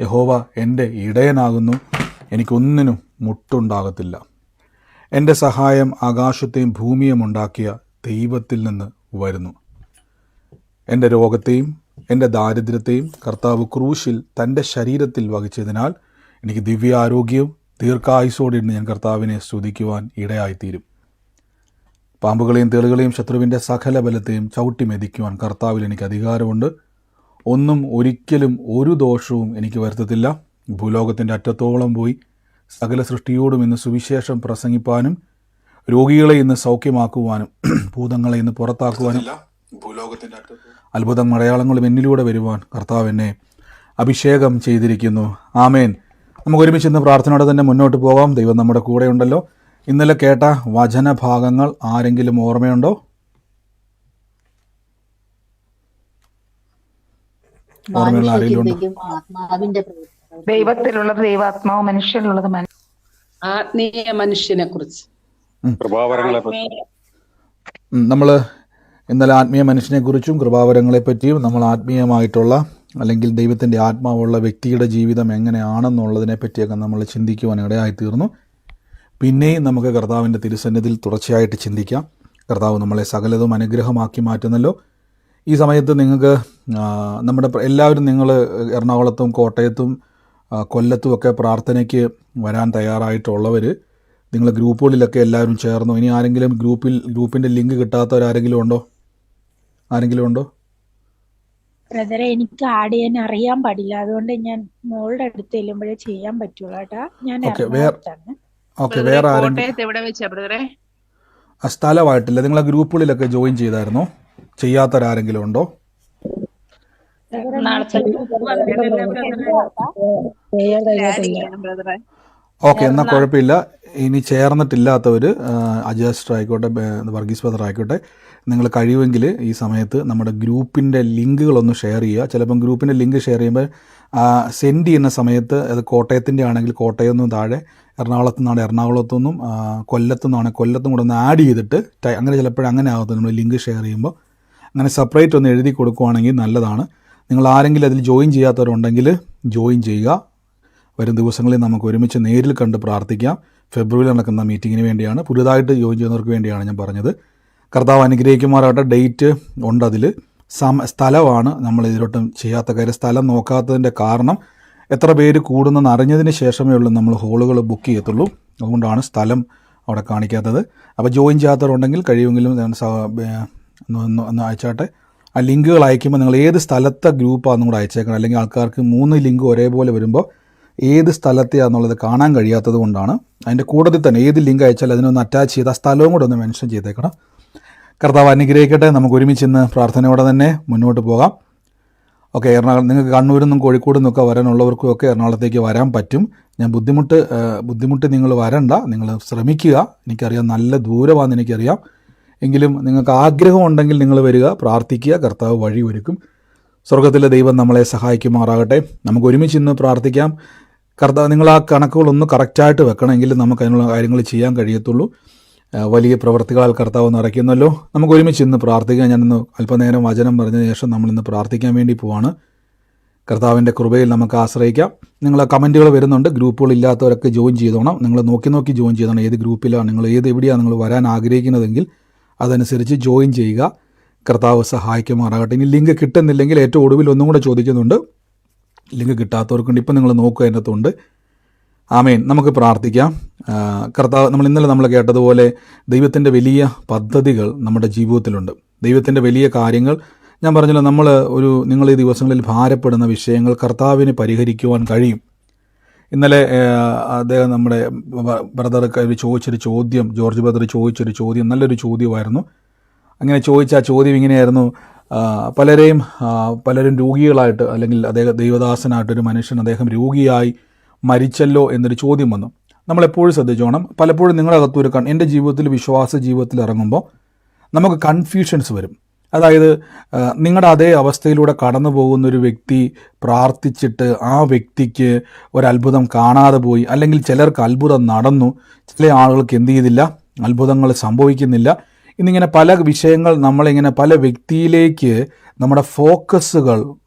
യഹോവ എൻ്റെ ഇടയനാകുന്നു, എനിക്കൊന്നിനും മുട്ടുണ്ടാകത്തില്ല. എൻ്റെ സഹായം ആകാശത്തെയും ഭൂമിയും ഉണ്ടാക്കിയ ദൈവത്തിൽ നിന്ന് വരുന്നു. എൻ്റെ രോഗത്തെയും എൻ്റെ ദാരിദ്ര്യത്തെയും കർത്താവ് ക്രൂശിൽ തൻ്റെ ശരീരത്തിൽ വഹിച്ചതിനാൽ എനിക്ക് ദിവ്യാരോഗ്യവും ദീർഘായുസോടെ ഞാൻ കർത്താവിനെ സ്തുതിക്കുവാൻ ഇടയായിത്തീരും. പാമ്പുകളെയും തേളുകളെയും ശത്രുവിൻ്റെ സകല ബലത്തെയും ചവിട്ടി മെതിക്കുവാൻ കർത്താവിൽ എനിക്ക് അധികാരമുണ്ട്. ഒന്നും ഒരിക്കലും ഒരു ദോഷവും എനിക്ക് വരുത്തത്തില്ല. ഭൂലോകത്തിൻ്റെ അറ്റത്തോളം പോയി സകല സൃഷ്ടിയോടും ഇന്ന് സുവിശേഷം പ്രസംഗിപ്പാനും രോഗികളെ ഇന്ന് സൗഖ്യമാക്കുവാനും ഭൂതങ്ങളെ ഇന്ന് പുറത്താക്കുവാനും അത്ഭുതം അടയാളങ്ങളും എന്നിലൂടെ വരുവാൻ കർത്താവ് എന്നെ അഭിഷേകം ചെയ്തിരിക്കുന്നു. ആമേൻ. നമുക്ക് ഒരുമിച്ച് ഇന്ന് പ്രാർത്ഥനയോടെ തന്നെ മുന്നോട്ട് പോകാം. ദൈവം നമ്മുടെ കൂടെ ഉണ്ടല്ലോ. ഇന്നലെ കേട്ട വചനഭാഗങ്ങൾ ആരെങ്കിലും ഓർമ്മയുണ്ടോ? ഓർമ്മയുള്ള ആരെങ്കിലും ഉണ്ടോ? ദൈവത്തിലുള്ളത് ദൈവാത്മാവ്, മനുഷ്യനുള്ളത് ആത്മീയ മനുഷ്യനെ കുറിച്ച് നമ്മൾ ഇന്നലെ ആത്മീയ മനുഷ്യനെ കുറിച്ചും കൃപാവരങ്ങളെ പറ്റിയും നമ്മൾ ആത്മീയമായിട്ടുള്ള അല്ലെങ്കിൽ ദൈവത്തിൻ്റെ ആത്മാവുള്ള വ്യക്തിയുടെ ജീവിതം എങ്ങനെയാണെന്നുള്ളതിനെ പറ്റിയൊക്കെ നമ്മൾ ചിന്തിക്കുവാൻ ഇടയായിത്തീർന്നു. പിന്നെയും നമുക്ക് കർത്താവിൻ്റെ തിരുസന്നിധിയിൽ തുടർച്ചയായിട്ട് ചിന്തിക്കാം. കർത്താവ് നമ്മളെ സകലതും അനുഗ്രഹമാക്കി മാറ്റുന്നല്ലോ. ഈ സമയത്ത് നിങ്ങൾക്ക് നമ്മുടെ എല്ലാവരും നിങ്ങൾ എറണാകുളത്തും കോട്ടയത്തും കൊല്ലത്തും ഒക്കെ പ്രാർത്ഥനയ്ക്ക് വരാൻ തയ്യാറായിട്ടുള്ളവർ നിങ്ങൾ ഗ്രൂപ്പുകളിലൊക്കെ എല്ലാവരും ചേർന്നു. ഇനി ആരെങ്കിലും ഗ്രൂപ്പിൻ്റെ ലിങ്ക് കിട്ടാത്തവരാരെങ്കിലും ഉണ്ടോ? ആരെങ്കിലും ഉണ്ടോ? ബ്രദറെ, എനിക്ക് ആഡ് ചെയ്യാൻ അറിയാൻ പാടില്ല, അതുകൊണ്ട് ഞാൻ മോളുടെ അടുത്ത് ചെല്ലുമ്പോഴേ ചെയ്യാൻ പറ്റുള്ളൂ കേട്ടാ. ഞാൻ വേറെ ആരെങ്കിലും സ്ഥലമായിട്ടില്ല, നിങ്ങൾ ആ ഗ്രൂപ്പുകളിലൊക്കെ ജോയിൻ ചെയ്തായിരുന്നോ? ചെയ്യാത്തവരാരെങ്കിലും ഉണ്ടോ? ഓക്കെ, എന്നാൽ കുഴപ്പമില്ല. ഇനി ചേർന്നിട്ടില്ലാത്തവർ അജസ്റ്റർ ആയിക്കോട്ടെ, വർഗീസ് ബ്രദർ ആയിക്കോട്ടെ, നിങ്ങൾ കഴിയുമെങ്കിൽ ഈ സമയത്ത് നമ്മുടെ ഗ്രൂപ്പിൻ്റെ ലിങ്കുകളൊന്ന് ഷെയർ ചെയ്യുക. ചിലപ്പം ഗ്രൂപ്പിൻ്റെ ലിങ്ക് ഷെയർ ചെയ്യുമ്പോൾ സെൻഡ് ചെയ്യുന്ന സമയത്ത് അത് കോട്ടയത്തിൻ്റെ ആണെങ്കിൽ കോട്ടയം നിന്നും താഴെ, എറണാകുളത്തു നിന്നാണ് എറണാകുളത്തു നിന്നും, കൊല്ലത്തു നിന്നാണ് കൊല്ലത്തും കൂടെ ഒന്ന് ആഡ് ചെയ്തിട്ട് അങ്ങനെ ചിലപ്പോഴും അങ്ങനെ ആകത്തുള്ളൂ. നമ്മൾ ലിങ്ക് ഷെയർ ചെയ്യുമ്പോൾ അങ്ങനെ സെപ്പറേറ്റ് ഒന്ന് എഴുതി കൊടുക്കുവാണെങ്കിൽ നല്ലതാണ്. നിങ്ങൾ ആരെങ്കിലും അതിൽ ജോയിൻ ചെയ്യാത്തവരുണ്ടെങ്കിൽ ജോയിൻ ചെയ്യുക. വരും ദിവസങ്ങളിൽ നമുക്ക് ഒരുമിച്ച് നേരിൽ കണ്ട് പ്രാർത്ഥിക്കാം. ഫെബ്രുവരിയിൽ നടക്കുന്ന മീറ്റിങ്ങിന് വേണ്ടിയാണ്, പുതുതായിട്ട് ജോയിൻ ചെയ്യുന്നവർക്ക് വേണ്ടിയാണ് ഞാൻ പറഞ്ഞത്. കർത്താവ് അനുഗ്രഹിക്കുമാറാവട്ടെ. ഡേറ്റ് ഉണ്ട്, അതിൽ സ്ഥലമാണ് നമ്മൾ ഇതിലോട്ടും ചെയ്യാത്ത കാര്യം. സ്ഥലം നോക്കാത്തതിൻ്റെ കാരണം എത്ര പേര് കൂടുന്നെന്ന് അറിഞ്ഞതിന് ശേഷമേ ഉള്ളൂ നമ്മൾ ഹോളുകൾ ബുക്ക് ചെയ്യത്തുള്ളൂ. അതുകൊണ്ടാണ് സ്ഥലം അവിടെ കാണിക്കാത്തത്. അപ്പോൾ ജോയിൻ ചെയ്യാത്തവരുണ്ടെങ്കിൽ കഴിയുമെങ്കിലും ഒന്ന് അയച്ചാട്ടെ. ആ ലിങ്കുകൾ അയക്കുമ്പോൾ നിങ്ങൾ ഏത് സ്ഥലത്തെ ഗ്രൂപ്പാണെന്നും കൂടെ അയച്ചേക്കണം. അല്ലെങ്കിൽ ആൾക്കാർക്ക് 3 ലിങ്ക് ഒരേപോലെ വരുമ്പോൾ ഏത് സ്ഥലത്തെയാണെന്നുള്ളത് കാണാൻ കഴിയാത്തത് കൊണ്ടാണ്. അതിൻ്റെ കൂട്ടത്തിൽ തന്നെ ഏത് ലിങ്ക് അയച്ചാൽ അതിനൊന്ന് അറ്റാച്ച് ചെയ്ത് ആ സ്ഥലവും കൂടെ ഒന്ന് മെൻഷൻ ചെയ്തേക്കണം. കർത്താവ് അനുഗ്രഹിക്കട്ടെ. നമുക്ക് ഒരുമിച്ച് ഇന്ന് പ്രാർത്ഥനയോടെ തന്നെ മുന്നോട്ട് പോകാം. ഓക്കെ, നിങ്ങൾക്ക് കണ്ണൂരിൽ നിന്നും കോഴിക്കോട് നിന്നൊക്കെ വരാനുള്ളവർക്കും ഒക്കെ എറണാകുളത്തേക്ക് വരാൻ പറ്റും. ഞാൻ ബുദ്ധിമുട്ട് നിങ്ങൾ വരണ്ട, നിങ്ങൾ ശ്രമിക്കുക. എനിക്കറിയാം നല്ല ദൂരമാണെന്ന് എനിക്കറിയാം. എങ്കിലും നിങ്ങൾക്ക് ആഗ്രഹമുണ്ടെങ്കിൽ നിങ്ങൾ വരിക, പ്രാർത്ഥിക്കുക, കർത്താവ് വഴി ഒരുക്കും. സ്വർഗത്തിലെ ദൈവം നമ്മളെ സഹായിക്കുമാറാകട്ടെ. നമുക്ക് ഒരുമിച്ച് ഇന്ന് പ്രാർത്ഥിക്കാം. കർത്താവ്, നിങ്ങൾ ആ കണക്കുകളൊന്ന് കറക്റ്റായിട്ട് വെക്കണമെങ്കിൽ നമുക്ക് അതിനുള്ള കാര്യങ്ങൾ ചെയ്യാൻ കഴിയത്തുള്ളൂ. വലിയ പ്രവൃത്തികളാൽ കർത്താവ് നിറയ്ക്കുന്നല്ലോ. നമുക്ക് ഒരുമിച്ച് ഇന്ന് പ്രാർത്ഥിക്കാം. ഞാനിന്ന് അല്പനേരം വചനം പറഞ്ഞ ശേഷം നമ്മളിന്ന് പ്രാർത്ഥിക്കാൻ വേണ്ടി പോവാണ്. കർത്താവിൻ്റെ കൃപയിൽ നമുക്ക് ആശ്രയിക്കാം. നിങ്ങൾ കമൻറ്റുകൾ വരുന്നുണ്ട്. ഗ്രൂപ്പുകളില്ലാത്തവരൊക്കെ ജോയിൻ ചെയ്തോണം. നിങ്ങൾ നോക്കി ജോയിൻ ചെയ്തോണം. ഏത് ഗ്രൂപ്പിലാണ് നിങ്ങൾ, എവിടെയാണ് നിങ്ങൾ വരാൻ ആഗ്രഹിക്കുന്നതെങ്കിൽ അതനുസരിച്ച് ജോയിൻ ചെയ്യുക. കർത്താവ് സഹായിക്കുമാറാകട്ടെ. ഇനി ലിങ്ക് കിട്ടുന്നില്ലെങ്കിൽ ഏറ്റവും ഒടുവിൽ ഒന്നും കൂടെ ചോദിക്കുന്നുണ്ട്. ലിങ്ക് കിട്ടാത്തവർക്കുണ്ട്. ഇപ്പം നിങ്ങൾ നോക്കുക, അതിനകത്തുണ്ട്. ആമേൻ. നമുക്ക് പ്രാർത്ഥിക്കാം. കർത്താവ്, നമ്മൾ കേട്ടതുപോലെ ദൈവത്തിൻ്റെ വലിയ പദ്ധതികൾ നമ്മുടെ ജീവിതത്തിലുണ്ട്. ദൈവത്തിൻ്റെ വലിയ കാര്യങ്ങൾ ഞാൻ പറഞ്ഞല്ലോ. നിങ്ങൾ ഈ ദിവസങ്ങളിൽ ഭാരപ്പെടുന്ന വിഷയങ്ങൾ കർത്താവിന് പരിഹരിക്കുവാൻ കഴിയും. ഇന്നലെ അദ്ദേഹം നമ്മുടെ ബ്രദർ ചോദിച്ചൊരു ചോദ്യം, ജോർജ് ബ്രദർ ചോദിച്ചൊരു ചോദ്യം നല്ലൊരു ചോദ്യമായിരുന്നു. അങ്ങനെ ചോദിച്ച ആ ചോദ്യം ഇങ്ങനെയായിരുന്നു: പലരും രോഗികളായിട്ട്, അല്ലെങ്കിൽ അദ്ദേഹം ദൈവദാസനായിട്ടൊരു മനുഷ്യൻ അദ്ദേഹം രോഗിയായി മരിച്ചല്ലോ എന്നൊരു ചോദ്യം വന്നു. നമ്മളെപ്പോഴും ശ്രദ്ധിച്ചോണം. പലപ്പോഴും നിങ്ങളുടെ അകത്തൊരു എൻ്റെ ജീവിതത്തിൽ, വിശ്വാസ ജീവിതത്തിൽ ഇറങ്ങുമ്പോൾ നമുക്ക് കൺഫ്യൂഷൻസ് വരും. അതായത് നിങ്ങളുടെ അതേ അവസ്ഥയിലൂടെ കടന്നു പോകുന്നൊരു വ്യക്തി പ്രാർത്ഥിച്ചിട്ട് ആ വ്യക്തിക്ക് ഒരത്ഭുതം കാണാതെ പോയി, അല്ലെങ്കിൽ ചിലർക്ക് അത്ഭുതം നടന്നു, ചില ആളുകൾക്ക് എന്ത് ചെയ്തില്ല, അത്ഭുതങ്ങൾ സംഭവിക്കുന്നില്ല. ഇന്നിങ്ങനെ പല വിഷയങ്ങൾ നമ്മളിങ്ങനെ പല വ്യക്തിയിലേക്ക് നമ്മുടെ ഫോക്കസുകൾ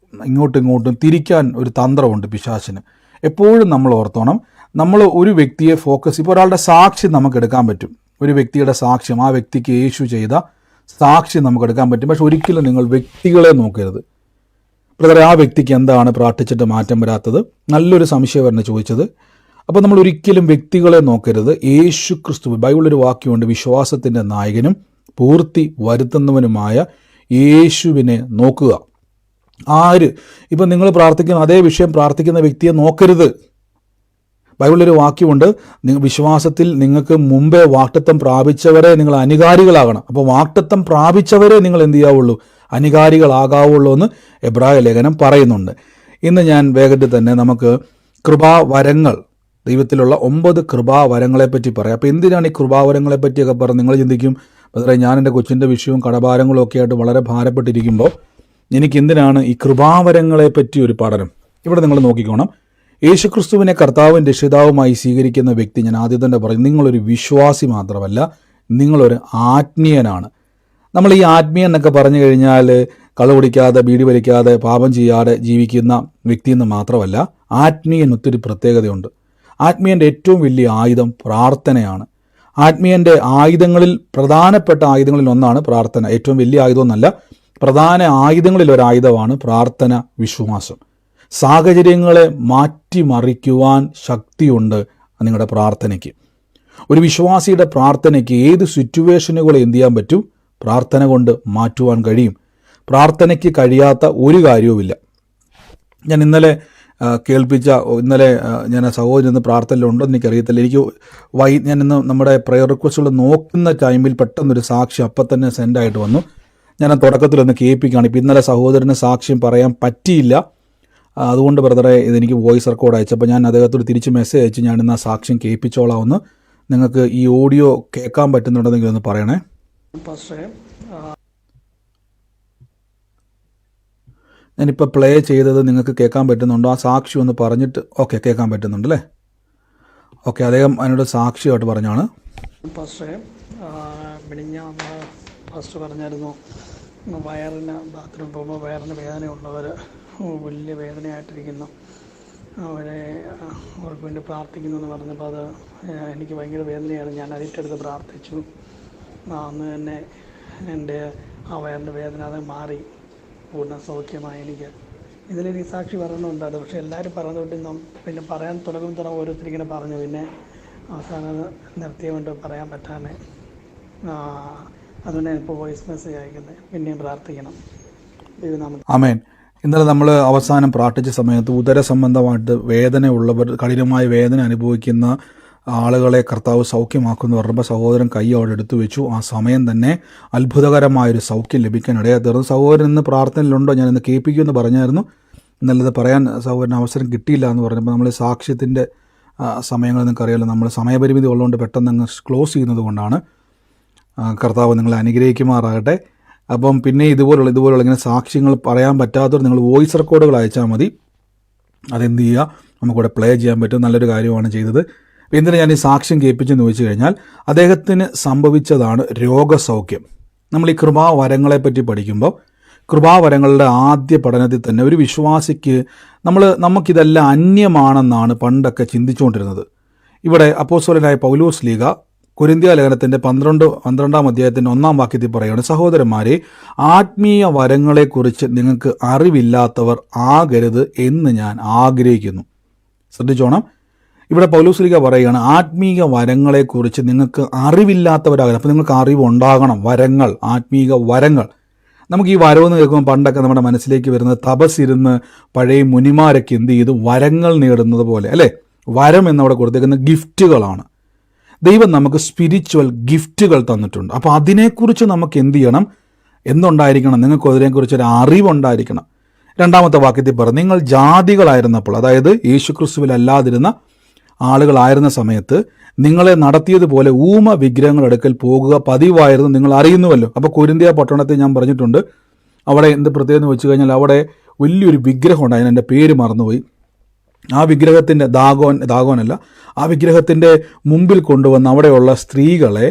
ഇങ്ങോട്ടും ഇങ്ങോട്ടും തിരിക്കാൻ ഒരു തന്ത്രമുണ്ട് പിശാചിന്. എപ്പോഴും നമ്മൾ ഓർത്തോണം, നമ്മൾ ഒരു വ്യക്തിയെ ഫോക്കസ്, ഇപ്പോൾ ഒരാളുടെ സാക്ഷ്യം നമുക്ക് എടുക്കാൻ പറ്റും, ഒരു വ്യക്തിയുടെ സാക്ഷ്യം, ആ വ്യക്തിക്ക് യേശു ചെയ്ത സാക്ഷ്യം നമുക്ക് എടുക്കാൻ പറ്റും. പക്ഷെ ഒരിക്കലും നിങ്ങൾ വ്യക്തികളെ നോക്കരുത്. ബ്രദറെ, ആ വ്യക്തിക്ക് എന്താണ് പ്രാർത്ഥിച്ചിട്ട് മാറ്റം വരാത്തത്? നല്ലൊരു സംശയമായിരുന്നു ചോദിച്ചത്. അപ്പോൾ നമ്മൾ ഒരിക്കലും വ്യക്തികളെ നോക്കരുത്. യേശു ക്രിസ്തു, ബൈബിളൊരു വാക്യമുണ്ട്, വിശ്വാസത്തിൻ്റെ നായകനും പൂർത്തി വരുത്തുന്നവനുമായ യേശുവിനെ നോക്കുക. ആര്, ഇപ്പം നിങ്ങൾ പ്രാർത്ഥിക്കുന്ന അതേ വിഷയം പ്രാർത്ഥിക്കുന്ന വ്യക്തിയെ നോക്കരുത്. ബൈബിളൊരു വാക്യമുണ്ട്, വിശ്വാസത്തിൽ നിങ്ങൾക്ക് മുമ്പേ വാഗ്ദത്തം പ്രാപിച്ചവരെ നിങ്ങൾ അനുകാരികളാകണം. അപ്പോൾ വാഗ്ദത്തം പ്രാപിച്ചവരെ നിങ്ങൾ എന്ത് ചെയ്യാവുള്ളൂ? അനുകാരികളാകാവുള്ളൂ എന്ന് എബ്രായ ലേഖനം പറയുന്നുണ്ട്. ഇന്ന് ഞാൻ വേഗത്തിൽ തന്നെ നമുക്ക് കൃപാവരങ്ങൾ, ദൈവത്തിലുള്ള 9 കൃപാവരങ്ങളെപ്പറ്റി പറയാം. അപ്പോൾ എന്തിനാണ് ഈ കൃപാവരങ്ങളെ പറ്റിയൊക്കെ പറഞ്ഞ് നിങ്ങൾ ചിന്തിക്കും, ബദറെ ഞാൻ എൻ്റെ കൊച്ചിൻ്റെ വിഷയവും കടഭാരങ്ങളും ഒക്കെ ആയിട്ട് വളരെ ഭാരപ്പെട്ടിരിക്കുമ്പോൾ എനിക്ക് എന്തിനാണ് ഈ കൃപാവരങ്ങളെ പറ്റി ഒരു പഠനം? ഇവിടെ നിങ്ങൾ നോക്കിക്കോണം, യേശുക്രിസ്തുവിനെ കർത്താവും രക്ഷിതാവുമായി സ്വീകരിക്കുന്ന വ്യക്തി, ഞാൻ ആദ്യം തന്നെ പറയും, നിങ്ങളൊരു വിശ്വാസി മാത്രമല്ല, നിങ്ങളൊരു ആത്മീയനാണ്. നമ്മൾ ഈ ആത്മീയൻ എന്നൊക്കെ പറഞ്ഞു കഴിഞ്ഞാൽ കള്ളു കുടിക്കാതെ, ബീഡി വലിക്കാതെ, പാപം ചെയ്യാതെ ജീവിക്കുന്ന വ്യക്തിയെന്ന് മാത്രമല്ല, ആത്മീയൻ ഒത്തിരി പ്രത്യേകതയുണ്ട്. ആത്മീയൻ്റെ ഏറ്റവും വലിയ ആയുധം പ്രാർത്ഥനയാണ്. ആത്മീയൻ്റെ ആയുധങ്ങളിൽ പ്രധാനപ്പെട്ട ആയുധങ്ങളിൽ ഒന്നാണ് പ്രാർത്ഥന. ഏറ്റവും വലിയ ആയുധമൊന്നല്ല, പ്രധാന ആയുധങ്ങളിൽ ഒരായുധമാണ് പ്രാർത്ഥന, വിശ്വാസം. സാഹചര്യങ്ങളെ മാറ്റിമറിക്കുവാൻ ശക്തിയുണ്ട് നിങ്ങളുടെ പ്രാർത്ഥനയ്ക്ക്. ഒരു വിശ്വാസിയുടെ പ്രാർത്ഥനയ്ക്ക് ഏത് സിറ്റുവേഷനുകളെ എന്ത് ചെയ്യാൻ പറ്റും? പ്രാർത്ഥന കൊണ്ട് മാറ്റുവാൻ കഴിയും. പ്രാർത്ഥനയ്ക്ക് കഴിയാത്ത ഒരു കാര്യവുമില്ല. ഞാൻ ഇന്നലെ ഞാൻ സഹോദരൻ ഇന്ന് പ്രാർത്ഥനയിലുണ്ടെന്ന് എനിക്കറിയത്തില്ല. ഞാൻ ഇന്ന് നമ്മുടെ പ്രയർ റിക്വസ്റ്റുകൾ നോക്കുന്ന ടൈമിൽ പെട്ടെന്നൊരു സാക്ഷ്യം അപ്പം തന്നെ സെൻഡായിട്ട് വന്നു. ഞാൻ തുടക്കത്തിലൊന്ന് കേൾപ്പിക്കുകയാണ്. ഇപ്പം ഇന്നലെ സഹോദരന് സാക്ഷ്യം പറയാൻ പറ്റിയില്ല, അതുകൊണ്ട് ബ്രദറെ ഇതെനിക്ക് വോയിസ് റെക്കോർഡ് അയച്ചപ്പോൾ ഞാൻ അദ്ദേഹത്തോട് തിരിച്ച് മെസ്സേജ് അയച്ച് ഞാൻ ഇന്ന് ആ സാക്ഷ്യം കേൾപ്പിച്ചോളാമെന്ന്. നിങ്ങൾക്ക് ഈ ഓഡിയോ കേൾക്കാൻ പറ്റുന്നുണ്ടെന്നെങ്കിൽ ഒന്ന് പറയണേ. ഞാനിപ്പോൾ പ്ലേ ചെയ്തത് നിങ്ങൾക്ക് കേൾക്കാൻ പറ്റുന്നുണ്ടോ? ആ സാക്ഷി ഒന്ന് പറഞ്ഞിട്ട്. ഓക്കെ, കേൾക്കാൻ പറ്റുന്നുണ്ടല്ലേ? ഓക്കെ, അദ്ദേഹം അതിനോട് സാക്ഷിയായിട്ട് പറഞ്ഞാണ്. ഫസ്റ്റ് പറഞ്ഞായിരുന്നു, വയറിന് ബാത്റൂം പോകുമ്പോൾ വയറിന് വേദനയുള്ളവർ, വലിയ വേദനയായിട്ടിരിക്കുന്നു, അവർക്ക് വേണ്ടി പ്രാർത്ഥിക്കുന്നു എന്ന് പറഞ്ഞപ്പോൾ അത് എനിക്ക് ഭയങ്കര വേദനയാണ്. ഞാൻ അതിട്ടെടുത്ത് പ്രാർത്ഥിച്ചു. അന്ന് തന്നെ എൻ്റെ ആ വയറിൻ്റെ വേദന അത് മാറി, പൂർണ്ണ സൗഖ്യമായി. എനിക്ക് ഇതിലെനിക്ക് സാക്ഷി പറയണമെന്നുണ്ട്. അത് പക്ഷേ എല്ലാവരും പറഞ്ഞുകൊണ്ട് പിന്നെ പറയാൻ തുടങ്ങുമ്പോൾ ഓരോരുത്തരിങ്ങനെ പറഞ്ഞു. പിന്നെ അവസാനം നിർത്തിയുകൊണ്ട് പറയാൻ പറ്റാതെ, അതുകൊണ്ട് ഞാനിപ്പോൾ വോയിസ് മെസ്സേജ് അയക്കുന്നത്. പിന്നെയും പ്രാർത്ഥിക്കണം. ആമേൻ. ഇന്നലെ നമ്മൾ അവസാനം പ്രാർത്ഥിച്ച സമയത്ത് ഉദര സംബന്ധമായിട്ട് വേദനയുള്ളവർ, കഠിനമായ വേദന അനുഭവിക്കുന്ന ആളുകളെ കർത്താവ് സൗഖ്യമാക്കുമെന്ന് പറഞ്ഞപ്പോൾ സഹോദരൻ കൈ അവിടെ എടുത്തു വെച്ചു. ആ സമയം തന്നെ അത്ഭുതകരമായൊരു സൗഖ്യം ലഭിക്കാൻ ഇടയാത്തീർന്നു. സഹോദരൻ ഇന്ന് പ്രാർത്ഥനയിലുണ്ടോ? ഞാൻ ഇന്ന് കേൾപ്പിക്കുമെന്ന് പറഞ്ഞായിരുന്നു. ഇന്നലെ ഇത് പറയാൻ സഹോദരന് അവസരം കിട്ടിയില്ല എന്ന് പറഞ്ഞപ്പോൾ നമ്മൾ സാക്ഷ്യത്തിൻ്റെ സമയങ്ങൾ നിങ്ങൾക്കറിയാമല്ലോ, നമ്മൾ സമയപരിമിതി ഉള്ളതുകൊണ്ട് പെട്ടെന്ന് അങ്ങ് ക്ലോസ് ചെയ്യുന്നത് കൊണ്ടാണ്. കർത്താവ് നിങ്ങളെ അനുഗ്രഹിക്കുമാറാകട്ടെ. അപ്പം പിന്നെ ഇതുപോലുള്ള ഇങ്ങനെ സാക്ഷ്യങ്ങൾ പറയാൻ പറ്റാത്തവർ നിങ്ങൾ വോയിസ് റെക്കോർഡുകൾ അയച്ചാൽ മതി. അതെന്ത് ചെയ്യുക, നമുക്കിവിടെ പ്ലേ ചെയ്യാൻ പറ്റും. നല്ലൊരു കാര്യമാണ് ചെയ്തത്. എന്തിനാണ് ഞാൻ ഈ സാക്ഷ്യം കേൾപ്പിച്ചെന്ന് ചോദിച്ചു കഴിഞ്ഞാൽ, അദ്ദേഹത്തിന് സംഭവിച്ചതാണ് രോഗസൗഖ്യം. നമ്മൾ ഈ കൃപാവരങ്ങളെപ്പറ്റി പഠിക്കുമ്പോൾ കൃപാവരങ്ങളുടെ ആദ്യ പഠനത്തിൽ തന്നെ ഒരു വിശ്വാസിക്ക് നമുക്കിതെല്ലാം അന്യമാണെന്നാണ് പണ്ടൊക്കെ ചിന്തിച്ചുകൊണ്ടിരുന്നത്. ഇവിടെ അപ്പോസ്തലനായ പൗലോസ് ശ്ലീഹ കൊരിന്ത്യ ലേഖനത്തിൻ്റെ 12-ാം അധ്യായത്തിൻ്റെ 1-ാം വാക്യത്തിൽ പറയുകയാണ്, സഹോദരന്മാരെ, ആത്മീയ വരങ്ങളെക്കുറിച്ച് നിങ്ങൾക്ക് അറിവില്ലാത്തവർ ആകരുത് എന്ന് ഞാൻ ആഗ്രഹിക്കുന്നു. ശ്രദ്ധിച്ചോണം, ഇവിടെ പൗലോസ് ശ്ലീഹ പറയുകയാണ്, ആത്മീയ വരങ്ങളെക്കുറിച്ച് നിങ്ങൾക്ക് അറിവില്ലാത്തവരാകരുത്. അപ്പോൾ നിങ്ങൾക്ക് അറിവുണ്ടാകണം. വരങ്ങൾ, ആത്മീയ വരങ്ങൾ. നമുക്ക് ഈ വരവെന്ന് കേൾക്കുമ്പോൾ പണ്ടൊക്കെ നമ്മുടെ മനസ്സിലേക്ക് വരുന്നത് തപസ്സിരുന്ന് പഴയ മുനിമാരൊക്കെ എന്ത് ചെയ്തു, വരങ്ങൾ നേടുന്നത് പോലെ അല്ലേ. വരം എന്നവിടെ കൊടുത്തേക്കുന്ന ഗിഫ്റ്റുകളാണ്. ദൈവം നമുക്ക് സ്പിരിച്വൽ ഗിഫ്റ്റുകൾ തന്നിട്ടുണ്ട്. അപ്പോൾ അതിനെക്കുറിച്ച് നമുക്ക് എന്ത് ചെയ്യണം, എന്തുണ്ടായിരിക്കണം? നിങ്ങൾക്ക് അതിനെക്കുറിച്ചൊരു അറിവുണ്ടായിരിക്കണം. 2-ാമത്തെ വാക്യത്തിൽ പറഞ്ഞു, നിങ്ങൾ ജാതികളായിരുന്നപ്പോൾ, അതായത് യേശുക്രിസ്തുവിലല്ലാതിരുന്ന ആളുകളായിരുന്ന സമയത്ത് നിങ്ങളെ നടത്തിയതുപോലെ ഊമ വിഗ്രഹങ്ങൾ അടുക്കൽ പോകുക പതിവായിരുന്നു നിങ്ങൾ അറിയുന്നുവല്ലോ. അപ്പോൾ കൊരിന്ത്യ പട്ടണത്തിൽ ഞാൻ പറഞ്ഞിട്ടുണ്ട്, അവിടെ എന്ത് പ്രത്യേകത വെച്ച് കഴിഞ്ഞാൽ അവിടെ വലിയൊരു വിഗ്രഹം ഉണ്ട്. അതിനെൻ്റെ പേര് മറന്നുപോയി. ആ വിഗ്രഹത്തിൻ്റെ ദാഗോനല്ല, ആ വിഗ്രഹത്തിൻ്റെ മുമ്പിൽ കൊണ്ടുവന്ന് അവിടെയുള്ള സ്ത്രീകളെ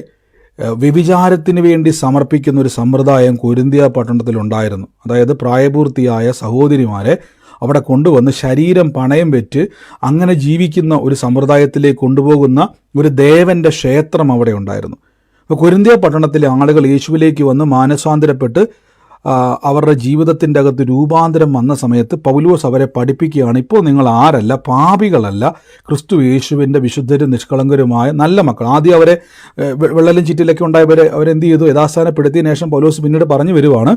വ്യഭിചാരത്തിന് വേണ്ടി സമർപ്പിക്കുന്ന ഒരു സമ്പ്രദായം കൊരിന്ത്യ പട്ടണത്തിലുണ്ടായിരുന്നു. അതായത് പ്രായപൂർത്തിയായ സഹോദരിമാരെ അവിടെ കൊണ്ടുവന്ന് ശരീരം പണയം വെച്ച് അങ്ങനെ ജീവിക്കുന്ന ഒരു സമ്പ്രദായത്തിലേക്ക് കൊണ്ടുപോകുന്ന ഒരു ദേവന്റെ ക്ഷേത്രം അവിടെ ഉണ്ടായിരുന്നു. അപ്പോൾ കൊരിന്ത്യ പട്ടണത്തിലെ ആളുകൾ യേശുവിലേക്ക് വന്ന് മാനസാന്തരപ്പെട്ട് അവരുടെ ജീവിതത്തിൻ്റെ അകത്ത് രൂപാന്തരം വന്ന സമയത്ത് പൗലോസ് അവരെ പഠിപ്പിക്കുകയാണ്, ഇപ്പോൾ നിങ്ങൾ ആരല്ല, പാപികളല്ല, ക്രിസ്തു യേശുവിൻ്റെ വിശുദ്ധരും നിഷ്കളങ്കരുമായ നല്ല മക്കൾ. ആദ്യം അവരെ വെള്ളലും ചീറ്റിലൊക്കെ ഉണ്ടായവരെ അവരെന്ത് ചെയ്തു, യഥാസ്ഥാനപ്പെടുത്തിയ ശേഷം പൗലോസ് പിന്നീട് പറഞ്ഞു വരുവാണ്,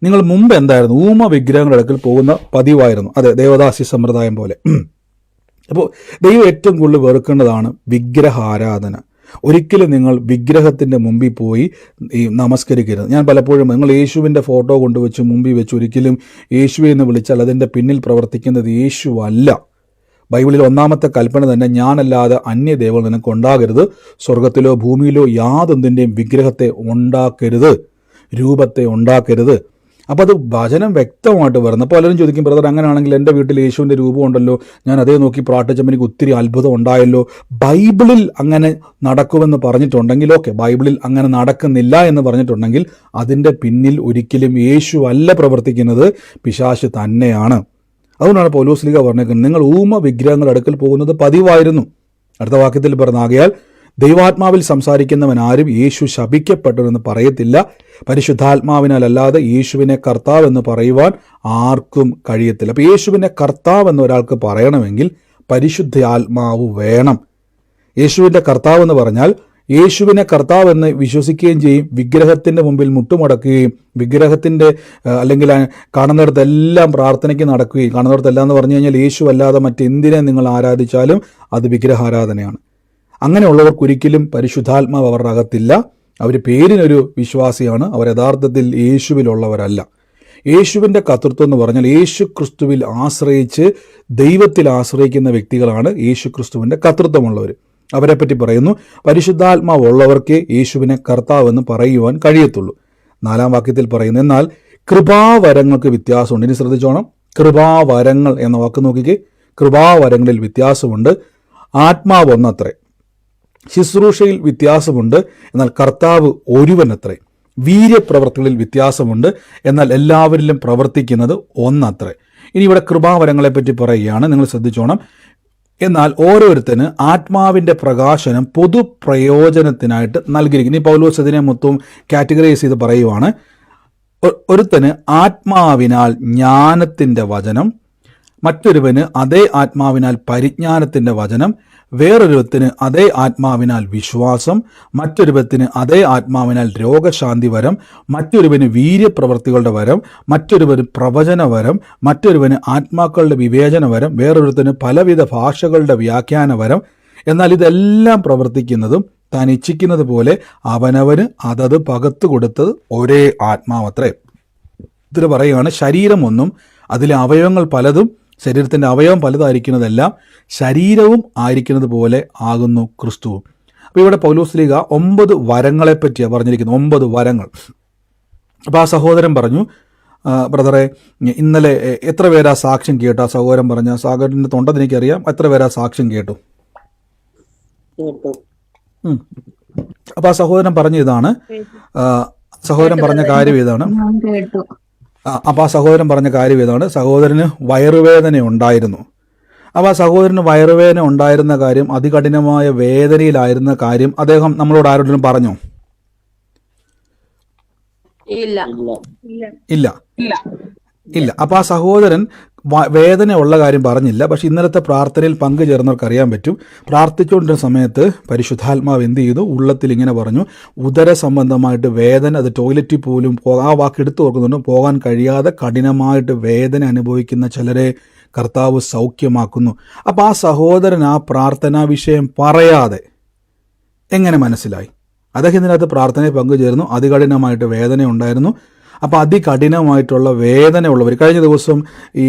നിങ്ങൾ മുമ്പ് എന്തായിരുന്നു, ഊമ വിഗ്രഹങ്ങളുടെ അടുക്കൽ പോകുന്ന പതിവായിരുന്നു. അതെ, ദേവദാസി സമ്പ്രദായം പോലെ. അപ്പോൾ ദൈവം ഏറ്റവും കൂടുതൽ വെറുക്കേണ്ടതാണ് വിഗ്രഹാരാധന. ഒരിക്കലും നിങ്ങൾ വിഗ്രഹത്തിൻ്റെ മുമ്പിൽ പോയി നമസ്കരിക്കരുത്. ഞാൻ പലപ്പോഴും നിങ്ങൾ യേശുവിൻ്റെ ഫോട്ടോ കൊണ്ടുവച്ച് മുമ്പിൽ വെച്ച് ഒരിക്കലും യേശുവെ എന്ന് വിളിച്ചാൽ അതിൻ്റെ പിന്നിൽ പ്രവർത്തിക്കുന്നത് യേശു അല്ല. ബൈബിളിൽ ഒന്നാമത്തെ കൽപ്പന തന്നെ, ഞാനല്ലാതെ അന്യദേവൻ നിനക്ക് ഉണ്ടാകരുത്, സ്വർഗത്തിലോ ഭൂമിയിലോ യാതൊന്നിൻ്റെയും വിഗ്രഹത്തെ ഉണ്ടാക്കരുത്, രൂപത്തെ ഉണ്ടാക്കരുത്. അപ്പോൾ അത് വചനം വ്യക്തമായിട്ട് വരുന്നത്. പലരും ചോദിക്കും, ബ്രദർ അങ്ങനെയാണെങ്കിൽ എൻ്റെ വീട്ടിൽ യേശുവിൻ്റെ രൂപം ഉണ്ടല്ലോ, ഞാൻ അതേ നോക്കി പ്രാർത്ഥിച്ചപ്പോൾ എനിക്ക് ഒത്തിരി അത്ഭുതം ഉണ്ടായല്ലോ. ബൈബിളിൽ അങ്ങനെ നടക്കുമെന്ന് പറഞ്ഞിട്ടുണ്ടെങ്കിൽ ഓക്കെ, ബൈബിളിൽ അങ്ങനെ നടക്കുന്നില്ല എന്ന് പറഞ്ഞിട്ടുണ്ടെങ്കിൽ അതിൻ്റെ പിന്നിൽ ഒരിക്കലും യേശു അല്ല പ്രവർത്തിക്കുന്നത്, പിശാച് തന്നെയാണ്. അതുകൊണ്ടാണ് പൗലോസ് ലീഗ പറഞ്ഞേക്കുന്നത്, നിങ്ങൾ ഊമ വിഗ്രഹങ്ങളുടെ അടുക്കൽ പോകുന്നത് പതിവായിരുന്നു. അടുത്ത വാക്യത്തിൽ പറഞ്ഞാകയാൽ ദൈവാത്മാവിൽ സംസാരിക്കുന്നവൻ ആരും യേശു ശപിക്കപ്പെട്ടവനെന്ന് പറയത്തില്ല, പരിശുദ്ധാത്മാവിനാൽ അല്ലാതെ യേശുവിനെ കർത്താവ് എന്ന് പറയുവാൻ ആർക്കും കഴിയത്തില്ല. അപ്പോൾ യേശുവിനെ കർത്താവ് എന്ന് ഒരാൾക്ക് പറയണമെങ്കിൽ പരിശുദ്ധ ആത്മാവ് വേണം. യേശുവിൻ്റെ കർത്താവ് എന്ന് പറഞ്ഞാൽ യേശുവിനെ കർത്താവ് എന്ന് വിശ്വസിക്കുകയും ചെയ്യും, വിഗ്രഹത്തിൻ്റെ മുമ്പിൽ മുട്ടുമടക്കുകയും വിഗ്രഹത്തിൻ്റെ അല്ലെങ്കിൽ കാണുന്നിടത്തെല്ലാം പ്രാർത്ഥനയ്ക്ക് നടക്കുകയും, കാണുന്നിടത്തെല്ലാം എന്ന് പറഞ്ഞു കഴിഞ്ഞാൽ യേശു അല്ലാതെ മറ്റെന്തിനെ നിങ്ങൾ ആരാധിച്ചാലും അത് വിഗ്രഹാരാധനയാണ്. അങ്ങനെയുള്ളവർക്കൊരിക്കലും പരിശുദ്ധാത്മാവ് അവരുടെ അകത്തില്ല. അവർ പേരിനൊരു വിശ്വാസിയാണ്, അവർ യഥാർത്ഥത്തിൽ യേശുവിലുള്ളവരല്ല. യേശുവിൻ്റെ കർത്തൃത്വം എന്ന് പറഞ്ഞാൽ യേശു ക്രിസ്തുവിൽ ആശ്രയിച്ച് ദൈവത്തിൽ ആശ്രയിക്കുന്ന വ്യക്തികളാണ് യേശു ക്രിസ്തുവിൻ്റെ കർത്തൃത്വമുള്ളവർ. അവരെപ്പറ്റി പറയുന്നു, പരിശുദ്ധാത്മാവ് ഉള്ളവർക്ക് യേശുവിനെ കർത്താവെന്ന് പറയുവാൻ കഴിയത്തുള്ളൂ. 4-ാം വാക്യത്തിൽ പറയുന്നു, എന്നാൽ കൃപാവരങ്ങൾക്ക് വ്യത്യാസമുണ്ട്. ഇനി ശ്രദ്ധിച്ചോണം, കൃപാവരങ്ങൾ എന്ന വാക്ക് നോക്കിക്കേ, കൃപാവരങ്ങളിൽ വ്യത്യാസമുണ്ട്. ആത്മാവ് ഒന്നത്രേ, ശുശ്രൂഷയിൽ വ്യത്യാസമുണ്ട്, എന്നാൽ കർത്താവ് ഒരുവനത്രേ. വീര്യപ്രവർത്തികളിൽ വ്യത്യാസമുണ്ട്, എന്നാൽ എല്ലാവരിലും പ്രവർത്തിക്കുന്നത് ഒന്നത്രേ. ഇനി ഇവിടെ കൃപാവരങ്ങളെപ്പറ്റി പറയുകയാണ്, നിങ്ങൾ ശ്രദ്ധിച്ചോണം. എന്നാൽ ഓരോരുത്തന് ആത്മാവിൻ്റെ പ്രകാശനം പൊതുപ്രയോജനത്തിനായിട്ട് നൽകിയിരിക്കുന്നു. ഈ പൗലോസ് ഇതിനെ മൊത്തം കാറ്റഗറൈസ് ചെയ്ത് പറയുവാണ്. ഒരുത്തന് ആത്മാവിനാൽ ജ്ഞാനത്തിൻ്റെ വചനം, മറ്റൊരുവന് അതേ ആത്മാവിനാൽ പരിജ്ഞാനത്തിൻ്റെ വചനം, വേറൊരുവത്തിന് അതേ ആത്മാവിനാൽ വിശ്വാസം, മറ്റൊരുവത്തിന് അതേ ആത്മാവിനാൽ രോഗശാന്തി വരം, മറ്റൊരുവന് വീര്യപ്രവർത്തികളുടെ വരം, മറ്റൊരുവന് പ്രവചന വരം, മറ്റൊരുവന് ആത്മാക്കളുടെ വിവേചന വരം, വേറൊരുവത്തിന് പലവിധ ഭാഷകളുടെ വ്യാഖ്യാന വരം. എന്നാൽ ഇതെല്ലാം പ്രവർത്തിക്കുന്നതും താൻ ഇച്ഛിക്കുന്നത് പോലെ അവനവന് അതത് പകത്തു കൊടുത്തത് ഒരേ ആത്മാവത്രേ. ഇതിൽ പറയുകയാണ്, ശരീരം ഒന്നും അതിലെ അവയവങ്ങൾ പലതും, ശരീരത്തിൻ്റെ അവയവം പലതായിരിക്കുന്നതെല്ലാം ശരീരവും ആയിരിക്കുന്നത് പോലെ ആകുന്നു ക്രിസ്തുവും. അപ്പോൾ ഇവിടെ പൗലോസ് ലീഗ 9 വരങ്ങളെപ്പറ്റിയാണ് പറഞ്ഞിരിക്കുന്നത്, 9 വരങ്ങൾ. അപ്പോൾ ആ സഹോദരൻ പറഞ്ഞു, ബ്രദറെ ഇന്നലെ എത്ര പേരാ സാക്ഷ്യം കേട്ടു? ആ സഹോദരൻ പറഞ്ഞ, സാഗറിൻ്റെ തൊണ്ടത് എനിക്കറിയാം, എത്ര പേരാ സാക്ഷ്യം കേട്ടു? അപ്പോൾ ആ സഹോദരൻ പറഞ്ഞ ഇതാണ്, സഹോദരൻ പറഞ്ഞ കാര്യം ഇതാണ്. അപ്പോൾ ആ സഹോദരൻ പറഞ്ഞ കാര്യം ഇതാണ്, സഹോദരന് വയറുവേദന ഉണ്ടായിരുന്നു. അപ്പോൾ ആ സഹോദരന് വയറുവേദന ഉണ്ടായിരുന്ന കാര്യം, അതികഠിനമായ വേദനയിലായിരുന്ന കാര്യം അദ്ദേഹം നമ്മളോട് ആരോടും പറഞ്ഞോ? ഇല്ല. അപ്പോൾ ആ സഹോദരൻ വേദന ഉള്ള കാര്യം പറഞ്ഞില്ല. പക്ഷെ ഇന്നലത്തെ പ്രാർത്ഥനയിൽ പങ്കുചേർന്നവർക്ക് അറിയാൻ പറ്റും, പ്രാർത്ഥിച്ചുകൊണ്ടിരുന്ന സമയത്ത് പരിശുദ്ധാത്മാവ് എന്ത് ചെയ്തു, ഉള്ളത്തിൽ ഇങ്ങനെ പറഞ്ഞു, ഉദര സംബന്ധമായിട്ട് വേദന, അത് ടോയ്ലറ്റിൽ പോലും ആ വാക്ക് എടുത്തു ഓർക്കുന്നുണ്ട്, പോകാൻ കഴിയാതെ കഠിനമായിട്ട് വേദന അനുഭവിക്കുന്ന ചിലരെ കർത്താവ് സൗഖ്യമാക്കുന്നു. അപ്പോൾ ആ സഹോദരൻ ആ പ്രാർത്ഥനാ വിഷയം പറയാതെ എങ്ങനെ മനസ്സിലായി? അദ്ദേഹം ഇതിനകത്ത് പ്രാർത്ഥനയിൽ പങ്കുചേർന്നു, അതികഠിനമായിട്ട് വേദന ഉണ്ടായിരുന്നു. അപ്പോൾ അതികഠിനമായിട്ടുള്ള വേദന ഉള്ളവർ, കഴിഞ്ഞ ദിവസം ഈ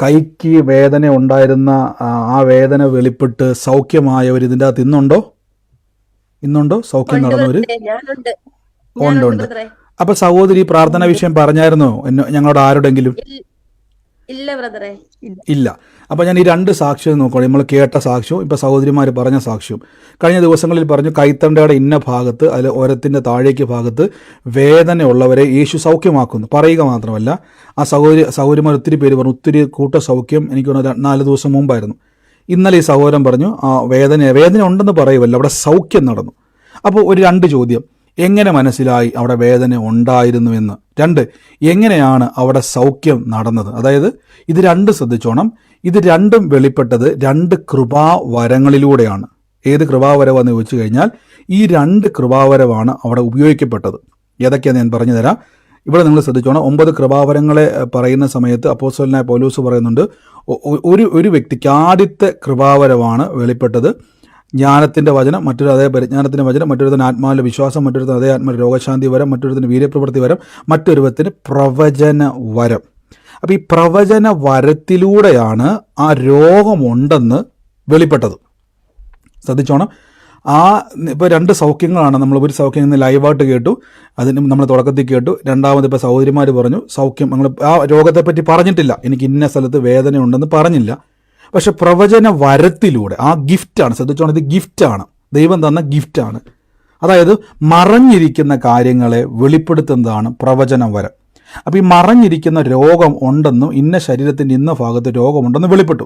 കൈക്ക് വേദന ഉണ്ടായിരുന്ന ആ വേദന വെളിപ്പെട്ട് സൗഖ്യമായവർ ഇതിൻ്റെ അകത്ത് ഇന്നുണ്ടോ സൗഖ്യം നടന്നവർ? ഉണ്ട്. അപ്പോൾ സഹോദരി പ്രാർത്ഥന വിഷയം പറഞ്ഞായിരുന്നോ ഞങ്ങളോട് ആരോടെങ്കിലും? ഇല്ല ബ്രദറെ. ഇല്ല. അപ്പോൾ ഞാൻ ഈ രണ്ട് സാക്ഷ്യം നോക്കുകയാണ്. നമ്മൾ കേട്ട സാക്ഷ്യവും ഇപ്പോൾ സഹോദരിമാർ പറഞ്ഞ സാക്ഷ്യവും. കഴിഞ്ഞ ദിവസങ്ങളിൽ പറഞ്ഞു കൈത്തണ്ടയുടെ ഇന്ന ഭാഗത്ത് അതിൽ ഓരത്തിൻ്റെ താഴേക്ക് ഭാഗത്ത് വേദനയുള്ളവരെ യേശു സൗഖ്യമാക്കുന്നു. പറയുക മാത്രമല്ല, ആ സഹോദരിമാർ ഒത്തിരി പേര് പറഞ്ഞു ഒത്തിരി കൂട്ട സൗഖ്യം. എനിക്ക് തോന്നുന്നു 4 ദിവസം മുമ്പായിരുന്നു. ഇന്നലെ ഈ സഹോദരൻ പറഞ്ഞു ആ വേദന ഉണ്ടെന്ന് പറയുമല്ലോ, അവിടെ സൗഖ്യം നടന്നു. അപ്പോൾ ഒരു 2 ചോദ്യം. എങ്ങനെ മനസ്സിലായി അവിടെ വേദന ഉണ്ടായിരുന്നുവെന്ന്? 2, എങ്ങനെയാണ് അവിടെ സൗഖ്യം നടന്നത്? അതായത് ഇത് 2 ശ്രദ്ധിച്ചോണം. ഇത് 2ഉം വെളിപ്പെട്ടത് 2 കൃപാവരങ്ങളിലൂടെയാണ്. ഏത് കൃപാവരമാണെന്ന് ചോദിച്ചു കഴിഞ്ഞാൽ ഈ 2 കൃപാവരമാണ് അവിടെ ഉപയോഗിക്കപ്പെട്ടത്. ഏതൊക്കെയാണെന്ന് ഞാൻ പറഞ്ഞു തരാം. ഇവിടെ നിങ്ങൾ ശ്രദ്ധിച്ചോണം. 9 കൃപാവരങ്ങളെ പറയുന്ന സമയത്ത് അപ്പോസ്തലനായ പൗലോസ് പറയുന്നുണ്ട് ഒരു വ്യക്തിക്ക് ആദ്യത്തെ കൃപാവരമാണ് വെളിപ്പെട്ടത് ജ്ഞാനത്തിൻ്റെ വചനം, മറ്റൊരു അതേ പരിജ്ഞാനത്തിൻ്റെ വചനം, മറ്റൊരുത്തിന് ആത്മാവിലെ വിശ്വാസം, മറ്റൊരുത്തിന് അതേ ആത്മാവിലെ രോഗശാന്തി വരം, മറ്റൊരുത്തിന് വീര്യപ്രവൃത്തി വരം, മറ്റൊരുവത്തിന് പ്രവചന വരം. അപ്പോൾ ഈ പ്രവചന വരത്തിലൂടെയാണ് ആ രോഗമുണ്ടെന്ന് വെളിപ്പെട്ടത്. ശ്രദ്ധിച്ചോണം. ഇപ്പോൾ 2 സൗഖ്യങ്ങളാണ്. നമ്മൾ ഒരു സൗഖ്യം ഇന്ന് ലൈവായിട്ട് കേട്ടു, അതിന് നമ്മൾ തുടക്കത്തിൽ കേട്ടു. രണ്ടാമത് ഇപ്പോൾ സഹോദരിമാർ പറഞ്ഞു സൗഖ്യം. നമ്മൾ ആ രോഗത്തെപ്പറ്റി പറഞ്ഞിട്ടില്ല, എനിക്ക് ഇന്ന സ്ഥലത്ത് വേദനയുണ്ടെന്ന് പറഞ്ഞില്ല. പക്ഷെ പ്രവചന വരത്തിലൂടെ ആ ഗിഫ്റ്റാണ്. ശ്രദ്ധിച്ചോണം, ഇത് ഗിഫ്റ്റാണ്, ദൈവം തന്ന ഗിഫ്റ്റാണ്. അതായത് മറഞ്ഞിരിക്കുന്ന കാര്യങ്ങളെ വെളിപ്പെടുത്തുന്നതാണ് പ്രവചന വരം. അപ്പോൾ ഈ മറഞ്ഞിരിക്കുന്ന രോഗം ഉണ്ടെന്നും ഇന്ന ശരീരത്തിൻ്റെ ഇന്ന ഭാഗത്ത് രോഗമുണ്ടെന്ന് വെളിപ്പെട്ടു.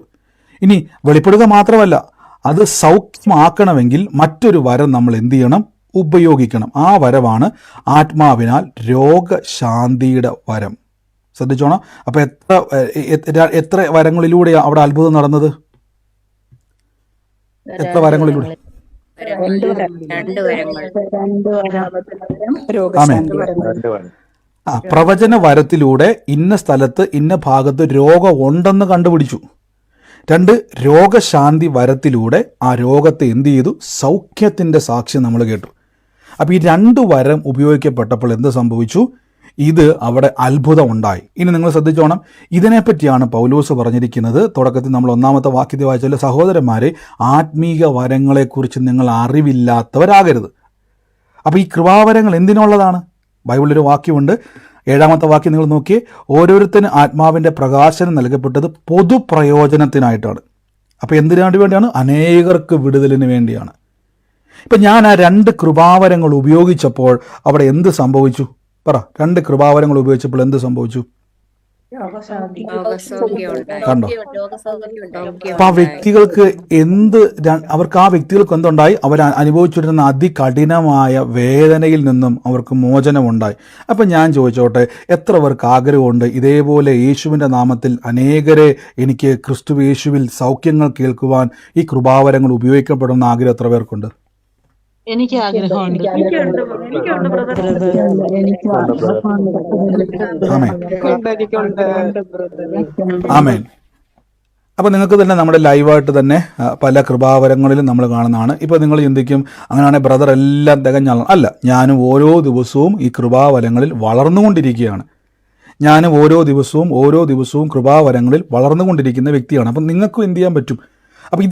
ഇനി വെളിപ്പെടുക മാത്രമല്ല, അത് സൗഖ്യമാക്കണമെങ്കിൽ മറ്റൊരു വരം നമ്മൾ എന്ത് ചെയ്യണം? ഉപയോഗിക്കണം. ആ വരമാണ് ആത്മാവിനാൽ രോഗശാന്തിയുടെ വരം. ശ്രദ്ധിച്ചോണം. അപ്പോൾ എത്ര വരങ്ങളിലൂടെയാണ് അവിടെ അത്ഭുതം നടന്നത്? എത്ര വരങ്ങളിലൂടെ? 2 വരങ്ങൾ. ആമേൻ. പ്രവചന വരത്തിലൂടെ ഇന്ന സ്ഥലത്ത് ഇന്ന ഭാഗത്ത് രോഗം ഉണ്ടെന്ന് കണ്ടുപിടിച്ചു. 2, രോഗശാന്തി വരത്തിലൂടെ ആ രോഗത്തെ എന്ത് ചെയ്തു? സൗഖ്യത്തിൻ്റെ സാക്ഷ്യം നമ്മൾ കേട്ടു. അപ്പോൾ ഈ 2 വരം ഉപയോഗിക്കപ്പെട്ടപ്പോൾ എന്ത് സംഭവിച്ചു? ഇത് അവിടെ അത്ഭുതം ഉണ്ടായി. ഇനി നിങ്ങൾ ശ്രദ്ധിച്ചോണം, ഇതിനെപ്പറ്റിയാണ് പൗലോസ് പറഞ്ഞിരിക്കുന്നത്. തുടക്കത്തിൽ നമ്മൾ 1-ാമത്തെ വാക്യത്തിൽ വായിച്ചാൽ സഹോദരന്മാരെ, ആത്മീക വരങ്ങളെക്കുറിച്ച് നിങ്ങൾ അറിവില്ലാത്തവരാകരുത്. അപ്പോൾ ഈ കൃപാവരങ്ങൾ എന്തിനുള്ളതാണ്? ബൈബിളിലൊരു വാക്യമുണ്ട്, 7-ാമത്തെ വാക്യം നിങ്ങൾ നോക്കിയേ. ഓരോരുത്തരും ആത്മാവിൻ്റെ പ്രകാശനം നൽകപ്പെട്ടത് പൊതുപ്രയോജനത്തിനായിട്ടാണ്. അപ്പോൾ എന്തിനു വേണ്ടിയാണ്? അനേകർക്ക് വിടുതലിന് വേണ്ടിയാണ്. ഇപ്പം ഞാൻ ആ 2 കൃപാവരങ്ങൾ ഉപയോഗിച്ചപ്പോൾ അവിടെ എന്ത് സംഭവിച്ചു? പറ. 2 കൃപാവരങ്ങൾ ഉപയോഗിച്ചപ്പോൾ എന്ത് സംഭവിച്ചു? കണ്ടോ? അപ്പൊ ആ വ്യക്തികൾക്ക് അവർക്ക് ആ വ്യക്തികൾക്ക് എന്തുണ്ടായി? അവർ അനുഭവിച്ചിരുന്ന അതികഠിനമായ വേദനയിൽ നിന്നും അവർക്ക് മോചനമുണ്ടായി. അപ്പം ഞാൻ ചോദിച്ചോട്ടെ, എത്ര പേർക്ക് ആഗ്രഹമുണ്ട് ഇതേപോലെ യേശുവിൻ്റെ നാമത്തിൽ അനേകരെ എനിക്ക് ക്രിസ്തു യേശുവിൽ സൗഖ്യങ്ങൾ കേൾക്കുവാൻ ഈ കൃപാവരങ്ങൾ ഉപയോഗിക്കപ്പെടുന്ന ആഗ്രഹം എത്ര പേർക്കുണ്ട്? എനിക്ക് ആഗ്രഹമുണ്ട്. ആമേൻ. അപ്പോൾ നിങ്ങൾക്ക് തന്നെ നമ്മുടെ ലൈവായിട്ട് തന്നെ പല കൃപാവരങ്ങളിലും നമ്മൾ കാണുന്നതാണ്. ഇപ്പോൾ നിങ്ങൾ ചിന്തിക്കും അങ്ങനെയാണെങ്കിൽ ബ്രദർ എല്ലാം തികഞ്ഞാണ്. അല്ല, ഞാനും ഓരോ ദിവസവും ഈ കൃപാവരങ്ങളിൽ വളർന്നുകൊണ്ടിരിക്കുകയാണ്. ഞാനും ഓരോ ദിവസവും കൃപാവരങ്ങളിൽ വളർന്നുകൊണ്ടിരിക്കുന്ന വ്യക്തിയാണ്. അപ്പം നിങ്ങൾക്കും എന്ത് ചെയ്യാൻ പറ്റും? അപ്പം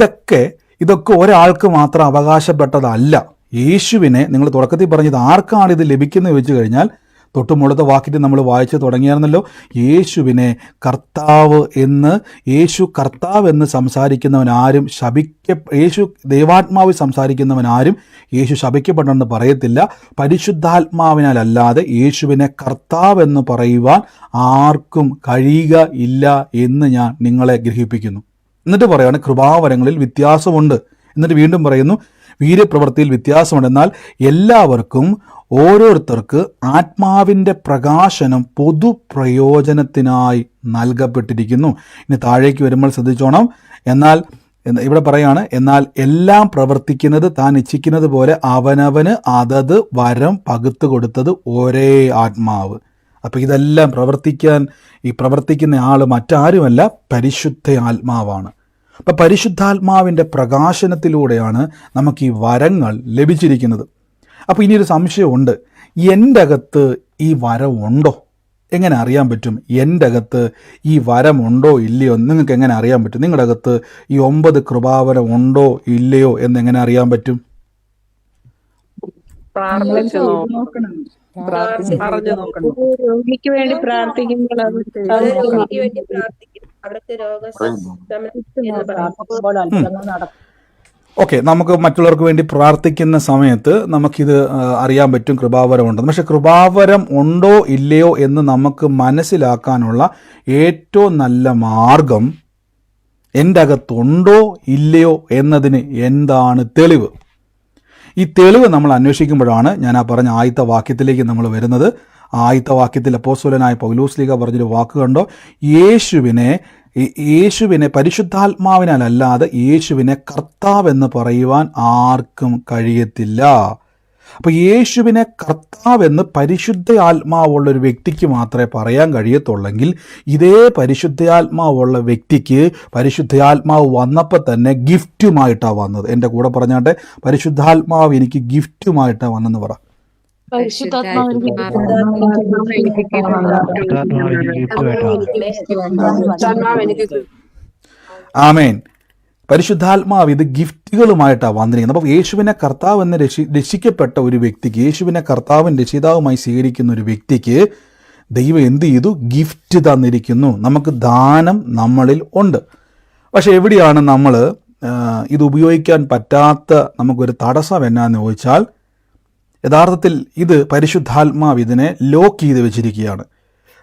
ഇതൊക്കെ ഒരാൾക്ക് മാത്രം അവകാശപ്പെട്ടതല്ല. യേശുവിനെ നിങ്ങൾ തുടക്കത്തിൽ പറഞ്ഞത് ആർക്കാണ് ഇത് ലഭിക്കുന്നത് ചോദിച്ചു കഴിഞ്ഞാൽ തൊട്ടുമുള്ളത്തെ വാക്കിട്ട് നമ്മൾ വായിച്ച് തുടങ്ങിയായിരുന്നല്ലോ. യേശു കർത്താവ് എന്ന് സംസാരിക്കുന്നവനാരും യേശു ദൈവാത്മാവിൽ സംസാരിക്കുന്നവനാരും യേശു ശപിക്കപ്പെടണമെന്ന് പറയത്തില്ല. പരിശുദ്ധാത്മാവിനാലല്ലാതെ യേശുവിനെ കർത്താവ് എന്ന് പറയുവാൻ ആർക്കും കഴിയുക ഇല്ല എന്ന് ഞാൻ നിങ്ങളെ ഗ്രഹിപ്പിക്കുന്നു. എന്നിട്ട് പറയുകയാണ് കൃപാവരങ്ങളിൽ വ്യത്യാസമുണ്ട്. എന്നിട്ട് വീണ്ടും പറയുന്നു വീര്യപ്രവൃത്തിയിൽ വ്യത്യാസമുണ്ട്. എന്നാൽ എല്ലാവർക്കും ഓരോരുത്തർക്ക് ആത്മാവിൻ്റെ പ്രകാശനം പൊതുപ്രയോജനത്തിനായി നൽകപ്പെട്ടിരിക്കുന്നു. ഇനി താഴേക്ക് വരുമ്പോൾ ശ്രദ്ധിച്ചോണം. ഇവിടെ പറയാണ്, എന്നാൽ എല്ലാം പ്രവർത്തിക്കുന്നത് താൻ ഇച്ഛിക്കുന്നത് പോലെ അവനവന് അതത് വരം പകുത്തു കൊടുത്തത് ഒരേ ആത്മാവ്. അപ്പോൾ ഇതെല്ലാം പ്രവർത്തിക്കുന്ന ആൾ മറ്റാരുമല്ല, പരിശുദ്ധ ആത്മാവാണ്. അപ്പം പരിശുദ്ധാത്മാവിൻ്റെ പ്രകാശനത്തിലൂടെയാണ് നമുക്ക് ഈ വരങ്ങൾ ലഭിച്ചിരിക്കുന്നത്. അപ്പോൾ ഇനിയൊരു സംശയമുണ്ട്, എൻ്റെ അകത്ത് ഈ വരം ഉണ്ടോ? എങ്ങനെ അറിയാൻ പറ്റും എൻ്റെ അകത്ത് ഈ വരമുണ്ടോ ഇല്ലയോ? നിങ്ങൾക്ക് എങ്ങനെ അറിയാൻ പറ്റും നിങ്ങളുടെ അകത്ത് ഈ 9 കൃപാവരം ഉണ്ടോ ഇല്ലയോ എന്നെങ്ങനെ അറിയാൻ പറ്റും? രോഗിക്ക് വേണ്ടി പ്രാർത്ഥിക്കുമ്പോൾ അവർക്ക് രോഗശമനം ഓക്കെ, നമുക്ക് മറ്റുള്ളവർക്ക് വേണ്ടി പ്രാർത്ഥിക്കുന്ന സമയത്ത് നമുക്കിത് അറിയാൻ പറ്റും കൃപാവരമുണ്ടെന്ന്. പക്ഷെ കൃപാവരം ഉണ്ടോ ഇല്ലയോ എന്ന് നമുക്ക് മനസ്സിലാക്കാനുള്ള ഏറ്റവും നല്ല മാർഗം എൻ്റെ അകത്തുണ്ടോ ഇല്ലയോ എന്നതിന് എന്താണ് തെളിവ്? ഈ തെളിവ് നമ്മൾ അന്വേഷിക്കുമ്പോഴാണ് ഞാൻ ആ പറഞ്ഞ ആദ്യത്തെ വാക്യത്തിലേക്ക് നമ്മൾ വരുന്നത്. ആദ്യത്തെ വാക്യത്തിൽ അപ്പോസ്തലനായ പൗലോസ്ലീഹ പറഞ്ഞൊരു വാക്ക് കണ്ടോ, യേശുവിനെ പരിശുദ്ധാത്മാവിനാലല്ലാതെ യേശുവിനെ കർത്താവെന്ന് പറയുവാൻ ആർക്കും കഴിയത്തില്ല. അപ്പോൾ യേശുവിനെ കർത്താവെന്ന് പരിശുദ്ധ ആത്മാവുള്ള ഒരു വ്യക്തിക്ക് മാത്രമേ പറയാൻ കഴിയത്തുള്ളെങ്കിൽ ഇതേ പരിശുദ്ധാത്മാവുള്ള വ്യക്തിക്ക് പരിശുദ്ധാത്മാവ് വന്നപ്പോൾ തന്നെ ഗിഫ്റ്റുമായിട്ടാണ് വന്നത്. എൻ്റെ കൂടെ പറഞ്ഞാട്ടെ, പരിശുദ്ധാത്മാവ് എനിക്ക് ഗിഫ്റ്റുമായിട്ടാണ് വന്നെന്ന് പറ. ആമേൻ. പരിശുദ്ധാത്മാവ് ഇത് ഗിഫ്റ്റുകളുമായിട്ടാണ് വന്നിരിക്കുന്നത്. അപ്പോൾ യേശുവിനെ കർത്താവ് എന്ന് രക്ഷിക്കപ്പെട്ട ഒരു വ്യക്തിക്ക്, യേശുവിനെ കർത്താവും രക്ഷിതാവുമായി സ്വീകരിക്കുന്ന ഒരു വ്യക്തിക്ക് ദൈവം എന്ത് ചെയ്തു? ഗിഫ്റ്റ് തന്നിരിക്കുന്നു. നമുക്ക് ദാനം നമ്മളിൽ ഉണ്ട്. പക്ഷെ എവിടെയാണ് നമ്മൾ ഇത് ഉപയോഗിക്കാൻ പറ്റാത്ത നമുക്കൊരു തടസ്സം എന്നാന്ന് ചോദിച്ചാൽ, യഥാർത്ഥത്തിൽ ഇത് പരിശുദ്ധാത്മാവ് ഇതിനെ ലോക്ക് ചെയ്ത് വെച്ചിരിക്കുകയാണ്.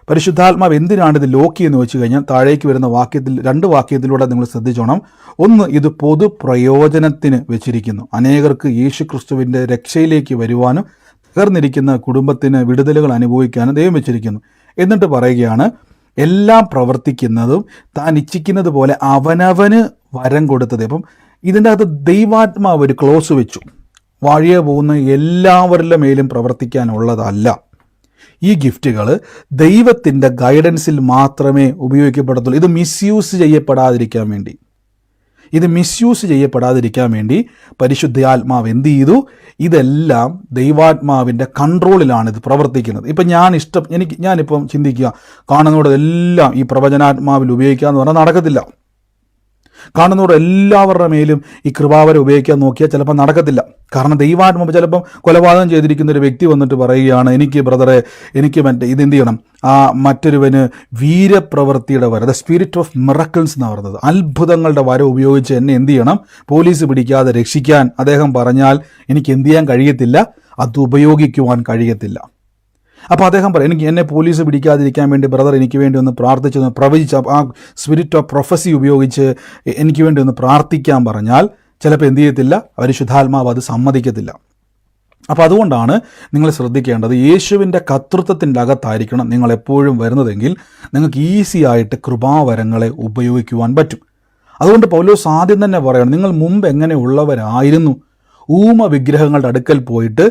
പരിശുദ്ധാത്മാവ് എന്തിനാണ് ഇത് ലോക്ക് എന്ന് വെച്ച് കഴിഞ്ഞാൽ താഴേക്ക് വരുന്ന വാക്യത്തിൽ 2 വാക്യത്തിലൂടെ നിങ്ങൾ ശ്രദ്ധിച്ചോണം. ഒന്ന്, ഇത് പൊതു പ്രയോജനത്തിന് വെച്ചിരിക്കുന്നു. അനേകർക്ക് യേശു ക്രിസ്തുവിൻ്റെ രക്ഷയിലേക്ക് വരുവാനും തകർന്നിരിക്കുന്ന കുടുംബത്തിന് വിടുതലുകൾ അനുഭവിക്കാനും ദൈവം വെച്ചിരിക്കുന്നു. എന്നിട്ട് പറയുകയാണ്, എല്ലാം പ്രവർത്തിക്കുന്നതും താൻ ഇച്ഛിക്കുന്നത് പോലെ അവനവന് വരം കൊടുത്തത്. അപ്പം ഇതിൻ്റെ അകത്ത് ദൈവാത്മാവ് ഒരു ക്ലോസ് വെച്ചു. വഴിയെ പോകുന്ന എല്ലാവരുടെ മേലും പ്രവർത്തിക്കാനുള്ളതല്ല. ഈ ഗിഫ്റ്റുകൾ ദൈവത്തിൻ്റെ ഗൈഡൻസിൽ മാത്രമേ ഉപയോഗിക്കപ്പെടത്തുള്ളൂ. ഇത് മിസ്യൂസ് ചെയ്യപ്പെടാതിരിക്കാൻ വേണ്ടി പരിശുദ്ധാത്മാവ് എന്ത് ചെയ്തു? ഇതെല്ലാം ദൈവാത്മാവിൻ്റെ കൺട്രോളിലാണ് ഇത് പ്രവർത്തിക്കുന്നത്. ഇപ്പം ഞാനിപ്പം ചിന്തിക്കുക, കാണുന്നതോടെല്ലാം ഈ പ്രവചനാത്മാവിൽ ഉപയോഗിക്കുക എന്ന് പറഞ്ഞാൽ നടക്കത്തില്ല. കാണുന്നവർ എല്ലാവരുടെ മേലും ഈ കൃപാവരം ഉപയോഗിക്കാൻ നോക്കിയാൽ ചിലപ്പോൾ നടക്കത്തില്ല. കാരണം ദൈവാത്മാവ് ചിലപ്പം കൊലപാതകം ചെയ്തിരിക്കുന്ന ഒരു വ്യക്തി വന്നിട്ട് പറയുകയാണ്, എനിക്ക് ബ്രദറെ, എനിക്ക് ഇതെന്ത് ചെയ്യണം, മറ്റൊരുവന് വീരപ്രവൃത്തിയുടെ വര, ദ സ്പിരിറ്റ് ഓഫ് മിറക്കിൾസ് എന്ന് പറയുന്നത്, അത്ഭുതങ്ങളുടെ വര ഉപയോഗിച്ച് എന്നെ എന്ത് ചെയ്യണം, പോലീസ് പിടിക്കാതെ രക്ഷിക്കാൻ അദ്ദേഹം പറഞ്ഞാൽ എനിക്ക് എന്ത് ചെയ്യാൻ കഴിയത്തില്ല, അത് ഉപയോഗിക്കുവാൻ കഴിയത്തില്ല. അപ്പോൾ അദ്ദേഹം പറയും, എന്നെ പോലീസ് പിടിക്കാതിരിക്കാൻ വേണ്ടി ബ്രദർ എനിക്ക് വേണ്ടി ഒന്ന് പ്രാർത്ഥിച്ച് പ്രവചിച്ച് ആ സ്പിരിറ്റ് ഓഫ് പ്രൊഫസി ഉപയോഗിച്ച് എനിക്ക് വേണ്ടി ഒന്ന് പ്രാർത്ഥിക്കാൻ പറഞ്ഞാൽ ചിലപ്പോൾ എന്ത് ചെയ്യത്തില്ല, പരിശുദ്ധാത്മാവ് അത് സമ്മതിക്കത്തില്ല. അപ്പോൾ അതുകൊണ്ടാണ് നിങ്ങൾ ശ്രദ്ധിക്കേണ്ടത്, യേശുവിൻ്റെ കർത്തൃത്വത്തിൻ്റെ അകത്തായിരിക്കണം നിങ്ങൾ എപ്പോഴും വരുന്നതെങ്കിൽ നിങ്ങൾക്ക് ഈസി ആയിട്ട് കൃപാവരങ്ങളെ ഉപയോഗിക്കുവാൻ പറ്റും. അതുകൊണ്ട് പൗലോസ് ആദ്യം തന്നെ പറയണം, നിങ്ങൾ മുമ്പ് എങ്ങനെയുള്ളവരായിരുന്നു? ഊമ വിഗ്രഹങ്ങളുടെ അടുക്കൽ പോയിട്ട്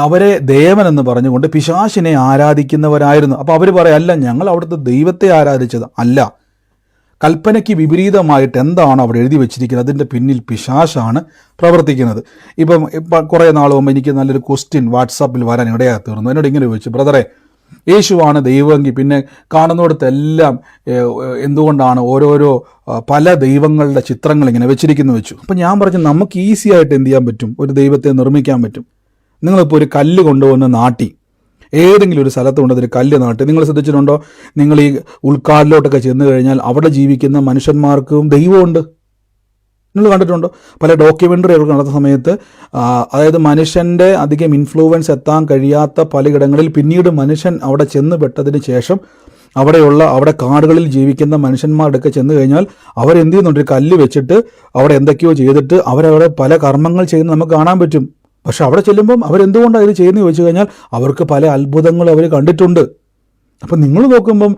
അവരെ ദേവനെന്ന് പറഞ്ഞുകൊണ്ട് പിശാചിനെ ആരാധിക്കുന്നവരായിരുന്നു. അപ്പോൾ അവർ പറയാം, അല്ല, ഞങ്ങൾ അവിടുത്തെ ദൈവത്തെ ആരാധിച്ചത് അല്ല. കൽപ്പനയ്ക്ക് വിപരീതമായിട്ട് എന്താണ് അവിടെ എഴുതി വെച്ചിരിക്കുന്നത്, അതിൻ്റെ പിന്നിൽ പിശാചാണ് പ്രവർത്തിക്കുന്നത്. ഇപ്പം കുറേ നാൾ മുമ്പ് എനിക്ക് നല്ലൊരു ക്വസ്റ്റ്യൻ വാട്സാപ്പിൽ വരാൻ ഇടയായി തീർന്നു. എന്നോട് ഇങ്ങനെ ചോദിച്ചു, ബ്രദറെ, യേശുവാണ് ദൈവമെങ്കിൽ പിന്നെ കാണുന്നിടത്തെല്ലാം എന്തുകൊണ്ടാണ് ഓരോരോ പല ദൈവങ്ങളുടെ ചിത്രങ്ങൾ ഇങ്ങനെ വെച്ചിരിക്കുന്നു വെച്ചു. അപ്പം ഞാൻ പറഞ്ഞു, നമുക്ക് ഈസി ആയിട്ട് എന്ത് ചെയ്യാൻ പറ്റും, ഒരു ദൈവത്തെ നിർമ്മിക്കാൻ പറ്റും. നിങ്ങളിപ്പോൾ ഒരു കല്ല് കൊണ്ടുവന്ന് നാട്ടി, ഏതെങ്കിലും ഒരു സ്ഥലത്ത് കൊണ്ടൊരു കല്ല് നാട്ടി, നിങ്ങൾ ശ്രദ്ധിച്ചിട്ടുണ്ടോ, നിങ്ങൾ ഈ ഉൾക്കാടിലോട്ടൊക്കെ ചെന്ന് കഴിഞ്ഞാൽ അവിടെ ജീവിക്കുന്ന മനുഷ്യന്മാർക്കും ദൈവമുണ്ട്. നിങ്ങൾ കണ്ടിട്ടുണ്ടോ? പല ഡോക്യുമെൻ്ററികൾ നടന്ന സമയത്ത് അതായത് മനുഷ്യൻ്റെ അധികം ഇൻഫ്ലുവൻസ് എത്താൻ കഴിയാത്ത പലയിടങ്ങളിൽ പിന്നീട് മനുഷ്യൻ അവിടെ ചെന്ന് പെട്ടതിന് ശേഷം അവിടെ കാടുകളിൽ ജീവിക്കുന്ന മനുഷ്യന്മാരുടെയൊക്കെ ചെന്ന് കഴിഞ്ഞാൽ അവരെന്ത് ചെയ്യുന്നുണ്ട്, ഒരു കല്ല് വെച്ചിട്ട് അവിടെ എന്തൊക്കെയോ ചെയ്തിട്ട് അവരവിടെ പല കർമ്മങ്ങൾ ചെയ്യുന്നത് നമുക്ക് കാണാൻ പറ്റും. പക്ഷെ അവിടെ ചെല്ലുമ്പം അവരെന്തുകൊണ്ടാണ് ഇത് ചെയ്യുന്നത് ചോദിച്ചു കഴിഞ്ഞാൽ അവർക്ക് പല അത്ഭുതങ്ങൾ അവർ കണ്ടിട്ടുണ്ട്. അപ്പം നിങ്ങൾ നോക്കുമ്പം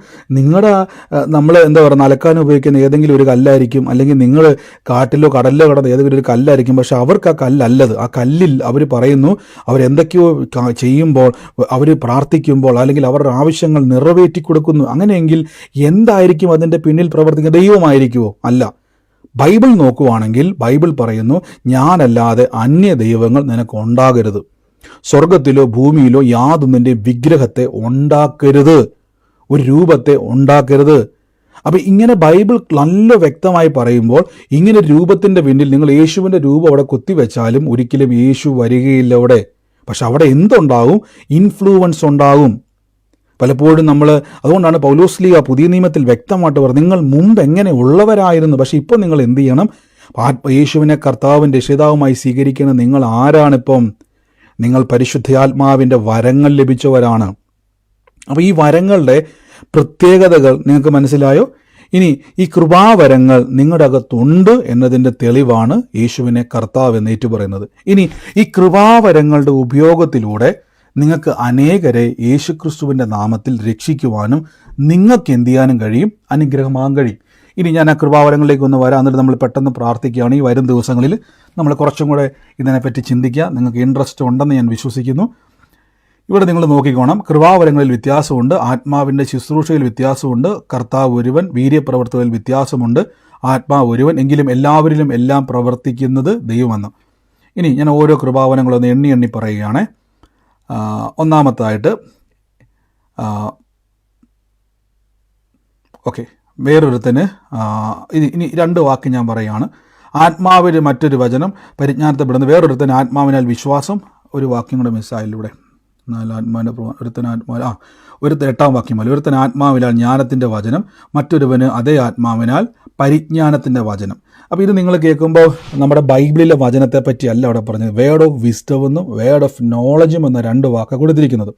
നമ്മൾ എന്താ പറയുക, അലക്കാൻ ഉപയോഗിക്കുന്ന ഏതെങ്കിലും ഒരു കല്ലായിരിക്കും, അല്ലെങ്കിൽ നിങ്ങൾ കാട്ടിലോ കടലിലോ കിടന്ന ഏതെങ്കിലും ഒരു കല്ലായിരിക്കും. പക്ഷെ അവർക്ക് ആ കല്ലല്ലത്. ആ കല്ലിൽ അവർ പറയുന്നു, അവരെന്തൊക്കെയോ ചെയ്യുമ്പോൾ, അവർ പ്രാർത്ഥിക്കുമ്പോൾ, അല്ലെങ്കിൽ അവരുടെ ആവശ്യങ്ങൾ നിറവേറ്റി കൊടുക്കുന്നു. അങ്ങനെയെങ്കിൽ എന്തായിരിക്കും അതിൻ്റെ പിന്നിൽ പ്രവർത്തിക്കുന്ന? ദൈവമായിരിക്കുമോ? അല്ല. ബൈബിൾ നോക്കുവാണെങ്കിൽ ബൈബിൾ പറയുന്നു, ഞാനല്ലാതെ അന്യ ദൈവങ്ങൾ നിനക്ക് ഉണ്ടാകരുത്, സ്വർഗത്തിലോ ഭൂമിയിലോ യാതൊന്നിൻ്റെ വിഗ്രഹത്തെ ഉണ്ടാക്കരുത്, ഒരു രൂപത്തെ ഉണ്ടാക്കരുത്. അപ്പം ഇങ്ങനെ ബൈബിൾ നല്ല വ്യക്തമായി പറയുമ്പോൾ, ഇങ്ങനെ രൂപത്തിൻ്റെ പിന്നിൽ നിങ്ങൾ യേശുവിൻ്റെ രൂപം അവിടെ കുത്തിവെച്ചാലും ഒരിക്കലും യേശു വരികയില്ല അവിടെ. പക്ഷെ അവിടെ എന്തുണ്ടാവും? ഇൻഫ്ലുവൻസ് ഉണ്ടാകും. പലപ്പോഴും നമ്മൾ അതുകൊണ്ടാണ് പൗലോസ്ലീഹ പുതിയ നിയമത്തിൽ വ്യക്തമായിട്ട് പറഞ്ഞത്, നിങ്ങൾ മുമ്പ് എങ്ങനെ ഉള്ളവരായിരുന്നു, പക്ഷെ ഇപ്പോൾ നിങ്ങൾ എന്ത് ചെയ്യണം? യേശുവിനെ കർത്താവും രക്ഷിതാവുമായി സ്വീകരിക്കുന്ന നിങ്ങൾ ആരാണിപ്പം? നിങ്ങൾ പരിശുദ്ധാത്മാവിൻ്റെ വരങ്ങൾ ലഭിച്ചവരാണ്. അപ്പോൾ ഈ വരങ്ങളുടെ പ്രത്യേകതകൾ നിങ്ങൾക്ക് മനസ്സിലായോ? ഇനി ഈ കൃപാവരങ്ങൾ നിങ്ങളുടെ അകത്തുണ്ട് എന്നതിൻ്റെ തെളിവാണ് യേശുവിനെ കർത്താവ് എന്ന് ഏറ്റുപറയുന്നത്. ഇനി ഈ കൃപാവരങ്ങളുടെ ഉപയോഗത്തിലൂടെ നിങ്ങൾക്ക് അനേകരെ യേശുക്രിസ്തുവിൻ്റെ നാമത്തിൽ രക്ഷിക്കുവാനും നിങ്ങൾക്ക് എന്ത് ചെയ്യാനും കഴിയും? അനുഗ്രഹമാകാൻ കഴിയും. ഇനി ഞാൻ ആ കൃപാവരങ്ങളിലേക്ക് ഒന്ന് വരാം. എന്നിട്ട് നമ്മൾ പെട്ടെന്ന് പ്രാർത്ഥിക്കുകയാണ്. ഈ വരും ദിവസങ്ങളിൽ നമ്മൾ കുറച്ചും കൂടെ ഇതിനെപ്പറ്റി ചിന്തിക്കുക. നിങ്ങൾക്ക് ഇൻട്രസ്റ്റ് ഉണ്ടെന്ന് ഞാൻ വിശ്വസിക്കുന്നു. ഇവിടെ നിങ്ങൾ നോക്കിക്കോണം, കൃപാവരങ്ങളിൽ വ്യത്യാസമുണ്ട്, ആത്മാവിൻ്റെ ശുശ്രൂഷയിൽ വ്യത്യാസമുണ്ട്, കർത്താവ് ഒരുവൻ, വീര്യപ്രവർത്തികളിൽ വ്യത്യാസമുണ്ട്, ആത്മാവ് ഒരുവൻ, എങ്കിലും എല്ലാവരിലും എല്ലാം പ്രവർത്തിക്കുന്നത് ദൈവമെന്ന്. ഇനി ഞാൻ ഓരോ കൃപാവരങ്ങളൊന്ന് എണ്ണി എണ്ണി പറയുകയാണ്. ഒന്നാമത്തായിട്ട് ഓക്കെ, വേറൊരുത്തന് ഇനി 2 വാക്ക് ഞാൻ പറയുകയാണ്. ആത്മാവിന് മറ്റൊരു വചനം, പരിജ്ഞാനത്തെ പെടുന്നത്. വേറൊരുത്തന് ആത്മാവിനാൽ വിശ്വാസം. ഒരു വാക്യം കൂടെ മിസ്സായിലൂടെ. 4 ആത്മാവിൻ്റെ ഒരുത്തൻ 8-ാം വാക്യം പോലെ, ഒരുത്തൻ ആത്മാവിനാൽ ജ്ഞാനത്തിൻ്റെ വചനം, മറ്റൊരുവന് അതേ ആത്മാവിനാൽ പരിജ്ഞാനത്തിൻ്റെ വചനം. അപ്പോൾ ഇത് നിങ്ങൾ കേൾക്കുമ്പോൾ നമ്മുടെ ബൈബിളിലെ വചനത്തെ പറ്റിയല്ല അവിടെ പറഞ്ഞത്. വേർഡ് ഓഫ് വിസ്ഡം എന്നും വേർഡ് ഓഫ് നോളജും എന്ന 2 വാക്കാണ് കൊടുത്തിരിക്കുന്നത്.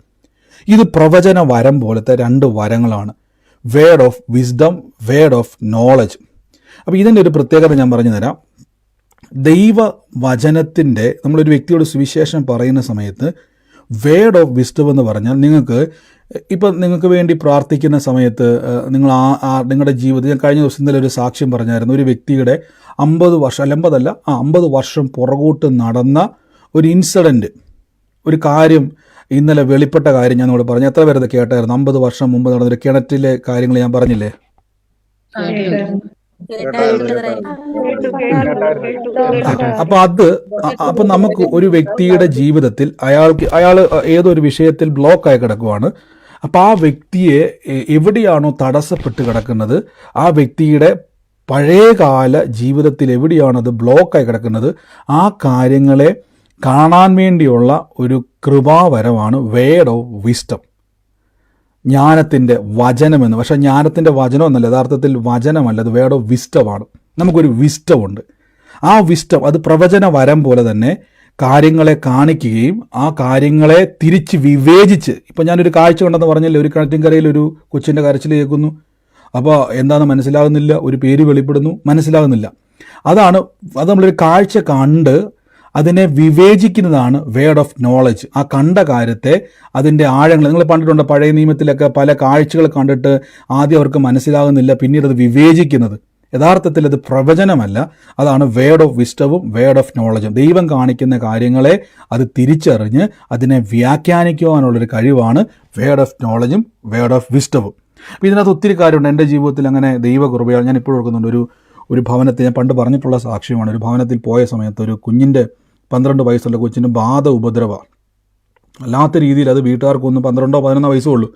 ഇത് പ്രവചന വരം പോലത്തെ 2 വരങ്ങളാണ്. Word of wisdom, word of knowledge. അപ്പോൾ ഇതിൻ്റെ ഒരു പ്രത്യേകത ഞാൻ പറഞ്ഞു തരാം. ദൈവവചനത്തിൻ്റെ നമ്മളൊരു വ്യക്തിയോട് സുവിശേഷം പറയുന്ന സമയത്ത് വേർഡ് ഓഫ് വിസ്ഡം എന്ന് പറഞ്ഞാൽ, നിങ്ങൾക്ക് വേണ്ടി പ്രാർത്ഥിക്കുന്ന സമയത്ത് നിങ്ങൾ നിങ്ങളുടെ ജീവിതത്തിൽ, ഞാൻ കഴിഞ്ഞ ദിവസം ഒരു സാക്ഷ്യം പറഞ്ഞായിരുന്നു. ഒരു വ്യക്തിയുടെ 50 വർഷം പുറകോട്ട് നടന്ന ഒരു ഇൻസിഡൻറ്റ്, ഒരു കാര്യം ഇന്നലെ വെളിപ്പെട്ട കാര്യം ഞാൻ നമ്മൾ പറഞ്ഞു. എത്ര പേരത് കേട്ടായിരുന്നു? 50 വർഷം മുമ്പ് നടന്നൊരു കിണറ്റിലെ കാര്യങ്ങൾ ഞാൻ പറഞ്ഞില്ലേ? അപ്പൊ നമുക്ക് ഒരു വ്യക്തിയുടെ ജീവിതത്തിൽ അയാൾ ഏതൊരു വിഷയത്തിൽ ബ്ലോക്കായി കിടക്കുവാണ്. അപ്പോൾ ആ വ്യക്തിയെ എവിടെയാണോ തടസ്സപ്പെട്ട് കിടക്കുന്നത്, ആ വ്യക്തിയുടെ പഴയകാല ജീവിതത്തിൽ എവിടെയാണത് ബ്ലോക്കായി കിടക്കുന്നത്, ആ കാര്യങ്ങളെ കാണാൻ വേണ്ടിയുള്ള ഒരു കൃപാവരമാണ് വേർഡ് ഓഫ് വിസ്ഡം, ജ്ഞാനത്തിൻ്റെ വചനമെന്ന്. പക്ഷേ ജ്ഞാനത്തിൻ്റെ വചനം എന്നല്ല, യഥാർത്ഥത്തിൽ വചനമല്ല, അത് വേർഡ് ഓഫ് വിസ്ഡമാണ്. നമുക്കൊരു വിസ്ഡമുണ്ട്. ആ വിസ്ഡം അത് പ്രവചന വരം പോലെ തന്നെ കാര്യങ്ങളെ കാണിക്കുകയും ആ കാര്യങ്ങളെ തിരിച്ച് വിവേചിച്ച്, ഇപ്പം ഞാനൊരു കാഴ്ച കണ്ടെന്ന് പറഞ്ഞില്ലേ, ഒരു കിണറ്റിൻകരയിൽ ഒരു കൊച്ചിൻ്റെ കരച്ചിൽ കേൾക്കുന്നു. അപ്പോൾ എന്താണെന്ന് മനസ്സിലാകുന്നില്ല, ഒരു പേര് വെളിപ്പെടുന്നു, മനസ്സിലാകുന്നില്ല. അത് നമ്മളൊരു കാഴ്ച കണ്ട് അതിനെ വിവേചിക്കുന്നതാണ് വേർഡ് ഓഫ് നോളജ്. ആ കണ്ട കാര്യത്തെ, അതിൻ്റെ ആഴങ്ങൾ നിങ്ങൾ കണ്ടിട്ടുണ്ട്. പഴയ നിയമത്തിലൊക്കെ പല കാഴ്ചകൾ കണ്ടിട്ട് ആദ്യം അവർക്ക് മനസ്സിലാകുന്നില്ല, പിന്നീട് അത് വിവേചിക്കുന്നത്. യഥാർത്ഥത്തിൽ അത് പ്രവചനമല്ല, അതാണ് വേർഡ് ഓഫ് വിസ്ഡവും വേർഡ് ഓഫ് നോളജും. ദൈവം കാണിക്കുന്ന കാര്യങ്ങളെ അത് തിരിച്ചറിഞ്ഞ് അതിനെ വ്യാഖ്യാനിക്കുവാനുള്ളൊരു കഴിവാണ് വേർഡ് ഓഫ് നോളജും വേർഡ് ഓഫ് വിസ്ഡവും. അപ്പോൾ ഇതിനകത്ത് ഒത്തിരി കാര്യമുണ്ട്. എൻ്റെ ജീവിതത്തിൽ അങ്ങനെ ദൈവകൃപയാണ്. ഞാൻ ഇപ്പോഴും ഓർക്കുന്നുണ്ട്, ഒരു ഭവനത്തിൽ, ഞാൻ പണ്ട് പറഞ്ഞിട്ടുള്ള സാക്ഷ്യമാണ്. ഒരു ഭവനത്തിൽ പോയ സമയത്ത് ഒരു കുഞ്ഞിൻ്റെ 12 വയസ്സുള്ള കൊച്ചിന് ബാധ ഉപദ്രവമാണ്. അല്ലാത്ത രീതിയിൽ അത് വീട്ടുകാർക്കൊന്നും 12-11 വയസ്സേ ഉള്ളൂ.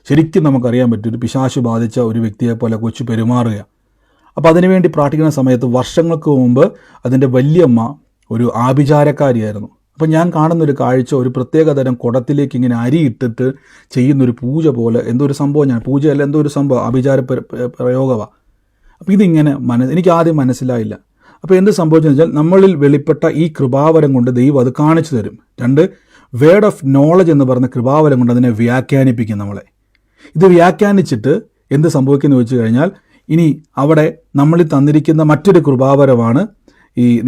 ശരിക്കും നമുക്കറിയാൻ പറ്റും ഒരു പിശാച് ബാധിച്ച ഒരു വ്യക്തിയെ പോലെ കൊച്ചു പെരുമാറുക. അപ്പോൾ അതിനുവേണ്ടി പ്രാർത്ഥിക്കുന്ന സമയത്ത് വർഷങ്ങൾക്ക് മുമ്പ് അതിൻ്റെ വല്യമ്മ ഒരു ആഭിചാരക്കാരിയായിരുന്നു. അപ്പം ഞാൻ കാണുന്നൊരു കാഴ്ച, ഒരു പ്രത്യേകതരം കുടത്തിലേക്ക് ഇങ്ങനെ അരിയിട്ടിട്ട് ചെയ്യുന്നൊരു പൂജ പോലെ എന്തോ ഒരു സംഭവം, പൂജയല്ല, എന്തോ ഒരു സംഭവം, ആഭിചാര പ്രയോഗമാണ്. അപ്പോൾ ഇതിങ്ങനെ എനിക്ക് ആദ്യം മനസ്സിലായില്ല. അപ്പോൾ എന്ത് സംഭവിച്ചെന്ന് വെച്ചാൽ, നമ്മളിൽ വെളിപ്പെട്ട ഈ കൃപാവരം കൊണ്ട് ദൈവം അത് കാണിച്ചു തരും. 2, വേർഡ് ഓഫ് നോളജ് എന്ന് പറഞ്ഞ കൃപാവരം കൊണ്ട് അതിനെ വ്യാഖ്യാനിപ്പിക്കും നമ്മളെ. ഇത് വ്യാഖ്യാനിച്ചിട്ട് എന്ത് സംഭവിക്കുമെന്ന് വെച്ച് കഴിഞ്ഞാൽ, ഇനി അവിടെ നമ്മളിൽ തന്നിരിക്കുന്ന മറ്റൊരു കൃപാവരമാണ്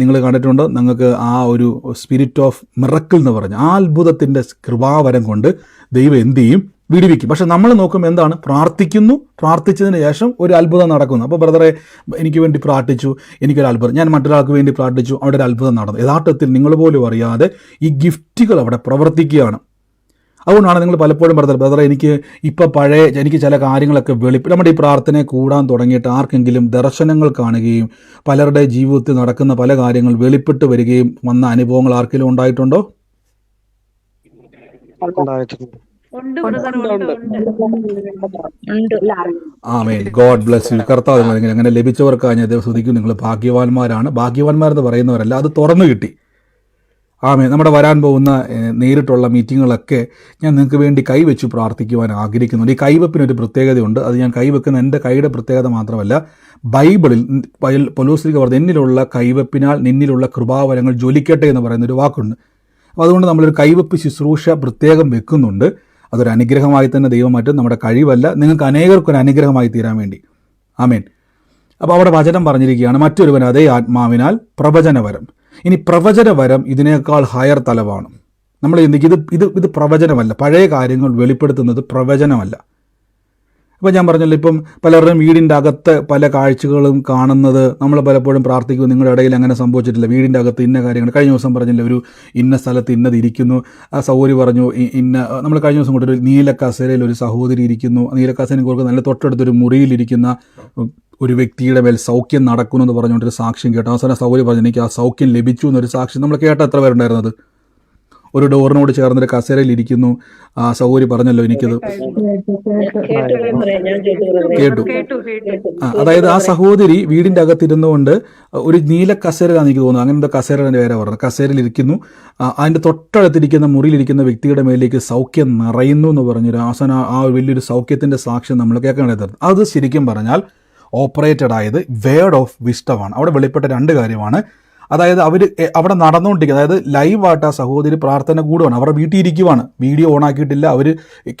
നിങ്ങൾ കണ്ടിട്ടുണ്ട്, നിങ്ങൾക്ക് ആ ഒരു സ്പിരിറ്റ് ഓഫ് മിറക്കിൾ എന്ന് പറഞ്ഞ ആ അത്ഭുതത്തിൻ്റെ കൃപാവരം കൊണ്ട് ദൈവം എന്ത് ചെയ്യും? വിടുവിക്കും. പക്ഷെ നമ്മൾ നോക്കുമ്പോൾ എന്താണ്? പ്രാർത്ഥിച്ചതിന് ശേഷം ഒരു അത്ഭുതം നടക്കുന്നു. അപ്പോൾ ബ്രദറെ എനിക്ക് വേണ്ടി പ്രാർത്ഥിച്ചു, എനിക്കൊരു അത്ഭുതം, ഞാൻ മറ്റൊരാൾക്ക് വേണ്ടി പ്രാർത്ഥിച്ചു, അവിടെ ഒരു അത്ഭുതം നടന്നു. യഥാർത്ഥത്തിൽ നിങ്ങൾ പോലും അറിയാതെ ഈ ഗിഫ്റ്റുകൾ അവിടെ പ്രവർത്തിക്കുകയാണ്. അതുകൊണ്ടാണ് നിങ്ങൾ പലപ്പോഴും ബ്രദറെ എനിക്ക് ചില കാര്യങ്ങളൊക്കെ നമ്മുടെ ഈ പ്രാർത്ഥനയെ കൂടാൻ തുടങ്ങിയിട്ട് ആർക്കെങ്കിലും ദർശനങ്ങൾ കാണുകയും പലരുടെ ജീവിതത്തിൽ നടക്കുന്ന പല കാര്യങ്ങൾ വെളിപ്പെട്ട് വരികയും വന്ന അനുഭവങ്ങൾ ആർക്കെങ്കിലും ഉണ്ടായിട്ടുണ്ടോ? ആമേൻ. God bless you. കർത്താവ് അങ്ങനെ ലഭിച്ചവർക്കാണ് ഞാൻ സ്തുതിക്കും. നിങ്ങൾ ഭാഗ്യവാന്മാരാണ്. ഭാഗ്യവാന്മാരെന്ന് പറയുന്നവരല്ല, അത് തുറന്നു കിട്ടി. ആമേ. നമ്മുടെ വരാൻ പോകുന്ന നേരിട്ടുള്ള മീറ്റിങ്ങുകളൊക്കെ ഞാൻ നിങ്ങൾക്ക് വേണ്ടി കൈവച്ച് പ്രാർത്ഥിക്കുവാൻ ആഗ്രഹിക്കുന്നുണ്ട്. ഈ കൈവെപ്പിനൊരു പ്രത്യേകതയുണ്ട്. അത് ഞാൻ കൈവെക്കുന്ന എൻ്റെ കൈയുടെ പ്രത്യേകത മാത്രമല്ല, ബൈബിളിൽ പൗലോസ് പറഞ്ഞ എന്നിലുള്ള കൈവെപ്പിനാൽ നിന്നിലുള്ള കൃപാവരങ്ങൾ ജ്വലിക്കട്ടെ എന്ന് പറയുന്നൊരു വാക്കുണ്ട്. അപ്പോൾ അതുകൊണ്ട് നമ്മളൊരു കൈവെപ്പ് ശുശ്രൂഷ പ്രത്യേകം വെക്കുന്നുണ്ട്. അതൊരു അനുഗ്രഹമായി തന്നെ ദൈവം മാറ്റും. നമ്മുടെ കഴിവല്ല, നിങ്ങൾക്ക് അനേകർക്കൊരു അനുഗ്രഹമായി തീരാൻ വേണ്ടി. ആമേൻ. അപ്പോൾ അവിടെ വചനം പറഞ്ഞിരിക്കുകയാണ്, മറ്റൊരുവൻ അതേ ആത്മാവിനാൽ പ്രവചനവരം. ഇനി പ്രവചനവരം ഇതിനേക്കാൾ ഹയർ തലമാണ്. നമ്മൾ ചിന്തിക്കും ഇത് പ്രവചനമല്ല, പഴയ കാര്യങ്ങൾ വെളിപ്പെടുത്തുന്നത് പ്രവചനമല്ല. അപ്പോൾ ഞാൻ പറഞ്ഞല്ലോ, ഇപ്പം പലരുടെയും വീടിൻ്റെ അകത്ത് പല കാഴ്ചകളും കാണുന്നത് നമ്മൾ പലപ്പോഴും പ്രാർത്ഥിക്കും, നിങ്ങളുടെ ഇടയിൽ അങ്ങനെ സംഭവിച്ചിട്ടില്ല, വീടിൻ്റെ അകത്ത് ഇന്ന കാര്യങ്ങൾ. കഴിഞ്ഞ ദിവസം പറഞ്ഞില്ല, ഒരു ഇന്ന സ്ഥലത്ത് ഇന്നത് ഇരിക്കുന്നു, ആ സഹോദരി പറഞ്ഞു നമ്മൾ കഴിഞ്ഞ ദിവസം കൂടെ ഒരു നീല കസേരയിൽ ഒരു സഹോദരി ഇരിക്കുന്നു, നീല കസേരയിൽ കൊടുക്കുന്ന നല്ല തൊട്ടടുത്തൊരു മുറിയിലിരിക്കുന്ന ഒരു വ്യക്തിയുടെ മേൽ സൗഖ്യം നടക്കുന്നു എന്ന് പറഞ്ഞുകൊണ്ടൊരു സാക്ഷ്യം കേട്ടു. അവസാനം സൗകര്യം പറഞ്ഞു, എനിക്ക് ആ സൗഖ്യം ലഭിച്ചു എന്നൊരു സാക്ഷ്യം നമ്മൾ കേട്ട എത്ര പേരുണ്ടായിരുന്നത്? ഒരു ഡോറിനോട് ചേർന്നൊരു കസേരയിൽ ഇരിക്കുന്നു, ആ സൗകര്യം പറഞ്ഞല്ലോ, എനിക്കത് കേട്ടു. അതായത് ആ സഹോദരി വീടിൻ്റെ അകത്തിരുന്നുകൊണ്ട് ഒരു നീല കസേരയാണ് എനിക്ക് തോന്നുന്നു, അങ്ങനത്തെ കസേരയുടെ പേരാ പറഞ്ഞത്, കസേരയിൽ ഇരിക്കുന്നു, അതിൻ്റെ തൊട്ടടുത്തിരിക്കുന്ന മുറിയിലിരിക്കുന്ന വ്യക്തിയുടെ മേലേക്ക് സൗഖ്യം നിറയുന്നു എന്ന് പറഞ്ഞൊരു അവസാനം ആ വലിയൊരു സൗഖ്യത്തിൻ്റെ സാക്ഷ്യം നമ്മൾ കേൾക്കേണ്ടത്. അത് ശരിക്കും പറഞ്ഞാൽ ഓപ്പറേറ്റഡ് ആയത് വേർഡ് ഓഫ് വിസ്ഡമാണ്. അവിടെ വെളിപ്പെട്ട രണ്ട് കാര്യമാണ്. അതായത് അവർ അവിടെ നടന്നുകൊണ്ടിരിക്കുക, അതായത് ലൈവായിട്ട് ആ സഹോദരി പ്രാർത്ഥന കൂടുവാണ്. അവരുടെ വീട്ടിൽ ഇരിക്കുവാണ്, വീഡിയോ ഓൺ ആക്കിയിട്ടില്ല, അവർ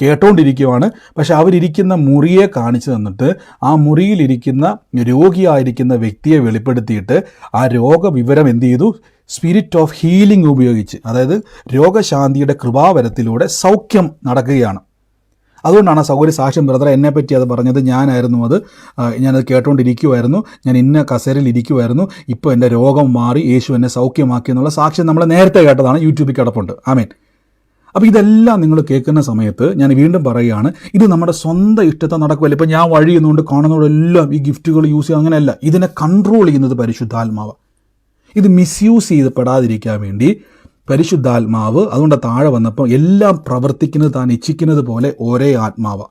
കേട്ടോണ്ടിരിക്കുവാണ്. പക്ഷെ അവരിയ്ക്കുന്ന മുറിയെ കാണിച്ചു തന്നിട്ട് ആ മുറിയിലിരിക്കുന്ന രോഗിയായിരിക്കുന്ന വ്യക്തിയെ വെളിപ്പെടുത്തിയിട്ട് ആ രോഗവിവരം എന്ത് ചെയ്തു? സ്പിരിറ്റ് ഓഫ് ഹീലിംഗ് ഉപയോഗിച്ച്, അതായത് രോഗശാന്തിയുടെ കൃപാവരത്തിലൂടെ സൗഖ്യം നടക്കുകയാണ്. അതുകൊണ്ടാണ് സൗകര്യ സാക്ഷ്യം ബ്രദർ എന്നെപ്പറ്റി അത് പറഞ്ഞത്, ഞാനത് കേട്ടുകൊണ്ടിരിക്കുമായിരുന്നു, ഞാൻ ഇന്ന കസേരയിൽ ഇരിക്കുമായിരുന്നു, ഇപ്പോൾ എൻ്റെ രോഗം മാറി, യേശു എന്നെ സൗഖ്യമാക്കി എന്നുള്ള സാക്ഷ്യം നമ്മൾ നേരത്തെ കേട്ടതാണ്, യൂട്യൂബിൽ കിടപ്പുണ്ട്. ആമേൻ. അപ്പോൾ ഇതെല്ലാം നിങ്ങൾ കേൾക്കുന്ന സമയത്ത് ഞാൻ വീണ്ടും പറയുകയാണ്, ഇത് നമ്മുടെ സ്വന്തം ഇഷ്ടത്തെ നടക്കുമല്ല. ഇപ്പം ഞാൻ വഴി എന്നുകൊണ്ട് കാണുന്നവരെല്ലാം ഈ ഗിഫ്റ്റുകൾ യൂസ് ചെയ്യുക, അങ്ങനെയല്ല. ഇതിനെ കൺട്രോൾ ചെയ്യുന്നത് പരിശുദ്ധാത്മാവ്. ഇത് മിസ്യൂസ് ചെയ്യപ്പെടാതിരിക്കാൻ വേണ്ടി പരിശുദ്ധാത്മാവ് അതുകൊണ്ട് താഴെ വന്നപ്പോൾ എല്ലാം പ്രവർത്തിക്കുന്നത് താൻ ഇച്ഛിക്കുന്നത് പോലെ ഒരേ ആത്മാവ്.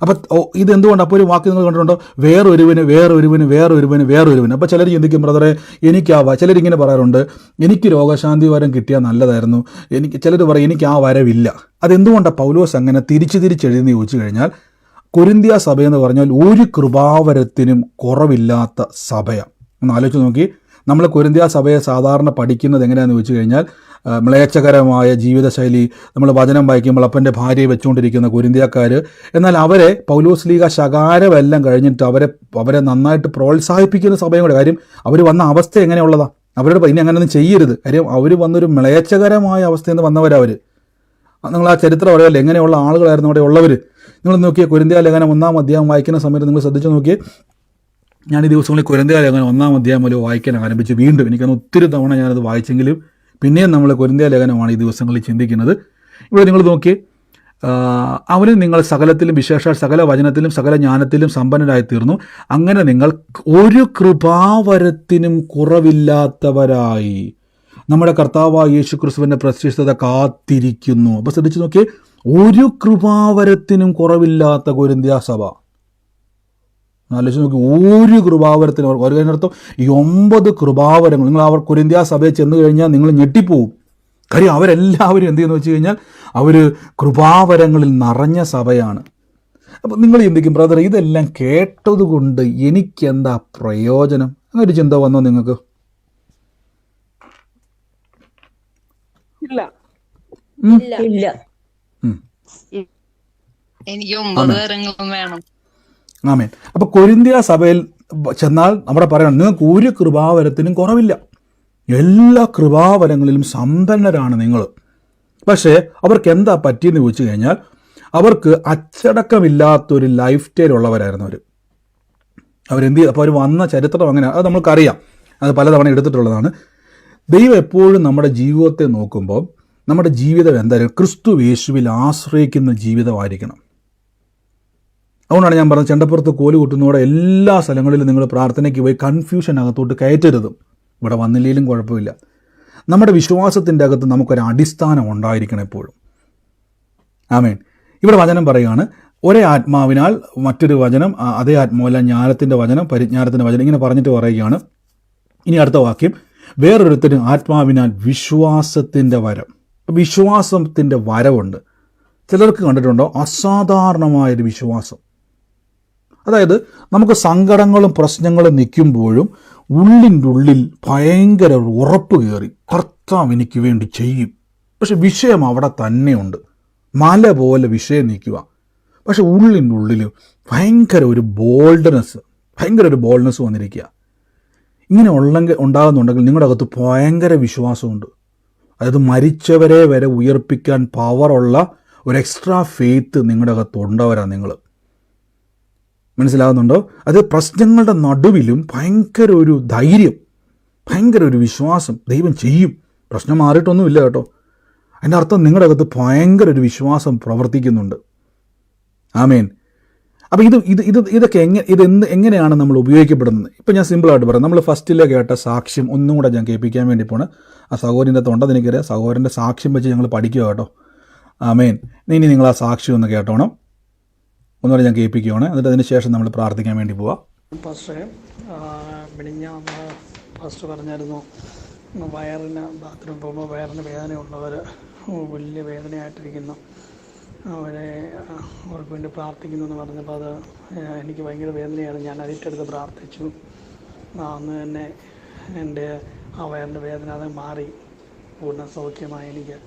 അപ്പം ഇതെന്തുകൊണ്ട്? അപ്പോൾ ഒരു വാക്ക് നിങ്ങൾ കണ്ടിട്ടുണ്ടോ? വേറൊരുവന്. അപ്പോൾ ചിലർ ചിന്തിക്കും, ബ്രദറെ ചിലരിങ്ങനെ പറയാറുണ്ട്, എനിക്ക് രോഗശാന്തി വരം കിട്ടിയാൽ നല്ലതായിരുന്നു, ചിലർ പറയും എനിക്ക് ആ വരവില്ല. അതെന്തുകൊണ്ടാണ് പൗലോസ് അങ്ങനെ തിരിച്ചെഴുതി ചോദിച്ചു കഴിഞ്ഞാൽ, കൊരിന്ത്യ സഭയെന്ന് പറഞ്ഞാൽ ഒരു കൃപാവരത്തിനും കുറവില്ലാത്ത സഭയാണ്. ഒന്ന് ആലോചിച്ച് നോക്കി. നമ്മൾ കൊരിന്ത്യ സഭയെ സാധാരണ പഠിക്കുന്നത് എങ്ങനെയാണെന്ന് വെച്ച് കഴിഞ്ഞാൽ, മ്ലേച്ഛകരമായ ജീവിതശൈലി, നമ്മൾ വചനം വായിക്കുമ്പോൾ അപ്പൻ്റെ ഭാര്യയെ വെച്ചുകൊണ്ടിരിക്കുന്ന കൊരിന്ത്യക്കാർ. എന്നാൽ അവരെ പൗലോസ് ലീഗ ശകാരമെല്ലാം കഴിഞ്ഞിട്ട് അവരെ നന്നായിട്ട് പ്രോത്സാഹിപ്പിക്കുന്ന സഭയും കൂടെ. കാര്യം അവർ വന്ന അവസ്ഥ എങ്ങനെയുള്ളതാണ്, അവരോട് ഇനി അങ്ങനെയൊന്നും ചെയ്യരുത്. കാര്യം അവർ വന്നൊരു മ്ലേച്ഛകരമായ അവസ്ഥയിൽ നിന്ന് വന്നവരവർ. നിങ്ങൾ ആ ചരിത്രം അറിയാമല്ലോ, എങ്ങനെയുള്ള ആളുകളായിരുന്നു അവിടെ ഉള്ളവർ. നിങ്ങൾ നോക്കിയാൽ കൊരിന്ത്യ ലേഖനം 1-ാം അധ്യായം വായിക്കുന്ന സമയത്ത് നിങ്ങൾ ശ്രദ്ധിച്ച് നോക്കിയേ. ഞാൻ ഈ ദിവസങ്ങളിൽ കൊരിന്ത്യ ലേഖനം 1-ാം അധ്യായം മുതൽ വായിക്കാൻ ആരംഭിച്ചു. വീണ്ടും എനിക്കന്ന് ഒത്തിരി തവണ ഞാനത് വായിച്ചെങ്കിലും പിന്നെയും നമ്മൾ കൊരിന്ത്യ ലേഖനമാണ് ഈ ദിവസങ്ങളിൽ ചിന്തിക്കുന്നത്. ഇവിടെ നിങ്ങൾ നോക്കിയേ, അവനും നിങ്ങൾ സകലത്തിലും വിശേഷ സകല വചനത്തിലും സകല ജ്ഞാനത്തിലും സമ്പന്നരായി തീർന്നു, അങ്ങനെ നിങ്ങൾ ഒരു കൃപാവരത്തിനും കുറവില്ലാത്തവരായി നമ്മുടെ കർത്താവായ യേശു ക്രിസ്തുവിൻ്റെ പ്രത്യക്ഷത കാത്തിരിക്കുന്നു. അപ്പോൾ ശ്രദ്ധിച്ച് നോക്കിയേ, ഒരു കൃപാവരത്തിനും കുറവില്ലാത്ത കൊരിന്ത്യ സഭ. ആലോചിച്ച് നോക്കി, ഒരു കൃപാവരത്തിന് അതിനർത്ഥം ഈ 9 കൃപാവരങ്ങൾ. നിങ്ങൾ അവർ കൊരിന്ത്യ സഭയിൽ ചെന്ന് കഴിഞ്ഞാൽ നിങ്ങൾ ഞെട്ടിപ്പോവും. കാര്യം അവരെല്ലാവരും എന്ത് ചെയ്യുന്നു വെച്ച് കഴിഞ്ഞാൽ അവർ കൃപാവരങ്ങളിൽ നിറഞ്ഞ സഭയാണ്. അപ്പം നിങ്ങൾ ചിന്തിക്കും, ബ്രദർ ഇതെല്ലാം കേട്ടതുകൊണ്ട് എനിക്കെന്താ പ്രയോജനം? അങ്ങനെ ഒരു ചിന്ത വന്നോ നിങ്ങൾക്ക്? ഇല്ല. എനിക്ക് 9 കാര്യങ്ങളും വേണം. ആമേൻ. അപ്പോൾ കൊരിന്ത്യ സഭയിൽ ചെന്നാൽ അവിടെ പറയണം, നിങ്ങൾക്ക് ഒരു കൃപാവരത്തിനും കുറവില്ല, എല്ലാ കൃപാവരങ്ങളിലും സമ്പന്നരാണ് നിങ്ങൾ. പക്ഷേ അവർക്ക് എന്താ പറ്റിയെന്ന് ചോദിച്ചു കഴിഞ്ഞാൽ, അവർക്ക് അച്ചടക്കമില്ലാത്തൊരു ലൈഫ് സ്റ്റൈൽ ഉള്ളവരായിരുന്നു അവരെന്ത് ചെയ്തു? അപ്പോൾ അവർ വന്ന ചരിത്രം അങ്ങനെയാണ്, അത് നമ്മൾക്കറിയാം, അത് പലതവണ എടുത്തിട്ടുള്ളതാണ്. ദൈവം എപ്പോഴും നമ്മുടെ ജീവിതത്തെ നോക്കുമ്പോൾ നമ്മുടെ ജീവിതം എന്തായാലും ക്രിസ്തു യേശുവിൽ ആശ്രയിക്കുന്ന ജീവിതമായിരിക്കണം. അതുകൊണ്ടാണ് ഞാൻ പറഞ്ഞത്, ചെണ്ടപ്പുറത്ത് കോല് കൂട്ടുന്നതോടെ എല്ലാ സ്ഥലങ്ങളിലും നിങ്ങൾ പ്രാർത്ഥനയ്ക്ക് പോയി കൺഫ്യൂഷൻ അകത്തോട്ട് കയറ്റരുതും. ഇവിടെ വന്നില്ലെങ്കിലും കുഴപ്പമില്ല. നമ്മുടെ വിശ്വാസത്തിൻ്റെ അകത്ത് നമുക്കൊരു അടിസ്ഥാനം ഉണ്ടായിരിക്കണം എപ്പോഴും. ആമേൻ. ഇവിടെ വചനം പറയുകയാണ്, ഒരേ ആത്മാവിനാൽ മറ്റൊരു വചനം, അതേ ആത്മാവല്ല ജ്ഞാനത്തിൻ്റെ വചനം, പരിജ്ഞാനത്തിൻ്റെ വചനം, ഇങ്ങനെ പറഞ്ഞിട്ട് പറയുകയാണ്. ഇനി അടുത്ത വാക്യം, വേറൊരുത്തന് ആത്മാവിനാൽ വിശ്വാസത്തിൻ്റെ വരം. വിശ്വാസത്തിൻ്റെ വരവുണ്ട്. ചിലർക്ക് കണ്ടിട്ടുണ്ടോ അസാധാരണമായൊരു വിശ്വാസം. അതായത് നമുക്ക് സങ്കടങ്ങളും പ്രശ്നങ്ങളും നിൽക്കുമ്പോഴും ഉള്ളിൻ്റെ ഉള്ളിൽ ഭയങ്കര ഉറപ്പ് കയറി കർത്താവ് എനിക്ക് വേണ്ടി ചെയ്യും. പക്ഷെ വിഷയം അവിടെ തന്നെയുണ്ട്, മല പോലെ വിഷയം നിൽക്കുക. പക്ഷെ ഉള്ളിൻ്റെ ഉള്ളിൽ ഭയങ്കര ഒരു ബോൾഡ്നെസ് വന്നിരിക്കുക. ഇങ്ങനെ ഉണ്ടാകുന്നുണ്ടെങ്കിൽ നിങ്ങളുടെ അകത്ത് ഭയങ്കര വിശ്വാസമുണ്ട്. അതായത് മരിച്ചവരെ വരെ ഉയർപ്പിക്കാൻ പവറുള്ള ഒരു എക്സ്ട്രാ ഫെയ്ത്ത് നിങ്ങളുടെ അകത്ത് ഉണ്ടവരാണ് നിങ്ങൾ. മനസ്സിലാകുന്നുണ്ടോ? അത് പ്രശ്നങ്ങളുടെ നടുവിലും ഭയങ്കര ഒരു ധൈര്യം, ഭയങ്കര ഒരു വിശ്വാസം. ദൈവം ചെയ്യും. പ്രശ്നം മാറിയിട്ടൊന്നുമില്ല കേട്ടോ. അതിൻ്റെ അർത്ഥം നിങ്ങളുടെ അകത്ത് ഭയങ്കര ഒരു വിശ്വാസം പ്രവർത്തിക്കുന്നുണ്ട്. ആമേൻ. അപ്പോൾ ഇതൊക്കെ എങ്ങനെയാണ് നമ്മൾ ഉപയോഗിക്കപ്പെടുന്നത്? ഇപ്പം ഞാൻ സിമ്പിളായിട്ട് പറയാം. നമ്മൾ ഫസ്റ്റിലെ കേട്ട സാക്ഷ്യം ഒന്നും കൂടെ ഞാൻ കേൾപ്പിക്കാൻ വേണ്ടി പോണ്. ആ സഹോദരൻ്റെ തൊണ്ടെന്ന് എനിക്കറിയാം. സഹോദരൻ്റെ സാക്ഷ്യം വെച്ച് ഞങ്ങൾ പഠിക്കുക കേട്ടോ. ആമേൻ. ഇനി നിങ്ങൾ ആ സാക്ഷ്യം ഒന്ന് കേട്ടോണം. ഒന്നുകൂടെ ഞാൻ കേൾപ്പിക്കുകയാണ്. എന്നിട്ട് അതിന് ശേഷം നമ്മൾ പ്രാർത്ഥിക്കാൻ വേണ്ടി പോവാം. പക്ഷേ മിനിഞ്ഞാന്ന് ഫസ്റ്റ് പറഞ്ഞായിരുന്നു, വയറിന് ബാത്റൂം പോകുമ്പോൾ വയറിന് വേദനയുള്ളവർ, വലിയ വേദനയായിട്ടിരിക്കുന്നു, അവർക്ക് വേണ്ടി പ്രാർത്ഥിക്കുന്നു എന്ന് പറഞ്ഞപ്പോൾ അത് എനിക്ക് ഭയങ്കര വേദനയാണ്. ഞാൻ അതിട്ടെടുത്ത് പ്രാർത്ഥിച്ചു. അന്ന് തന്നെ എൻ്റെ ആ വയറിൻ്റെ വേദന അത് മാറി പൂർണ്ണ സൗഖ്യമായി. എനിക്ക്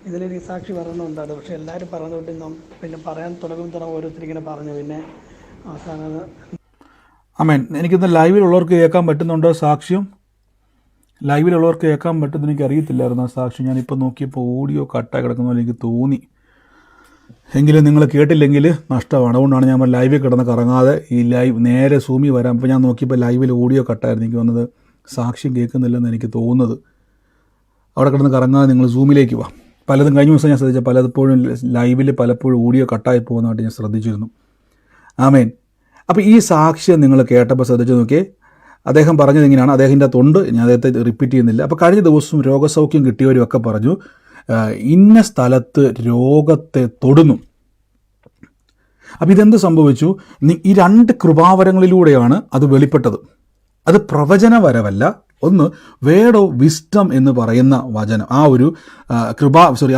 ഇതിലെനിക്ക് സാക്ഷി പറയണമെന്നുണ്ടായിരുന്നു. പക്ഷേ എല്ലാവരും പറഞ്ഞുകൊണ്ട് പിന്നെ പറയാൻ തുടങ്ങുമ്പോൾ ഓരോരുത്തരിങ്ങനെ പറഞ്ഞു. പിന്നെ അവസാനം ആമേൻ. എനിക്കിന്ന് ലൈവിലുള്ളവർക്ക് കേൾക്കാൻ പറ്റുന്നുണ്ടോ സാക്ഷ്യം? ലൈവിലുള്ളവർക്ക് കേൾക്കാൻ പറ്റുമെന്ന് എനിക്ക് അറിയത്തില്ലായിരുന്നു ആ സാക്ഷ്യം. ഞാനിപ്പോൾ നോക്കിയപ്പോൾ ഓഡിയോ കട്ടായി കിടക്കുന്ന പോലെ എനിക്ക് തോന്നി. എങ്കിലും നിങ്ങൾ കേട്ടില്ലെങ്കിൽ നഷ്ടമാണ്. അതുകൊണ്ടാണ് ഞാൻ ലൈവിൽ കിടന്ന് കറങ്ങാതെ ഈ ലൈവ് നേരെ സൂമി വരാം. അപ്പോൾ ഞാൻ നോക്കിയപ്പോൾ ലൈവിൽ ഓഡിയോ കട്ടായിരുന്നു. എനിക്ക് വന്നത് സാക്ഷ്യം കേൾക്കുന്നില്ലെന്ന് എനിക്ക് തോന്നുന്നത്. അവിടെ കിടന്ന് കറങ്ങാതെ നിങ്ങൾ സൂമിലേക്ക് വാ. പലതും കഴിഞ്ഞ ദിവസം ഞാൻ ശ്രദ്ധിച്ച പലപ്പോഴും ലൈവിൽ പലപ്പോഴും ഓഡിയോ കട്ടായി പോകുന്നതായിട്ട് ഞാൻ ശ്രദ്ധിച്ചിരുന്നു. ആമേൻ. അപ്പോൾ ഈ സാക്ഷ്യം നിങ്ങൾ കേട്ടപ്പോൾ ശ്രദ്ധിച്ച് നോക്കിയേ. അദ്ദേഹം പറഞ്ഞത് ഇങ്ങനെയാണ്. അദ്ദേഹത്തിൻ്റെ തൊണ്ട്, ഞാൻ അദ്ദേഹത്തെ റിപ്പീറ്റ് ചെയ്യുന്നില്ല. അപ്പോൾ കഴിഞ്ഞ ദിവസം രോഗസൗഖ്യം കിട്ടിയവരും ഒക്കെ പറഞ്ഞു, ഇന്ന സ്ഥലത്ത് രോഗത്തെ തൊടുന്നു. അപ്പോൾ ഇതെന്ത് സംഭവിച്ചു? ഈ രണ്ട് കൃപാവരങ്ങളിലൂടെയാണ് അത് വെളിപ്പെട്ടത്. അത് പ്രവചനവരമല്ല. ഒന്ന് വേർഡ് ഓഫ് വിസ്ഡം എന്ന് പറയുന്ന വചനം, ആ ഒരു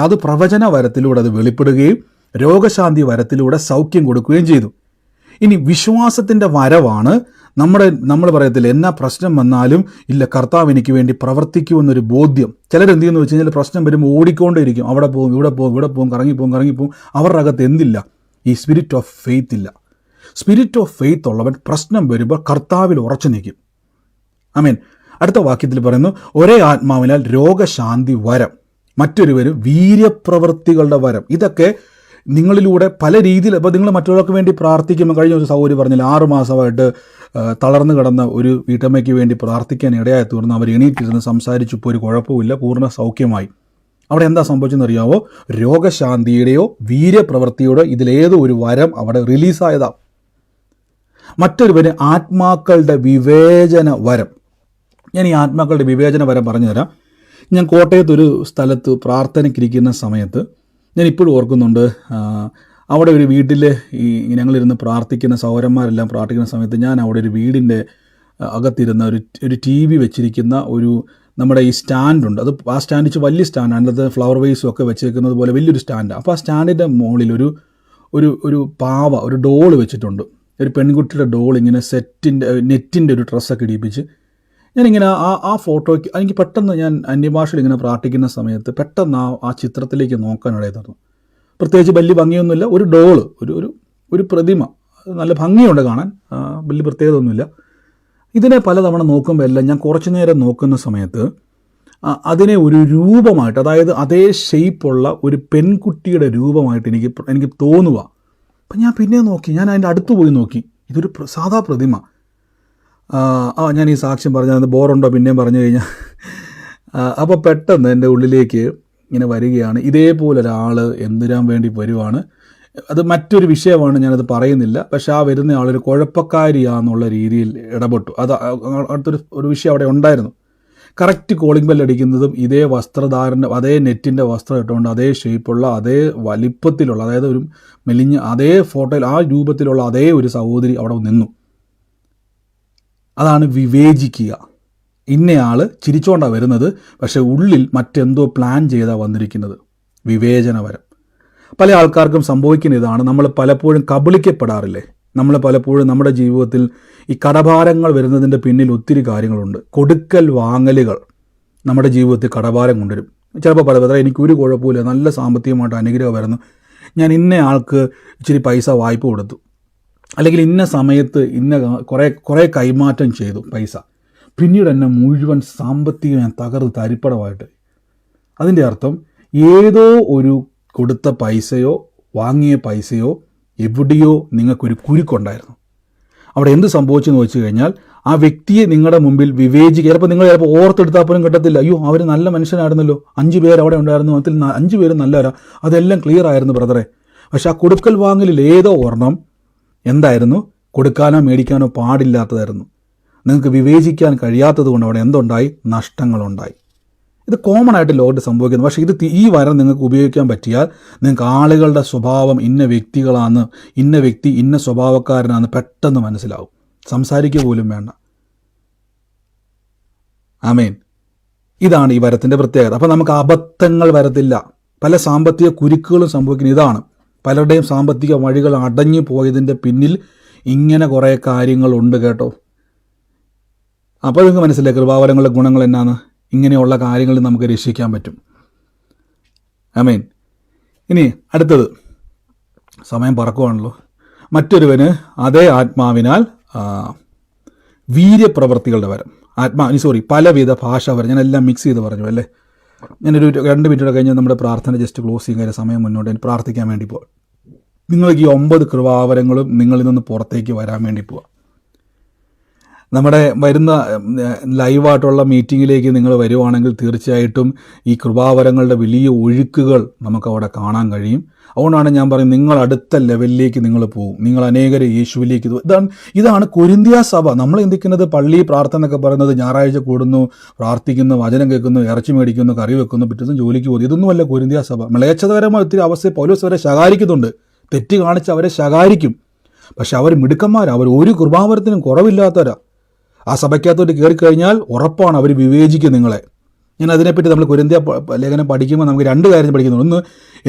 അത് പ്രവചന വരത്തിലൂടെ അത് വെളിപ്പെടുകയും രോഗശാന്തി വരത്തിലൂടെ സൗഖ്യം കൊടുക്കുകയും ചെയ്തു. ഇനി വിശ്വാസത്തിൻ്റെ വരവാണ് നമ്മൾ പറയത്തില്ല, എന്നാ പ്രശ്നം വന്നാലും ഇല്ല, കർത്താവ് എനിക്ക് വേണ്ടി പ്രവർത്തിക്കുമെന്നൊരു ബോധ്യം. ചിലരെന്ത് ചെയ്യുന്നു വെച്ച് കഴിഞ്ഞാൽ പ്രശ്നം വരുമ്പോൾ ഓടിക്കൊണ്ടേയിരിക്കും. അവിടെ പോകും, ഇവിടെ പോകും, കറങ്ങിപ്പോകും. അവരുടെ അകത്ത് എന്തില്ല? ഈ സ്പിരിറ്റ് ഓഫ് ഫെയ്ത്ത് ഇല്ല. സ്പിരിറ്റ് ഓഫ് ഫെയ്ത്ത് ഉള്ളവൻ പ്രശ്നം വരുമ്പോൾ കർത്താവിൽ ഉറച്ചു നിൽക്കും. ആമേൻ. അടുത്ത വാക്യത്തിൽ പറയുന്നു, ഒരേ ആത്മാവിനാൽ രോഗശാന്തി വരം, മറ്റൊരുവര് വീര്യപ്രവൃത്തികളുടെ വരം. ഇതൊക്കെ നിങ്ങളിലൂടെ പല രീതിയിൽ. അപ്പോൾ നിങ്ങൾ മറ്റുള്ളവർക്ക് വേണ്ടി പ്രാർത്ഥിക്കുമ്പോൾ, കഴിഞ്ഞ ഒരു സഹോദരി പറഞ്ഞില്ല, 6 മാസമായിട്ട് തളർന്നു കിടന്ന ഒരു വീട്ടമ്മയ്ക്ക് വേണ്ടി പ്രാർത്ഥിക്കാൻ ഇടയായി തീർന്നു. അവർ എണീറ്റിരുന്ന് സംസാരിച്ചു. ഇപ്പോൾ ഒരു കുഴപ്പമില്ല, പൂർണ്ണ സൗഖ്യമായി. അവിടെ എന്താ സംഭവിച്ചെന്നറിയാവോ? രോഗശാന്തിയുടെയോ വീര്യപ്രവൃത്തിയുടെയോ ഇതിലേതോ ഒരു വരം അവിടെ റിലീസായതാ. മറ്റൊരുവന് ആത്മാക്കളുടെ വിവേചന വരം. ഞാൻ ഈ ആത്മാക്കളുടെ വിവേചന വരം പറഞ്ഞു തരാം. ഞാൻ കോട്ടയത്തൊരു സ്ഥലത്ത് പ്രാർത്ഥനയ്ക്കിരിക്കുന്ന സമയത്ത് ഞാൻ ഇപ്പോഴും ഓർക്കുന്നുണ്ട്. അവിടെ ഒരു വീട്ടിൽ ഞങ്ങളിരുന്ന് പ്രാർത്ഥിക്കുന്ന സഹോദരന്മാരെല്ലാം പ്രാർത്ഥിക്കുന്ന സമയത്ത് ഞാൻ അവിടെ ഒരു വീടിൻ്റെ അകത്തിരുന്ന ഒരു TV വെച്ചിരിക്കുന്ന നമ്മുടെ ഈ സ്റ്റാൻഡുണ്ട്. ആ സ്റ്റാൻഡ് വെച്ച് വലിയ സ്റ്റാൻഡ്, അതിനകത്ത് ഫ്ലവർ വേസും ഒക്കെ വെച്ചേക്കുന്നത് പോലെ വലിയൊരു സ്റ്റാൻഡ്. അപ്പോൾ ആ സ്റ്റാൻഡിൻ്റെ മുകളിൽ ഒരു പാവ, ഒരു ഡോള് വെച്ചിട്ടുണ്ട്. ഒരു പെൺകുട്ടിയുടെ ഡോൾ, ഇങ്ങനെ നെറ്റിൻ്റെ ഒരു ഡ്രസ്സൊക്കെ ഇടിപ്പിച്ച്. ഞാനിങ്ങനെ ആ ഫോട്ടോയ്ക്ക് എനിക്ക് പെട്ടെന്ന്, ഞാൻ അന്യഭാഷയിൽ ഇങ്ങനെ പ്രാർത്ഥിക്കുന്ന സമയത്ത് പെട്ടെന്ന് ആ ചിത്രത്തിലേക്ക് നോക്കാനിടയിൽ തന്നു. പ്രത്യേകിച്ച് വലിയ ഭംഗിയൊന്നുമില്ല, ഒരു ഡോള്, ഒരു പ്രതിമ, നല്ല ഭംഗിയുണ്ട് കാണാൻ, വലിയ പ്രത്യേകത ഒന്നുമില്ല. ഇതിനെ പലതവണ നോക്കുമ്പോൾ എല്ലാം ഞാൻ കുറച്ചു നേരം നോക്കുന്ന സമയത്ത് അതിനെ ഒരു രൂപമായിട്ട്, അതായത് അതേ ഷേപ്പുള്ള ഒരു പെൺകുട്ടിയുടെ രൂപമായിട്ട് എനിക്ക് തോന്നുക. അപ്പം ഞാൻ പിന്നെ നോക്കി, ഞാൻ അതിൻ്റെ അടുത്ത് പോയി നോക്കി. ഇതൊരു സാധാ പ്രതിമ. ഞാൻ ഈ സാക്ഷ്യം പറഞ്ഞത് ബോറുണ്ടോ പിന്നെയും പറഞ്ഞു കഴിഞ്ഞാൽ. അപ്പോൾ പെട്ടെന്ന് എൻ്റെ ഉള്ളിലേക്ക് ഇങ്ങനെ വരികയാണ്, ഇതേപോലൊരാൾ എന്തിനാൻ വേണ്ടി വരുവാണ്. അത് മറ്റൊരു വിഷയമാണ്, ഞാനത് പറയുന്നില്ല. പക്ഷേ ആ വരുന്ന ആളൊരു കുഴപ്പക്കാരിയാന്നുള്ള രീതിയിൽ ഇടപെട്ടു. അത് അടുത്തൊരു വിഷയം അവിടെ ഉണ്ടായിരുന്നു. കറക്റ്റ് കോളിംഗ് ബെൽ അടിക്കുന്നതും ഇതേ വസ്ത്രധാരൻ്റെ, അതേ നെറ്റിൻ്റെ വസ്ത്രം ഇട്ടുകൊണ്ട്, അതേ ഷേപ്പുള്ള, അതേ വലിപ്പത്തിലുള്ള, അതായത് ഒരു മെലിഞ്ഞ അതേ ഫോട്ടോയിൽ ആ രൂപത്തിലുള്ള അതേ ഒരു സഹോദരി അവിടെ നിന്നു. അതാണ് വിവേചിക്കുക. ഇന്നയാൾ ചിരിച്ചോണ്ടാണ് വരുന്നത്, പക്ഷേ ഉള്ളിൽ മറ്റെന്തോ പ്ലാൻ ചെയ്താൽ വന്നിരിക്കുന്നത്. വിവേചനവരം. പല ആൾക്കാർക്കും സംഭവിക്കുന്ന ഇതാണ്, നമ്മൾ പലപ്പോഴും കബളിക്കപ്പെടാറില്ലേ? നമ്മൾ പലപ്പോഴും നമ്മുടെ ജീവിതത്തിൽ ഈ കടഭാരങ്ങൾ വരുന്നതിൻ്റെ പിന്നിൽ ഒത്തിരി കാര്യങ്ങളുണ്ട്. കൊടുക്കൽ വാങ്ങലുകൾ നമ്മുടെ ജീവിതത്തിൽ കടഭാരം കൊണ്ടുവരും. ചിലപ്പോൾ പറയാം, എനിക്കൊരു കുഴപ്പമില്ല, നല്ല സാമ്പത്തികമായിട്ട് അനുഗ്രഹം വരുന്നു, ഞാൻ ഇന്ന ആൾക്ക് ഇച്ചിരി പൈസ വായ്പ കൊടുത്തു, അല്ലെങ്കിൽ ഇന്ന സമയത്ത് കുറേ കൈമാറ്റം ചെയ്തു പൈസ, പിന്നീട് എന്നെ മുഴുവൻ സാമ്പത്തികം ഞാൻ തകർന്ന് തരിപ്പടമായിട്ട്. അതിൻ്റെ അർത്ഥം ഏതോ ഒരു കൊടുത്ത പൈസയോ വാങ്ങിയ പൈസയോ എവിടെയോ നിങ്ങൾക്കൊരു കുരുക്കുണ്ടായിരുന്നു. അവിടെ എന്ത് സംഭവിച്ചെന്ന് വെച്ച് കഴിഞ്ഞാൽ ആ വ്യക്തിയെ നിങ്ങളുടെ മുമ്പിൽ ചിലപ്പോൾ നിങ്ങൾ ഓർത്തെടുത്താൽ പോലും കിട്ടത്തില്ല. അയ്യോ, അവർ നല്ല മനുഷ്യനായിരുന്നല്ലോ, 5 പേര് അവിടെ ഉണ്ടായിരുന്നു, അതിൽ 5 പേരും നല്ലവരാ, അതെല്ലാം ക്ലിയർ ആയിരുന്നു ബ്രദറെ. പക്ഷെ ആ കൊടുക്കൽ വാങ്ങലിൽ ഏതോ ഒരെണ്ണം എന്തായിരുന്നു? കൊടുക്കാനോ മേടിക്കാനോ പാടില്ലാത്തതായിരുന്നു. നിങ്ങൾക്ക് വിവേചിക്കാൻ കഴിയാത്തത് കൊണ്ട് അവിടെ എന്തുണ്ടായി? നഷ്ടങ്ങളുണ്ടായി. ഇത് കോമൺ ആയിട്ട് ലോകത്ത് സംഭവിക്കുന്നു. പക്ഷേ ഈ വരം നിങ്ങൾക്ക് ഉപയോഗിക്കാൻ പറ്റിയാൽ നിങ്ങൾക്ക് ആളുകളുടെ സ്വഭാവം ഇന്ന വ്യക്തികളാണ്, ഇന്ന വ്യക്തി ഇന്ന സ്വഭാവക്കാരനാണെന്ന് പെട്ടെന്ന് മനസ്സിലാവും. സംസാരിക്കുക പോലും വേണ്ട. ആമേൻ. ഇതാണ് ഈ വരത്തിൻ്റെ പ്രത്യേകത. അപ്പോൾ നമുക്ക് അബദ്ധങ്ങൾ വരത്തില്ല. പല സാമ്പത്തിക കുരുക്കുകളും സംഭവിക്കുന്നത് ഇതാണ്. പലരുടെയും സാമ്പത്തിക വഴികൾ അടഞ്ഞു പോയതിൻ്റെ പിന്നിൽ ഇങ്ങനെ കുറേ കാര്യങ്ങളുണ്ട് കേട്ടോ. അപ്പോൾ നിങ്ങൾക്ക് മനസ്സിലായി കൃപാവരങ്ങളുടെ ഗുണങ്ങൾ എന്നാണ്. ഇങ്ങനെയുള്ള കാര്യങ്ങളിൽ നമുക്ക് രക്ഷിക്കാൻ പറ്റും. ആമേൻ. ഇനി അടുത്തത്, സമയം പറക്കുവാണല്ലോ. മറ്റൊരുവന് അതേ ആത്മാവിനാൽ വീര്യപ്രവർത്തികളുടെ വരം, പലവിധ ഭാഷ വരം. ഞാനെല്ലാം മിക്സ് ചെയ്ത് പറഞ്ഞു അല്ലേ. ഞാനൊരു 2 മിനിറ്റ് കഴിഞ്ഞ് നമ്മുടെ പ്രാർത്ഥന ജസ്റ്റ് ക്ലോസ് ചെയ്യാൻ സമയം മുന്നോട്ട് എനിക്ക് പ്രാർത്ഥിക്കാൻ വേണ്ടി പോവാം. നിങ്ങൾക്ക് ഈ 9 കൃപാവരങ്ങളും നിങ്ങളിൽ നിന്ന് പുറത്തേക്ക് വരാൻ വേണ്ടി പോവാം. നമ്മുടെ വരുന്ന ലൈവായിട്ടുള്ള മീറ്റിങ്ങിലേക്ക് നിങ്ങൾ വരുവാണെങ്കിൽ തീർച്ചയായിട്ടും ഈ കൃപാവരങ്ങളുടെ വലിയ ഒഴുക്കുകൾ നമുക്കവിടെ കാണാൻ കഴിയും. അതുകൊണ്ടാണ് ഞാൻ പറയുന്നത്, നിങ്ങൾ അടുത്ത ലെവലിലേക്ക് നിങ്ങൾ പോകും, നിങ്ങൾ അനേകരെ യേശുവിലേക്ക്. ഇതാണ് കൊരിന്ത്യ സഭ. നമ്മൾ ചിന്തിക്കുന്നത് പള്ളി പ്രാർത്ഥന എന്നൊക്കെ പറയുന്നത് ഞായറാഴ്ച കൂടുന്നു, പ്രാർത്ഥിക്കുന്നു, വചനം കേൾക്കുന്നു, ഇറച്ചി മേടിക്കുന്നു, കറി വെക്കുന്നു, പിറ്റേന്ന് ജോലിക്ക് പോകുന്നു. ഇതൊന്നുമല്ല കൊരിന്ത്യ സഭ. മ്ലേച്ഛതപരമായ ഒത്തിരി അവസ്ഥയെ പൗലോസ് അവരെ ശകാരിക്കുന്നുണ്ട്. തെറ്റ് കാണിച്ച് അവരെ ശകാരിക്കും. പക്ഷെ അവർ മിടുക്കന്മാരാണ്, അവർ ഒരു കൃപാവരത്തിനും കുറവില്ലാത്തവരാ. ആ സഭയ്ക്കകത്തോട്ട് കയറിക്കഴിഞ്ഞാൽ ഉറപ്പാണ് അവർ വിവേചിക്കും നിങ്ങളെ. ഞാൻ അതിനെപ്പറ്റി നമ്മൾ കൊരിന്ത്യ ലേഖനം പഠിക്കുമ്പോൾ നമുക്ക് 2 കാര്യം പഠിക്കുന്നുണ്ട്. ഒന്ന്,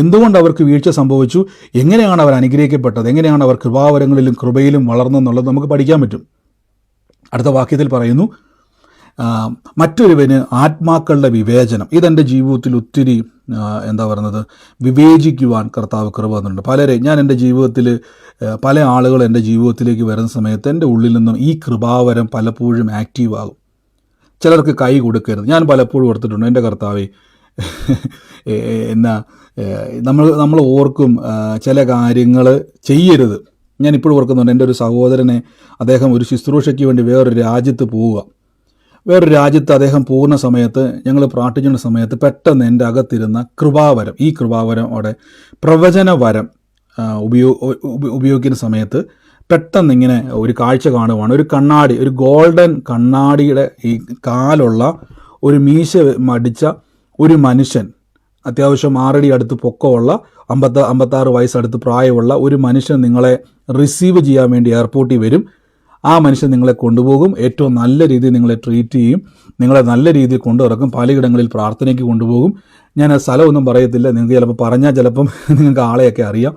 എന്തുകൊണ്ട് അവർക്ക് വീഴ്ച സംഭവിച്ചു, എങ്ങനെയാണ് അവർ അനുഗ്രഹിക്കപ്പെട്ടത്, എങ്ങനെയാണ് അവർ കൃപാവരങ്ങളിലും കൃപയിലും വളർന്നെന്നുള്ളത് നമുക്ക് പഠിക്കാൻ പറ്റും. അടുത്ത വാക്യത്തിൽ പറയുന്നു, മറ്റൊരുവന് ആത്മാക്കളുടെ വിവേചനം. ഇതെൻ്റെ ജീവിതത്തിൽ ഒത്തിരി വിവേചിക്കുവാൻ കർത്താവ് കൃപ തന്നിട്ടുണ്ട്. ഞാൻ എൻ്റെ ജീവിതത്തിൽ പല ആളുകൾ എൻ്റെ ജീവിതത്തിലേക്ക് വരുന്ന സമയത്ത് എൻ്റെ ഉള്ളിൽ നിന്നും ഈ കൃപാവരം പലപ്പോഴും ആക്റ്റീവ് ആകും. ചിലർക്ക് കൈ കൊടുക്കരുത്. ഞാൻ പലപ്പോഴും ഓർത്തിട്ടുണ്ട്, എൻ്റെ കർത്താവേ, നമ്മൾ ഓർക്കും ചില കാര്യങ്ങൾ ചെയ്യരുത്. ഞാനിപ്പോഴും ഓർക്കുന്നുണ്ട്, എൻ്റെ ഒരു സഹോദരനെ, അദ്ദേഹം ഒരു ശുശ്രൂഷയ്ക്ക് വേണ്ടി വേറൊരു രാജ്യത്ത് പോവുക. വേറൊരു രാജ്യത്ത് അദ്ദേഹം പോകുന്ന സമയത്ത്, ഞങ്ങൾ പ്രാർത്ഥിക്കുന്ന സമയത്ത് പെട്ടെന്ന് എൻ്റെ അകത്തിരുന്ന കൃപാവരം, ഈ കൃപാവരം അവിടെ പ്രവചനവരം ഉപയോഗിക്കുന്ന സമയത്ത് പെട്ടെന്ന് ഇങ്ങനെ ഒരു കാഴ്ച കാണുവാണ്. ഒരു കണ്ണാടി, ഒരു ഗോൾഡൻ കണ്ണാടിയുടെ ഈ കാലുള്ള ഒരു മീശ മടിച്ച ഒരു മനുഷ്യൻ, അത്യാവശ്യം 6 അടി അടുത്ത് പൊക്കമുള്ള 56 വയസ്സടുത്ത് പ്രായമുള്ള ഒരു മനുഷ്യൻ നിങ്ങളെ റിസീവ് ചെയ്യാൻ വേണ്ടി എയർപോർട്ടിൽ വരും. ആ മനുഷ്യൻ നിങ്ങളെ കൊണ്ടുപോകും, ഏറ്റവും നല്ല രീതിയിൽ നിങ്ങളെ ട്രീറ്റ് ചെയ്യും, നിങ്ങളെ നല്ല രീതിയിൽ കൊണ്ടുവറക്കും, പലയിടങ്ങളിൽ പ്രാർത്ഥനയ്ക്ക് കൊണ്ടുപോകും. ഞാൻ ആ സ്ഥലമൊന്നും പറയത്തില്ല, നിങ്ങൾക്ക് ചിലപ്പോൾ പറഞ്ഞാൽ ചിലപ്പം നിങ്ങൾക്ക് ആളെയൊക്കെ അറിയാം,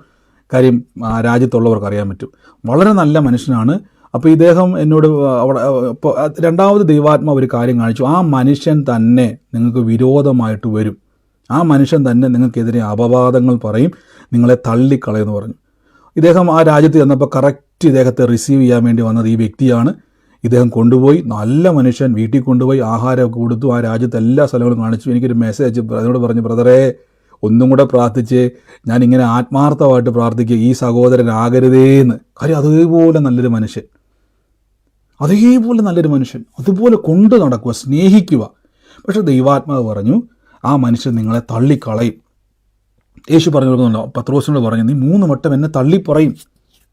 കാര്യം ആ രാജ്യത്തുള്ളവർക്ക് അറിയാൻ പറ്റും. വളരെ നല്ല മനുഷ്യനാണ്. അപ്പോൾ ഇദ്ദേഹം എന്നോട് അവിടെ രണ്ടാമത് ദൈവാത്മാവ് ഒരു കാര്യം കാണിച്ചു. ആ മനുഷ്യൻ തന്നെ നിങ്ങൾക്ക് വിരോധമായിട്ട് വരും, ആ മനുഷ്യൻ തന്നെ നിങ്ങൾക്കെതിരെ അപവാദങ്ങൾ പറയും, നിങ്ങളെ തള്ളിക്കളയെന്ന് പറഞ്ഞു. ഇദ്ദേഹം ആ രാജ്യത്ത് ചെന്നപ്പോൾ കറക്റ്റ് ഇദ്ദേഹത്തെ റിസീവ് ചെയ്യാൻ വേണ്ടി വന്നത് ഈ വ്യക്തിയാണ്. ഇദ്ദേഹം കൊണ്ടുപോയി, നല്ല മനുഷ്യൻ, വീട്ടിൽ കൊണ്ടുപോയി ആഹാരമൊക്കെ കൊടുത്തു, ആ രാജ്യത്ത് എല്ലാ സ്ഥലങ്ങളും കാണിച്ചു. എനിക്കൊരു മെസ്സേജ് അതിനോട് പറഞ്ഞു, ബ്രദറേ ഒന്നും കൂടെ പ്രാർത്ഥിച്ച്, ഞാനിങ്ങനെ ആത്മാർത്ഥമായിട്ട് പ്രാർത്ഥിക്കുക, ഈ സഹോദരനാകരുതേന്ന്. കാര്യം അതേപോലെ നല്ലൊരു മനുഷ്യൻ, അതേപോലെ നല്ലൊരു മനുഷ്യൻ, അതുപോലെ കൊണ്ടു നടക്കുക, സ്നേഹിക്കുക. പക്ഷെ ദൈവാത്മാവ് പറഞ്ഞു, ആ മനുഷ്യൻ നിങ്ങളെ തള്ളിക്കളയും. യേശു പറഞ്ഞു കൊടുക്കുന്നുണ്ടോ, പത്രോസിനോട് പറഞ്ഞു, നീ 3 വട്ടം എന്നെ തള്ളിപ്പറയും.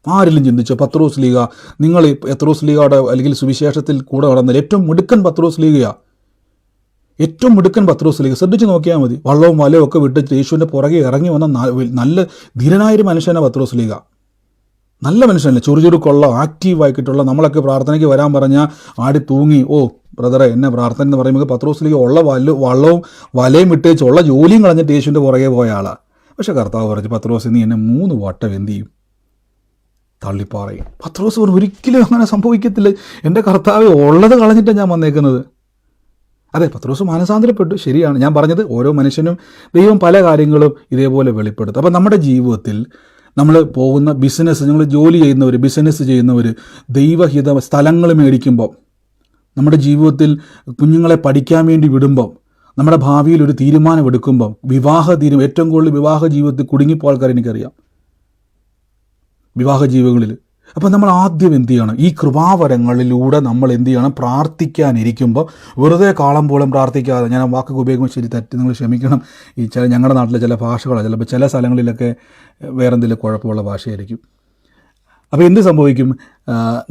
ആരെങ്കിലും ചിന്തിച്ചോ? പത്രോസ് ലീഗ, നിങ്ങൾ പത്രോസ് ലീഗയുടെ അല്ലെങ്കിൽ സുവിശേഷത്തിൽ കൂടെ നടന്ന ഏറ്റവും മിടുക്കൻ പത്രോസ് ലീഗയാണ്, ഏറ്റവും മിടുക്കൻ പത്രോസ് ലീഗ. ശ്രദ്ധിച്ച് നോക്കിയാൽ മതി. വള്ളവും വലവും ഒക്കെ വിട്ടിട്ട് യേശുവിൻ്റെ പുറകെ ഇറങ്ങി വന്ന നല്ല ധീരനായൊരു മനുഷ്യനാണ് പത്രോസ് ലീഗ. നല്ല മനുഷ്യനല്ലേ, ചുറുചുറുക്കുള്ള ആക്റ്റീവായിട്ടുള്ള, നമ്മളൊക്കെ പ്രാർത്ഥനയ്ക്ക് വരാൻ പറഞ്ഞാൽ ആടി തൂങ്ങി, ഓ ബ്രദറെ എന്നെ പ്രാർത്ഥന എന്ന് പറയുമ്പോൾ പത്രോസിലേക്ക് ഉള്ള വള്ളവും വലയും വിട്ടേച്ച് ഉള്ള ജോലിയും കളഞ്ഞിട്ട് യേശുവിൻ്റെ പുറകെ പോയ ആളാണ്. പക്ഷെ കർത്താവ് പറഞ്ഞു, പത്രോസ് നീ എന്നെ 3 വട്ടം എന്ത് ചെയ്യും, തള്ളിപ്പാറയും. പത്രോസ് പറഞ്ഞു, ഒരിക്കലും അങ്ങനെ സംഭവിക്കത്തില്ല, എൻ്റെ കർത്താവ് ഉള്ളത് കളഞ്ഞിട്ടാണ് ഞാൻ വന്നേക്കുന്നത്. അതെ, പത്രോസ് മാനസാന്തരപ്പെട്ടു, ശരിയാണ്. ഞാൻ പറഞ്ഞത് ഓരോ മനുഷ്യനും ദൈവം പല കാര്യങ്ങളും ഇതേപോലെ വെളിപ്പെടുത്തും. അപ്പം നമ്മുടെ ജീവിതത്തിൽ നമ്മൾ പോകുന്ന ബിസിനസ്, നമ്മൾ ജോലി ചെയ്യുന്നവർ, ബിസിനസ് ചെയ്യുന്നവർ, ദൈവഹിത സ്ഥലങ്ങൾ മേടിക്കുമ്പോൾ, നമ്മുടെ ജീവിതത്തിൽ കുഞ്ഞുങ്ങളെ പഠിക്കാൻ വേണ്ടി വിടുമ്പം, നമ്മുടെ ഭാവിയിൽ ഒരു തീരുമാനം എടുക്കുമ്പം, ഏറ്റവും കൂടുതൽ വിവാഹ ജീവിതത്തിൽ കുടുങ്ങിപ്പോ ആൾക്കാർ എനിക്കറിയാം, വിവാഹ ജീവിതങ്ങളിൽ. അപ്പം നമ്മൾ ആദ്യം എന്ത് ചെയ്യണം, ഈ കൃപാവരങ്ങളിലൂടെ നമ്മൾ എന്ത് ചെയ്യണം, പ്രാർത്ഥിക്കാനിരിക്കുമ്പോൾ വെറുതെ കാളം പോലും പ്രാർത്ഥിക്കാതെ, ഞാൻ ആ വാക്കൊക്കെ ഉപയോഗിക്കുമ്പോൾ ശരി തെറ്റ് നിങ്ങൾ ക്ഷമിക്കണം, ഈ ഞങ്ങളുടെ നാട്ടിലെ ചില ഭാഷകളാണ്, ചിലപ്പോൾ ചില സ്ഥലങ്ങളിലൊക്കെ വേറെ എന്തെങ്കിലും കുഴപ്പമുള്ള ഭാഷയായിരിക്കും. അപ്പോൾ എന്ത് സംഭവിക്കും,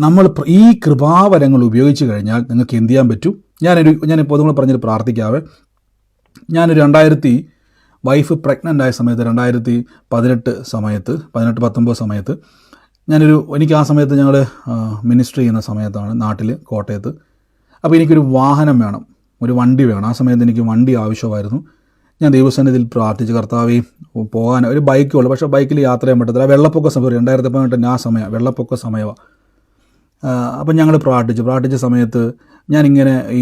നമ്മൾ ഈ കൃപാവരങ്ങൾ ഉപയോഗിച്ച് കഴിഞ്ഞാൽ നിങ്ങൾക്ക് എന്ത് ചെയ്യാൻ പറ്റും. ഞാനിപ്പോൾ നിങ്ങൾ പറഞ്ഞിട്ട് പ്രാർത്ഥിക്കാവേ. ഞാനൊരു വൈഫ് പ്രഗ്നൻ്റ് ആയ സമയത്ത് 2018-19 സമയത്ത് എനിക്ക് ആ സമയത്ത് ഞങ്ങൾ മിനിസ്ട്രി ചെയ്യുന്ന സമയത്താണ് നാട്ടിൽ കോട്ടയത്ത്. അപ്പോൾ എനിക്കൊരു വാഹനം വേണം, ഒരു വണ്ടി വേണം. ആ സമയത്ത് എനിക്ക് വണ്ടി ആവശ്യമായിരുന്നു. ഞാൻ ദൈവസന്നിധിയിൽ പ്രാർത്ഥിച്ച്, കർത്താവേ പോകാൻ ഒരു ബൈക്കുള്ളൂ, പക്ഷേ ബൈക്കിൽ യാത്ര ചെയ്യാൻ പറ്റത്തില്ല. വെള്ളപ്പൊക്ക സമയം 2018 ആ സമയം വെള്ളപ്പൊക്ക സമയമാണ്. അപ്പം ഞങ്ങൾ പ്രാർത്ഥിച്ച സമയത്ത് ഞാനിങ്ങനെ ഈ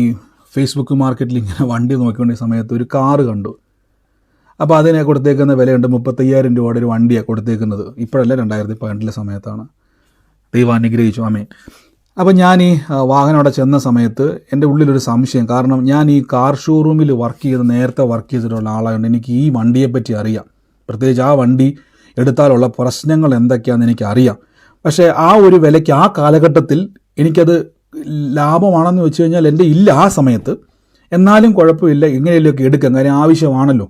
ഫേസ്ബുക്ക് മാർക്കറ്റിൽ ഇങ്ങനെ വണ്ടി നോക്കിക്കൊണ്ട സമയത്ത് ഒരു കാറ് കണ്ടു. അപ്പോൾ അതിനെ കൊടുത്തേക്കുന്ന വിലയുണ്ട് 35,000 രൂപയുടെ ഒരു വണ്ടിയാണ് കൊടുത്തേക്കുന്നത്. ഇപ്പോഴല്ല, 2018 സമയത്താണ്. ദൈവം അനുഗ്രഹിച്ചു, ആമേൻ. അപ്പോൾ ഞാൻ ഈ വാഹനം അവിടെ ചെന്ന സമയത്ത് എൻ്റെ ഉള്ളിലൊരു സംശയം, കാരണം ഞാൻ ഈ കാർ ഷോറൂമിൽ നേരത്തെ വർക്ക് ചെയ്തിട്ടുള്ള ആളായതുകൊണ്ട് എനിക്ക് ഈ വണ്ടിയെപ്പറ്റി അറിയാം. പ്രത്യേകിച്ച് ആ വണ്ടി എടുത്താലുള്ള പ്രശ്നങ്ങൾ എന്തൊക്കെയാണെന്ന് എനിക്കറിയാം. പക്ഷേ ആ ഒരു വിലയ്ക്ക് ആ കാലഘട്ടത്തിൽ എനിക്കത് ലാഭമാണെന്ന് വെച്ച് കഴിഞ്ഞാൽ എൻ്റെ ഇല്ല ആ സമയത്ത്. എന്നാലും കുഴപ്പമില്ല, എങ്ങനെയൊക്കെ എടുക്കാം, കാര്യം ആവശ്യമാണല്ലോ.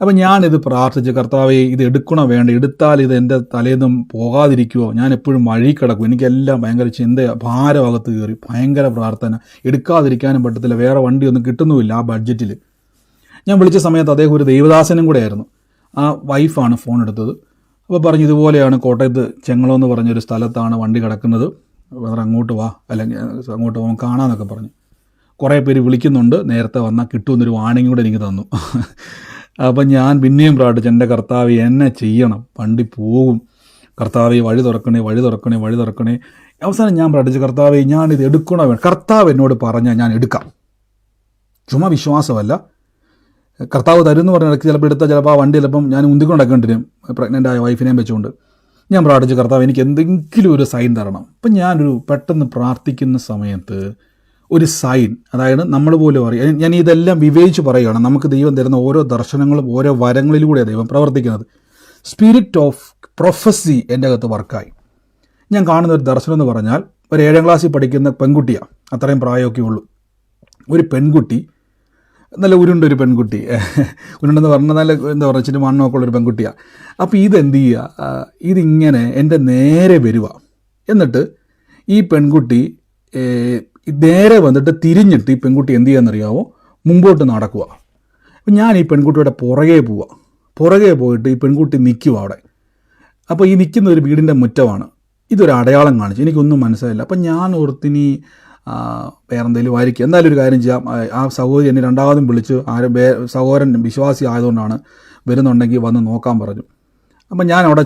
അപ്പം ഞാനിത് പ്രാർത്ഥിച്ച്, കർത്താവേ ഇത് എടുക്കണോ വേണ്ട, എടുത്താൽ ഇത് എൻ്റെ തലേന്നും പോകാതിരിക്കുമോ, ഞാൻ എപ്പോഴും വഴി കിടക്കും, എനിക്കെല്ലാം ഭയങ്കര ചിന്തയാണ്, ഭാരമകത്ത് കയറി, ഭയങ്കര പ്രാർത്ഥന, എടുക്കാതിരിക്കാനും പറ്റത്തില്ല, വേറെ വണ്ടിയൊന്നും കിട്ടുന്നുമില്ല ആ ബഡ്ജറ്റിൽ. ഞാൻ വിളിച്ച സമയത്ത് അദ്ദേഹം ഒരു ദൈവദാസനും കൂടെ ആയിരുന്നു. ആ വൈഫാണ് ഫോൺ എടുത്തത്. അപ്പോൾ പറഞ്ഞു, ഇതുപോലെയാണ് കോട്ടയത്ത് ചെങ്ങളോ എന്ന് പറഞ്ഞൊരു സ്ഥലത്താണ് വണ്ടി കിടക്കുന്നത്, വേറെ അങ്ങോട്ട് വാ, അല്ലെങ്കിൽ അങ്ങോട്ട് പോകാൻ കാണാമെന്നൊക്കെ പറഞ്ഞു. കുറേ പേര് വിളിക്കുന്നുണ്ട്, നേരത്തെ വന്നാൽ കിട്ടുമെന്നൊരു വാണിംഗ് കൂടെ എനിക്ക് തന്നു. അപ്പം ഞാൻ പിന്നെയും പ്രാർത്ഥിച്ചു, എൻ്റെ കർത്താവ് എന്നെ ചെയ്യണം, വണ്ടി പോകും, കർത്താവെ വഴി തുറക്കണേ. അവസാനം ഞാൻ പ്രാർത്ഥിച്ചു, കർത്താവെ ഞാനിത് എടുക്കണോ വേണം, കർത്താവ് എന്നോട് പറഞ്ഞാൽ ഞാൻ എടുക്കാം. ചുമ്മാ വിശ്വാസമല്ല, കർത്താവ് തരുമെന്ന് പറഞ്ഞാൽ ചിലപ്പോൾ എടുത്താൽ ചിലപ്പോൾ ആ വണ്ടി ചിലപ്പം ഞാൻ ഉന്തിക്കൊണ്ടൊക്കെ വരും, പ്രഗ്നൻ്റ് ആയ വൈഫിനെയും വെച്ചുകൊണ്ട്. ഞാൻ പ്രാർത്ഥിച്ചു, കർത്താവ് എനിക്ക് എന്തെങ്കിലും ഒരു സൈൻ തരണം. അപ്പം ഞാനൊരു പെട്ടെന്ന് പ്രാർത്ഥിക്കുന്ന സമയത്ത് ഒരു സൈൻ, അതായത് നമ്മൾ പോലും അറിയാം, ഞാൻ ഇതെല്ലാം വിവേചിച്ച് പറയുകയാണ്, നമുക്ക് ദൈവം തരുന്ന ഓരോ ദർശനങ്ങളും ഓരോ വരങ്ങളിലൂടെയാണ് ദൈവം പ്രവർത്തിക്കുന്നത്. സ്പിരിറ്റ് ഓഫ് പ്രൊഫസി എൻ്റെ അകത്ത് വർക്കായി. ഞാൻ കാണുന്ന ഒരു ദർശനം എന്ന് പറഞ്ഞാൽ, ഒരു 7ാം ക്ലാസ്സിൽ പഠിക്കുന്ന പെൺകുട്ടിയാണ്, അത്രയും പ്രായമൊക്കെ ഉള്ളൂ. ഒരു പെൺകുട്ടി, നല്ല ഉരുണ്ടൊരു പെൺകുട്ടി, ഉരുണ്ടെന്ന് പറഞ്ഞാൽ നല്ല എന്താ പറയുക, ഇച്ചിരി മണ്ണൊക്കെ ഉള്ളൊരു പെൺകുട്ടിയാണ്. അപ്പോൾ ഇതെന്ത് ചെയ്യുക, ഇതിങ്ങനെ എൻ്റെ നേരെ വരിക, എന്നിട്ട് ഈ പെൺകുട്ടി നേരെ വന്നിട്ട് തിരിഞ്ഞിട്ട് ഈ പെൺകുട്ടി എന്ത് ചെയ്യാന്നറിയാമോ, മുമ്പോട്ട് നടക്കുക. അപ്പം ഞാൻ ഈ പെൺകുട്ടിയുടെ പുറകെ പോയിട്ട് ഈ പെൺകുട്ടി നിൽക്കുക അവിടെ. അപ്പോൾ ഈ നിൽക്കുന്ന ഒരു വീടിൻ്റെ മുറ്റമാണ്, ഇതൊരു അടയാളം കാണിച്ചു, എനിക്കൊന്നും മനസ്സിലായില്ല. അപ്പം ഞാൻ ഓർത്തിനി വേറെ എന്തെങ്കിലും ആയിരിക്കും, എന്തായാലും ഒരു കാര്യം ചെയ്യാം, ആ സഹോദരി എന്നെ രണ്ടാമതും വിളിച്ച്, സഹോദരൻ വിശ്വാസി ആയതുകൊണ്ടാണ്, വരുന്നുണ്ടെങ്കിൽ വന്ന് നോക്കാൻ പറഞ്ഞു. അപ്പം ഞാൻ അവിടെ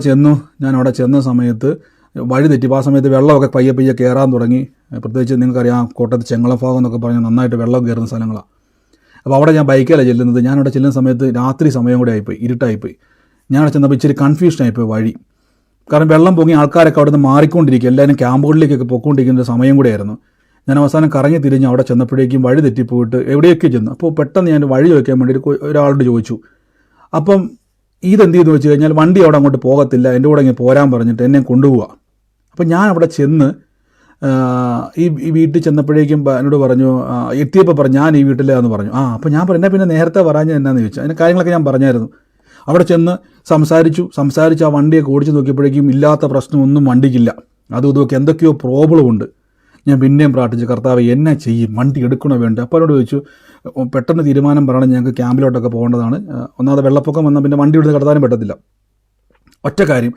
ചെന്ന സമയത്ത് വഴി തെറ്റി. ആ സമയത്ത് വെള്ളമൊക്കെ പയ്യെ കയറാൻ തുടങ്ങി. പ്രത്യേകിച്ച് നിങ്ങൾക്കറിയാം, കോട്ടയത്ത് ചെങ്ങളഭാഗം എന്നൊക്കെ പറഞ്ഞാൽ നന്നായിട്ട് വെള്ളം കയറുന്ന സ്ഥലങ്ങളാണ്. അപ്പോൾ അവിടെ ഞാൻ ബൈക്കിലാണ് ചെല്ലുന്നത്. ഞാനവിടെ ചെല്ലുന്ന സമയത്ത് രാത്രി സമയം കൂടെ ആയിപ്പോയി, ഇരുട്ടായിപ്പോയി. ഞാനവിടെ ചെന്നപ്പോൾ ഇച്ചിരി കൺഫ്യൂഷനായിപ്പോയി വഴി, കാരണം വെള്ളം പൊങ്ങി ആൾക്കാരൊക്കെ അവിടെ നിന്ന് മാറിക്കൊണ്ടിരിക്കുക, എല്ലാവരും ക്യാമ്പുകളിലേക്കൊക്കെ പോയിക്കൊണ്ടിരിക്കുന്ന സമയം കൂടെയായിരുന്നു. ഞാൻ അവസാനം കറങ്ങി തിരിഞ്ഞ് അവിടെ ചെന്നപ്പോഴേക്കും വഴി തെറ്റിപ്പോയിട്ട് എവിടെയൊക്കെ ചെന്നു. അപ്പോൾ പെട്ടെന്ന് ഞാൻ വഴി ചോദിക്കാൻ വേണ്ടി ഒരാളോട് ചോദിച്ചു. അപ്പം ഇതെന്ത് ചെയ്തെന്ന് വെച്ച് കഴിഞ്ഞാൽ, വണ്ടി അവിടെ അങ്ങോട്ട് പോകത്തില്ല, എൻ്റെ കൂടെ ഇങ്ങനെ പോരാൻ പറഞ്ഞിട്ട് എന്നെ കൊണ്ടുപോവുക. അപ്പം ഞാൻ അവിടെ ചെന്ന് ഈ വീട്ടിൽ ചെന്നപ്പോഴേക്കും എന്നോട് പറഞ്ഞു, എത്തിയപ്പോൾ പറഞ്ഞു ഞാൻ ഈ വീട്ടിലാന്ന് പറഞ്ഞു. അപ്പോൾ ഞാൻ പറഞ്ഞു, പിന്നെ നേരത്തെ പറഞ്ഞാൽ എന്നാന്ന് ചോദിച്ചാൽ, അതിൻ്റെ കാര്യങ്ങളൊക്കെ ഞാൻ പറഞ്ഞായിരുന്നു. അവിടെ ചെന്ന് സംസാരിച്ച് ആ വണ്ടിയൊക്കെ ഓടിച്ച് നോക്കിയപ്പോഴേക്കും ഇല്ലാത്ത പ്രശ്നമൊന്നും വണ്ടിക്കില്ല, അതും ഇതൊക്കെ എന്തൊക്കെയോ പ്രോബ്ലം ഉണ്ട്. ഞാൻ പിന്നെയും പ്രാർത്ഥിച്ചു, കർത്താവ് എന്നെ ചെയ്യും, വണ്ടി എടുക്കണോ വേണ്ട. അപ്പോൾ എന്നോട് ചോദിച്ചു, പെട്ടെന്ന് തീരുമാനം പറയണം, ഞങ്ങൾക്ക് ക്യാമ്പിലോട്ടൊക്കെ പോകേണ്ടതാണ്, ഒന്നാമത് വെള്ളപ്പൊക്കം വന്നാൽ പിന്നെ വണ്ടി എടുത്ത് കടത്താനും പറ്റത്തില്ല. ഒറ്റ കാര്യം,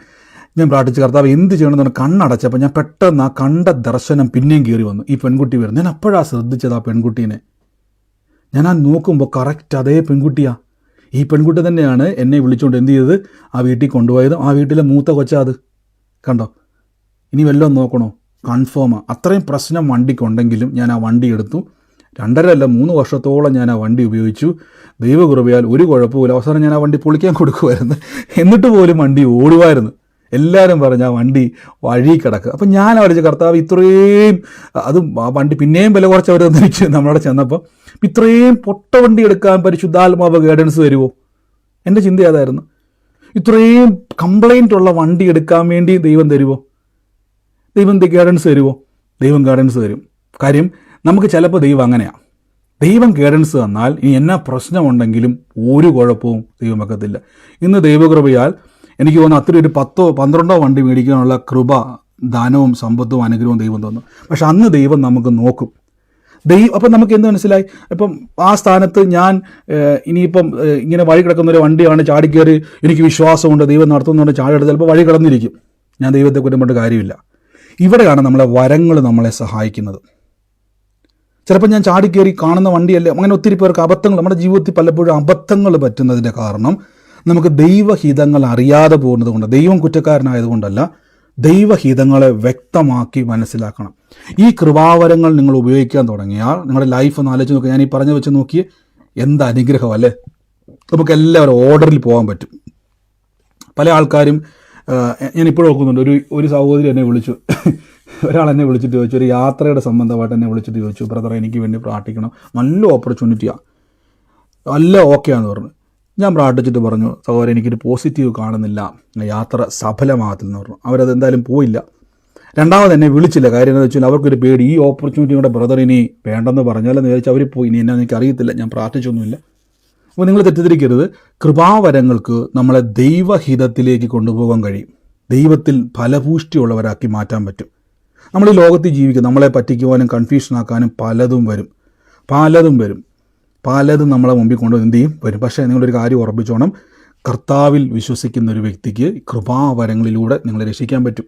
ഞാൻ പ്രാർത്ഥിച്ച് കർത്താവ് എന്ത് ചെയ്യണമെന്ന് കണ്ണടച്ചപ്പോൾ ഞാൻ പെട്ടെന്ന് ആ കണ്ട ദർശനം പിന്നെയും കയറി വന്നു. ഈ പെൺകുട്ടി വരും. ഞാൻ അപ്പോഴാണ് ശ്രദ്ധിച്ചത് ആ പെൺകുട്ടീനെ. ഞാൻ ആ നോക്കുമ്പോൾ കറക്റ്റ് അതേ പെൺകുട്ടിയാണ്. ഈ പെൺകുട്ടി തന്നെയാണ് എന്നെ വിളിച്ചുകൊണ്ട് എന്ത് ചെയ്തത്, ആ വീട്ടിൽ കൊണ്ടുപോയത്. ആ വീട്ടിലെ മൂത്ത കൊച്ചാ അത്. കണ്ടോ, ഇനി വല്ലതും നോക്കണോ? കൺഫേമാണ്. അത്രയും പ്രശ്നം വണ്ടിക്കുണ്ടെങ്കിലും ഞാൻ ആ വണ്ടി എടുത്തു. 2.5-3 വർഷത്തോളം ഞാൻ ആ വണ്ടി ഉപയോഗിച്ചു. ദൈവകൃപയാൽ ഒരു കുഴപ്പമില്ല. അവസാനം ഞാൻ ആ വണ്ടി പൊളിക്കാൻ കൊടുക്കുമായിരുന്നു. എന്നിട്ട് പോലും വണ്ടി ഓടുമായിരുന്നു. എല്ലാവരും പറഞ്ഞ് ആ വണ്ടി വഴി കിടക്കുക. അപ്പം ഞാൻ വിളിച്ച കർത്താവ് ഇത്രയും ആ വണ്ടി പിന്നെയും വില കുറച്ച് അവർ തന്നിരിക്കും. നമ്മളവിടെ ചെന്നപ്പോൾ ഇത്രയും പൊട്ട വണ്ടി എടുക്കാൻ പരിശുദ്ധാത്മാവ് ഗൈഡൻസ് തരുമോ? എൻ്റെ ചിന്ത അതായിരുന്നു. ഇത്രയും കംപ്ലൈൻ്റ് ഉള്ള വണ്ടി എടുക്കാൻ വേണ്ടി ദൈവം തരുമോ? ദൈവം ഗൈഡൻസ് തരുമോ? ദൈവം ഗൈഡൻസ് തരും. കാര്യം നമുക്ക് ചിലപ്പോൾ ദൈവം അങ്ങനെയാണ്. ദൈവം ഗൈഡൻസ് തന്നാൽ ഇനി എന്നാ പ്രശ്നമുണ്ടെങ്കിലും ഒരു കുഴപ്പവും ദൈവം വെക്കത്തില്ല. ഇന്ന് ദൈവകൃപയാൽ എനിക്ക് തോന്നുന്നു അത്ര ഒരു 10-12 വണ്ടി മേടിക്കാനുള്ള കൃപ, ദാനവും സമ്പത്തും അനുഗ്രഹവും ദൈവം തന്നു. പക്ഷെ അന്ന് ദൈവം നമുക്ക് നോക്കും. അപ്പം നമുക്ക് എന്ത് മനസ്സിലായി? ഇപ്പം ആ സ്ഥാനത്ത് ഞാൻ ഇനിയിപ്പം ഇങ്ങനെ വഴി കിടക്കുന്ന ഒരു വണ്ടിയാണ്, ചാടിക്കയറി എനിക്ക് വിശ്വാസമുണ്ട് ദൈവം നടത്തുന്നുണ്ട്, ചാടിയെടുത്ത് ചിലപ്പോൾ വഴി കിടന്നിരിക്കും. ഞാൻ ദൈവത്തെ കുറ്റപ്പെട്ട് കാര്യമില്ല. ഇവിടെയാണ് നമ്മളെ വരങ്ങൾ നമ്മളെ സഹായിക്കുന്നത്. ചിലപ്പോൾ ഞാൻ ചാടിക്കയറി കാണുന്ന വണ്ടിയല്ലേ. അങ്ങനെ ഒത്തിരി പേർക്ക് അബദ്ധങ്ങൾ നമ്മുടെ ജീവിതത്തിൽ പലപ്പോഴും അബദ്ധങ്ങൾ പറ്റുന്നതിൻ്റെ കാരണം നമുക്ക് ദൈവഹിതങ്ങൾ അറിയാതെ പോകുന്നത് കൊണ്ട്, ദൈവം കുറ്റക്കാരനായതുകൊണ്ടല്ല, ദൈവഹിതങ്ങളെ വ്യക്തമാക്കി മനസ്സിലാക്കണം. ഈ കൃപാവരങ്ങൾ നിങ്ങൾ ഉപയോഗിക്കാൻ തുടങ്ങിയാൽ നിങ്ങളുടെ ലൈഫ് ഒന്ന് ആലോചിച്ച് നോക്കുക. ഞാൻ ഈ പറഞ്ഞു വെച്ച് നോക്കിയേ, എന്ത് അനുഗ്രഹം അല്ലേ. നമുക്ക് എല്ലാവരും ഓർഡറിൽ പോകാൻ പറ്റും. പല ആൾക്കാരും ഞാൻ ഇപ്പോഴും നോക്കുന്നുണ്ട്. ഒരു സഹോദരി എന്നെ വിളിച്ചു, ഒരാൾ എന്നെ വിളിച്ചിട്ട് ചോദിച്ചു, ഒരു യാത്രയുടെ സംബന്ധമായിട്ട് എന്നെ വിളിച്ചിട്ട് ചോദിച്ചു, ബ്രദർ എനിക്ക് വേണ്ടി പ്രാർത്ഥിക്കണം, നല്ല ഓപ്പർച്യൂണിറ്റിയാണ്, നല്ല ഓക്കെയാന്ന് പറഞ്ഞു. ഞാൻ പ്രാർത്ഥിച്ചിട്ട് പറഞ്ഞു, സഹോദരൻ എനിക്കൊരു പോസിറ്റീവ് കാണുന്നില്ല, യാത്ര സഫലമാകത്തില്ലെന്ന് പറഞ്ഞു. അവരത് എന്തായാലും പോയില്ല. രണ്ടാമത് എന്നെ വിളിച്ചില്ല. കാര്യം എന്താണെന്ന് വെച്ചാൽ അവർക്കൊരു പേടി, ഈ ഓപ്പർച്യൂണിറ്റി കൂടെ ബ്രദർ ഇനി വേണ്ടെന്ന് പറഞ്ഞാലെന്ന് വിചാരിച്ച് അവർ പോയി. ഇനി എന്നാ എനിക്ക് അറിയത്തില്ല, ഞാൻ പ്രാർത്ഥിച്ചൊന്നുമില്ല. അപ്പോൾ നിങ്ങൾ തെറ്റിദ്ധരിക്കരുത്. കൃപാവരങ്ങൾക്ക് നമ്മളെ ദൈവഹിതത്തിലേക്ക് കൊണ്ടുപോകാൻ കഴിയും. ദൈവത്തിൽ ഫലഭൂഷ്ടിയുള്ളവരാക്കി മാറ്റാൻ പറ്റും. നമ്മൾ ഈ ലോകത്തിൽ ജീവിക്കും, നമ്മളെ പറ്റിക്കുവാനും കൺഫ്യൂഷനാക്കാനും പലതും വരും. പലതും നമ്മളെ മുമ്പിൽ കൊണ്ടുവന്ന് എന്ത് ചെയ്യും വരും. പക്ഷേ നിങ്ങളൊരു കാര്യം ഉറപ്പിച്ചോണം, കർത്താവിൽ വിശ്വസിക്കുന്ന ഒരു വ്യക്തിക്ക് കൃപാവരങ്ങളിലൂടെ നിങ്ങളെ രക്ഷിക്കാൻ പറ്റും.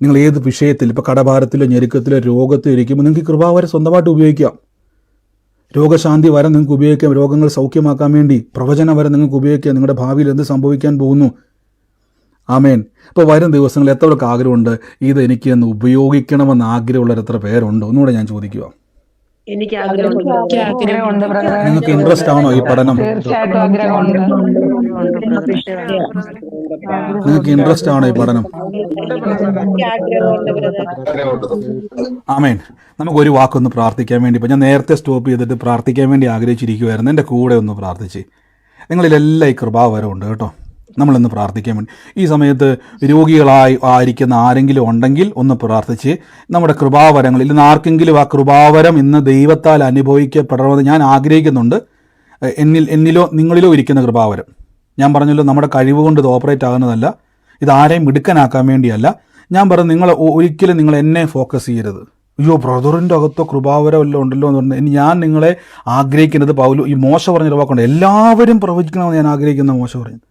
നിങ്ങൾ ഏത് വിഷയത്തിൽ, ഇപ്പോൾ കടഭാരത്തിലോ ഞെരുക്കത്തിലോ രോഗത്തിലോ ഇരിക്കുമ്പോൾ നിങ്ങൾക്ക് കൃപാവരം സ്വന്തമായിട്ട് ഉപയോഗിക്കാം. രോഗശാന്തി വരം നിങ്ങൾക്ക് ഉപയോഗിക്കാം. രോഗങ്ങൾ സൗഖ്യമാക്കാൻ വേണ്ടി പ്രവചന വരം നിങ്ങൾക്ക് ഉപയോഗിക്കാം. നിങ്ങളുടെ ഭാവിയിൽ എന്ത് സംഭവിക്കാൻ പോകുന്നു. ആമേൻ. ഇപ്പോൾ വരും ദിവസങ്ങളിൽ എത്രയൊക്കെ ആഗ്രഹമുണ്ട് ഇത് എനിക്ക് ഒന്ന് ഉപയോഗിക്കണമെന്ന് ആഗ്രഹമുള്ളവർ എത്ര പേരുണ്ട്? ഒന്നുകൂടെ ഞാൻ ചോദിക്കുക. എനിക്ക് ആഗ്രഹമുണ്ട്. ആഗ്രഹമുണ്ട് ബ്രദറെ. നിങ്ങൾക്ക് ഇൻട്രസ്റ്റ് ആണോ ഈ പഠനം? തീർച്ചയായിട്ടും ആഗ്രഹമുണ്ട്. നിങ്ങൾക്ക് ഇൻട്രസ്റ്റ് ആണോ ഈ പഠനം? ആമേൻ. നമുക്കൊരു വാക്കൊന്ന് പ്രാർത്ഥിക്കാൻ വേണ്ടി, ഇപ്പം ഞാൻ നേരത്തെ സ്റ്റോപ്പ് ചെയ്തിട്ട് പ്രാർത്ഥിക്കാൻ വേണ്ടി ആഗ്രഹിച്ചിരിക്കുമായിരുന്നു. എൻ്റെ കൂടെ ഒന്ന് പ്രാർത്ഥിച്ച്. നിങ്ങളിലെല്ലാം ഈ കൃപാവരമുണ്ട് കേട്ടോ. നമ്മളിന്ന് പ്രാർത്ഥിക്കാൻ വേണ്ടി ഈ സമയത്ത് ആയിരിക്കുന്ന ആരെങ്കിലും ഉണ്ടെങ്കിൽ ഒന്ന് പ്രാർത്ഥിച്ച് നമ്മുടെ കൃപാവരങ്ങളിൽ ഇന്ന് ആർക്കെങ്കിലും ആ കൃപാവരം ഇന്ന് ദൈവത്താൽ അനുഭവിക്കപ്പെടണമെന്ന് ഞാൻ ആഗ്രഹിക്കുന്നുണ്ട്. എന്നിലോ നിങ്ങളിലോ ഇരിക്കുന്ന കൃപാവരം ഞാൻ പറഞ്ഞല്ലോ, നമ്മുടെ കഴിവ് കൊണ്ട് ഇത് ഓപ്പറേറ്റ് ആകുന്നതല്ല, ഇത് ആരെയും മിടുക്കനാക്കാൻ വേണ്ടിയല്ല. ഞാൻ പറഞ്ഞു, ഒരിക്കലും നിങ്ങൾ എന്നെ ഫോക്കസ് ചെയ്യരുത്. അയ്യോ ബ്രദറിൻ്റെ അകത്തോ കൃപാവരം എല്ലാം ഉണ്ടല്ലോ എന്ന് പറഞ്ഞു. ഞാൻ നിങ്ങളെ ആഗ്രഹിക്കുന്നത് ഈ മോശ പറഞ്ഞൊരു വാക്കുണ്ട്, എല്ലാവരും പ്രവചിക്കണമെന്ന് ഞാൻ ആഗ്രഹിക്കുന്ന മോശ പറഞ്ഞു.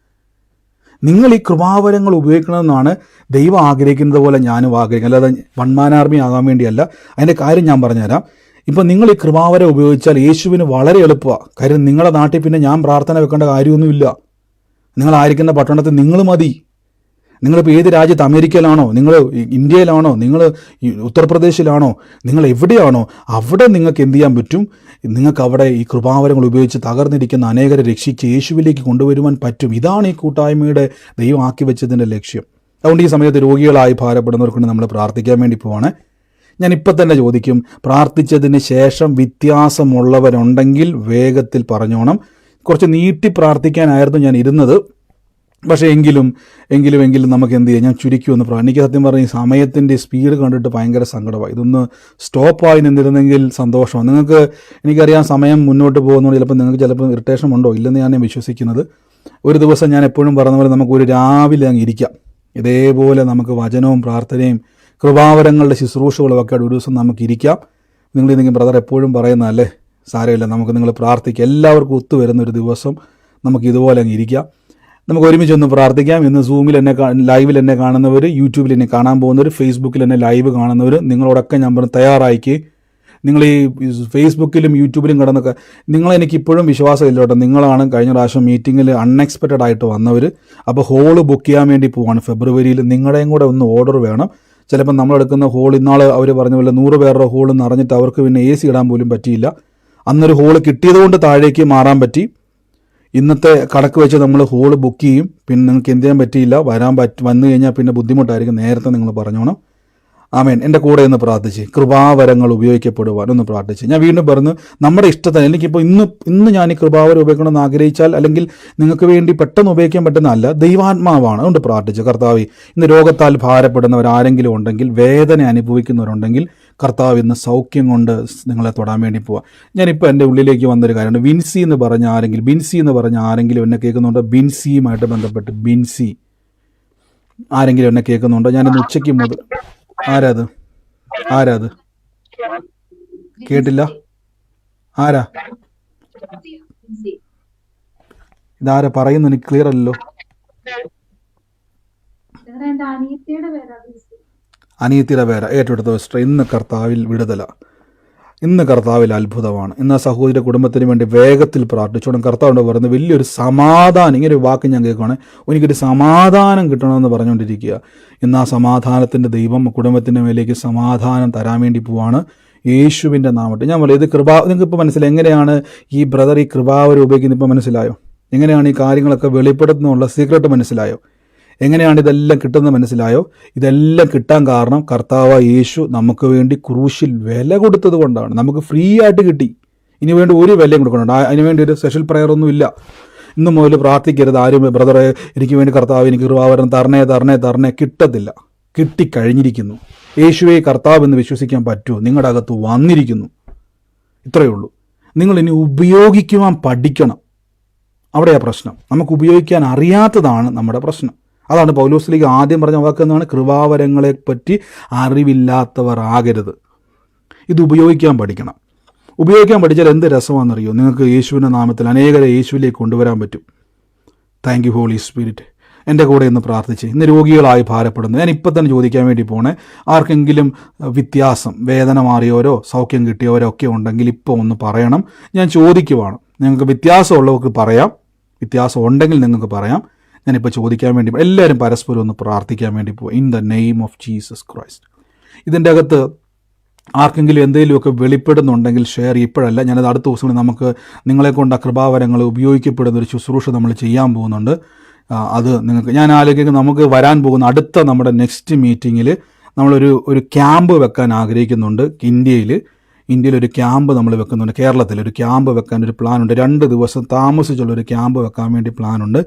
നിങ്ങൾ ഈ കൃപാവരങ്ങൾ ഉപയോഗിക്കണമെന്നാണ് ദൈവം ആഗ്രഹിക്കുന്നത് പോലെ ഞാനും ആഗ്രഹിക്കുന്നത്, അല്ലാതെ വൺമാനാർമി ആകാൻ വേണ്ടിയല്ല. അതിൻ്റെ കാര്യം ഞാൻ പറഞ്ഞുതരാം. ഇപ്പം നിങ്ങൾ ഈ കൃപാവരം ഉപയോഗിച്ചാൽ യേശുവിന് വളരെ എളുപ്പമാണ്. കാര്യം നിങ്ങളുടെ നാട്ടിൽ പിന്നെ ഞാൻ പ്രാർത്ഥന വെക്കേണ്ട കാര്യമൊന്നുമില്ല. നിങ്ങളായിരിക്കുന്ന പട്ടണത്തിൽ നിങ്ങൾ മതി. നിങ്ങളിപ്പോൾ ഏത് രാജ്യത്ത്, അമേരിക്കയിലാണോ, നിങ്ങൾ ഇന്ത്യയിലാണോ, നിങ്ങൾ ഉത്തർപ്രദേശിലാണോ, നിങ്ങൾ എവിടെയാണോ, അവിടെ നിങ്ങൾക്ക് എന്ത് ചെയ്യാൻ പറ്റും? നിങ്ങൾക്ക് അവിടെ ഈ കൃപാവരങ്ങൾ ഉപയോഗിച്ച് തകർന്നിരിക്കുന്ന അനേകരെ രക്ഷിച്ച് യേശുവിലേക്ക് കൊണ്ടുവരുവാൻ പറ്റും. ഇതാണ് ഈ കൂട്ടായ്മയുടെ ദൈവം ആക്കി വെച്ചതിൻ്റെ ലക്ഷ്യം. അതുകൊണ്ട് ഈ സമയത്ത് രോഗികളായി ഭാരപ്പെടുന്നവർക്കൊണ്ട് നമ്മൾ പ്രാർത്ഥിക്കാൻ വേണ്ടി പോവാണ്. ഞാൻ ഇപ്പം തന്നെ ചോദിക്കും, പ്രാർത്ഥിച്ചതിന് ശേഷം വ്യത്യാസമുള്ളവരുണ്ടെങ്കിൽ വേഗത്തിൽ പറഞ്ഞോണം. കുറച്ച് നീട്ടി പ്രാർത്ഥിക്കാനായിരുന്നു ഞാൻ ഇരുന്നത്. പക്ഷേ എങ്കിലും നമുക്ക് എന്ത് ചെയ്യാം, ഞാൻ ചുരുക്കി ഒന്ന് എനിക്ക് സത്യം പറഞ്ഞാൽ ഈ സമയത്തിൻ്റെ സ്പീഡ് കണ്ടിട്ട് ഭയങ്കര സങ്കടമായി. ഇതൊന്ന് സ്റ്റോപ്പായി നിന്നിരുന്നെങ്കിൽ സന്തോഷമാണ്. നിങ്ങൾക്ക് എനിക്കറിയാം സമയം മുന്നോട്ട് പോകുന്നതുകൊണ്ട് ചിലപ്പോൾ ഇറിറ്റേഷൻ ഉണ്ടോ ഇല്ലെന്ന് ഞാൻ വിശ്വസിക്കുന്നത്. ഒരു ദിവസം ഞാൻ എപ്പോഴും പറഞ്ഞ പോലെ നമുക്കൊരു രാവിലെ അങ്ങ് ഇരിക്കാം. ഇതേപോലെ നമുക്ക് വചനവും പ്രാർത്ഥനയും കൃപാവരങ്ങളുടെ ശുശ്രൂഷകളും ഒക്കെ ഒരു ദിവസം നമുക്ക് ഇരിക്കാം. നിങ്ങളിതെങ്കിലും ബ്രദർ എപ്പോഴും പറയുന്നതല്ലേ, സാരമില്ല, നമുക്ക് നിങ്ങൾ പ്രാർത്ഥിക്കുക. എല്ലാവർക്കും ഒത്തുവരുന്നൊരു ദിവസം നമുക്ക് ഇതുപോലെ അങ്ങ് ഇരിക്കാം. നമുക്ക് ഒരുമിച്ചൊന്ന് പ്രാർത്ഥിക്കാം. ഇന്ന് സൂമിൽ എന്നെ ലൈവിൽ എന്നെ കാണുന്നവർ, യൂട്യൂബിൽ എന്നെ കാണാൻ പോകുന്നവർ, ഫേസ്ബുക്കിൽ എന്നെ ലൈവ് കാണുന്നവർ, നിങ്ങളോടൊക്കെ ഞാൻ പറഞ്ഞു തയ്യാറായിക്ക്. നിങ്ങൾ ഈ ഫേസ്ബുക്കിലും യൂട്യൂബിലും കിടന്നൊക്കെ നിങ്ങളെനിക്ക് ഇപ്പോഴും വിശ്വാസമില്ല കേട്ടോ. നിങ്ങളാണ് കഴിഞ്ഞ പ്രാവശ്യം മീറ്റിങ്ങിൽ അൺഎക്സ്പെക്റ്റഡ് ആയിട്ട് വന്നവർ. അപ്പോൾ ഹോള് ബുക്ക് ചെയ്യാൻ വേണ്ടി പോവാണ് ഫെബ്രുവരിയിൽ. നിങ്ങളുടെയും കൂടെ ഒന്ന് ഓർഡർ വേണം. ചിലപ്പോൾ നമ്മളെടുക്കുന്ന ഹോൾ ഇന്നാൾ അവർ പറഞ്ഞ പോലെ 100 പേരുടെ ഹോൾ നിറഞ്ഞിട്ട് അവർക്ക് പിന്നെ AC ഇടാൻ പോലും പറ്റിയില്ല. അന്നൊരു ഹോള് കിട്ടിയതുകൊണ്ട് താഴേക്ക് മാറാൻ പറ്റി. ഇന്നത്തെ കണക്ക് വെച്ച് നമ്മൾ ഹോള് ബുക്ക് ചെയ്യും. പിന്നെ നിങ്ങൾക്ക് എന്ത് ചെയ്യാൻ പറ്റിയില്ല, വന്നു കഴിഞ്ഞാൽ പിന്നെ ബുദ്ധിമുട്ടായിരിക്കും. നേരത്തെ നിങ്ങൾ പറഞ്ഞോണം. ആമേൻ. എൻ്റെ കൂടെ ഒന്ന് പ്രാർത്ഥിച്ച് കൃപാവരങ്ങൾ ഉപയോഗിക്കപ്പെടുവാൻ ഒന്ന് പ്രാർത്ഥിച്ച്. ഞാൻ വീണ്ടും പറഞ്ഞു, നമ്മുടെ ഇഷ്ടത്തിന് എനിക്കിപ്പോൾ ഇന്ന് ഞാൻ ഈ കൃപാവരം ഉപയോഗിക്കണമെന്ന് ആഗ്രഹിച്ചാൽ, അല്ലെങ്കിൽ നിങ്ങൾക്ക് വേണ്ടി പെട്ടെന്ന് ഉപയോഗിക്കാൻ പറ്റുന്നതല്ല, ദൈവാത്മാവാണ്. അതുകൊണ്ട് പ്രാർത്ഥിച്ചു, കർത്താവ് ഇന്ന് രോഗത്താൽ ഭാരപ്പെടുന്നവർ ആരെങ്കിലും ഉണ്ടെങ്കിൽ, വേദന അനുഭവിക്കുന്നവരുണ്ടെങ്കിൽ, കർത്താവ് ഇന്ന് സൗഖ്യം കൊണ്ട് നിങ്ങളെ തൊടാൻ വേണ്ടി പോവാം. ഞാനിപ്പോൾ എൻ്റെ ഉള്ളിലേക്ക് വന്നൊരു കാര്യമുണ്ട്. ബിൻസി എന്ന് പറഞ്ഞ ആരെങ്കിലും എന്നെ കേൾക്കുന്നുണ്ടോ? ബിൻസിയുമായിട്ട് ബന്ധപ്പെട്ട് ബിൻസി ആരെങ്കിലും എന്നെ കേൾക്കുന്നുണ്ടോ? ഞാനിന്ന് ഉച്ചയ്ക്ക് മുതൽ ആരാത് കേട്ടില്ല? ആരാ ഇതാരാ പറയുന്നു? എനിക്ക് ക്ലിയർ അല്ലല്ലോ. അനിയത്തിയുടെ പേരാ ഏറ്റെടുത്ത സിസ്റ്റർ. ഇന്ന് കർത്താവിൽ വിടുതല, ഇന്ന് കർത്താവിൽ അത്ഭുതമാണ്. ഇന്ന് ആ സഹോദരി കുടുംബത്തിന് വേണ്ടി വേഗത്തിൽ പ്രാർത്ഥിച്ചോണം. കർത്താവിൻ്റെ പറയുന്നത് വലിയൊരു സമാധാനം, ഇങ്ങനെ ഒരു വാക്ക് ഞാൻ കേൾക്കുകയാണ്, എനിക്കൊരു സമാധാനം കിട്ടണമെന്ന് പറഞ്ഞുകൊണ്ടിരിക്കുക. ഇന്ന് ആ സമാധാനത്തിൻ്റെ ദൈവം കുടുംബത്തിൻ്റെ മേലേക്ക് സമാധാനം തരാൻ വേണ്ടി പോവാണ്, യേശുവിൻ്റെ നാമത്തിൽ. ഞാൻ പറയാം, ഇത് നിങ്ങൾക്ക് ഇപ്പോൾ മനസ്സിലായി എങ്ങനെയാണ് ഈ ബ്രദർ ഈ കൃപാവരം ഉപയോഗിക്കുന്നത്? ഇപ്പോൾ മനസ്സിലായോ? എങ്ങനെയാണ് ഈ കാര്യങ്ങളൊക്കെ വെളിപ്പെടുത്തുന്നുള്ള സീക്രട്ട് മനസ്സിലായോ? എങ്ങനെയാണ് ഇതെല്ലാം കിട്ടുന്നത് മനസ്സിലായോ? ഇതെല്ലാം കിട്ടാൻ കാരണം കർത്താവ് യേശു നമുക്ക് വേണ്ടി ക്രൂശിൽ വില കൊടുത്തത് കൊണ്ടാണ്. നമുക്ക് ഫ്രീ ആയിട്ട് കിട്ടി. ഇനി വേണ്ടി ഒരു വിലയും കൊടുക്കണുണ്ട്. അതിനുവേണ്ടി ഒരു സ്പെഷ്യൽ പ്രയർ ഒന്നും ഇല്ല. ഇന്ന് മുതൽ പ്രാർത്ഥിക്കരുത് ആരും, ബ്രദറെ എനിക്ക് വേണ്ടി കർത്താവ് എനിക്ക് കൃപാവരം തരണേ. കിട്ടത്തില്ല, കിട്ടിക്കഴിഞ്ഞിരിക്കുന്നു. യേശുവെ കർത്താവ് എന്ന് വിശ്വസിക്കാൻ പറ്റുമോ? നിങ്ങളുടെ അകത്ത് വന്നിരിക്കുന്നു. ഇത്രയേ ഉള്ളൂ. നിങ്ങൾ ഇനി ഉപയോഗിക്കുവാൻ പഠിക്കണം. അവിടെയാ പ്രശ്നം. നമുക്ക് ഉപയോഗിക്കാൻ അറിയാത്തതാണ് നമ്മുടെ പ്രശ്നം. അതാണ് പൗലോസ്ലീഹ ആദ്യം പറഞ്ഞ വാക്കെന്നാണ്, കൃപാവരങ്ങളെപ്പറ്റി അറിവില്ലാത്തവർ ആകരുത്. ഇത് ഉപയോഗിക്കാൻ പഠിക്കണം. ഉപയോഗിക്കാൻ പഠിച്ചാൽ എന്ത് രസമാണെന്നറിയോ? നിങ്ങൾക്ക് യേശുവിൻ്റെ നാമത്തിൽ അനേകരെ യേശുവിലേക്ക് കൊണ്ടുവരാൻ പറ്റും. Thank you holy spirit. എൻ്റെ കൂടെ ഇന്ന് പ്രാർത്ഥിച്ച് ഇന്ന് രോഗികളായി ഭാരപ്പെടുന്നു. ഞാൻ ഇപ്പം തന്നെ ചോദിക്കാൻ വേണ്ടി പോണേ, ആർക്കെങ്കിലും വ്യത്യാസം, വേദന മാറിയവരോ സൗഖ്യം കിട്ടിയവരോ ഒക്കെ ഉണ്ടെങ്കിൽ ഇപ്പോൾ ഒന്ന് പറയണം. ഞാൻ ചോദിക്കുവാണ്. നിങ്ങൾക്ക് വ്യത്യാസമുള്ളവർക്ക് പറയാം, വ്യത്യാസം ഉണ്ടെങ്കിൽ നിങ്ങൾക്ക് പറയാം. ഞാനിപ്പോൾ ചോദിക്കാൻ വേണ്ടി എല്ലാവരും പരസ്പരം ഒന്ന് പ്രാർത്ഥിക്കാൻ വേണ്ടി പോകും. In the name of Jesus Christ. ഇതിൻ്റെ അകത്ത് ആർക്കെങ്കിലും എന്തെങ്കിലുമൊക്കെ വെളിപ്പെടുന്നുണ്ടെങ്കിൽ ഷെയർ. ഇപ്പോഴല്ല, ഞാനത് അടുത്ത ദിവസങ്ങളിൽ നമുക്ക് നിങ്ങളെ കൊണ്ട് ആ കൃപാവരങ്ങൾ ഉപയോഗിക്കപ്പെടുന്ന ഒരു ശുശ്രൂഷ നമ്മൾ ചെയ്യാൻ പോകുന്നുണ്ട്. അത് നിങ്ങൾക്ക് ഞാൻ ആലോചിക്കുന്നത്, നമുക്ക് വരാൻ പോകുന്ന അടുത്ത നമ്മുടെ നെക്സ്റ്റ് മീറ്റിങ്ങിൽ നമ്മളൊരു ക്യാമ്പ് വെക്കാൻ ആഗ്രഹിക്കുന്നുണ്ട്. ഇന്ത്യയിൽ ഒരു ക്യാമ്പ് നമ്മൾ വെക്കുന്നുണ്ട്. കേരളത്തിൽ ഒരു ക്യാമ്പ് വെക്കാൻ ഒരു പ്ലാനുണ്ട്. 2 ദിവസം താമസിച്ചുള്ളൊരു ക്യാമ്പ് വെക്കാൻ വേണ്ടി പ്ലാനുണ്ട്.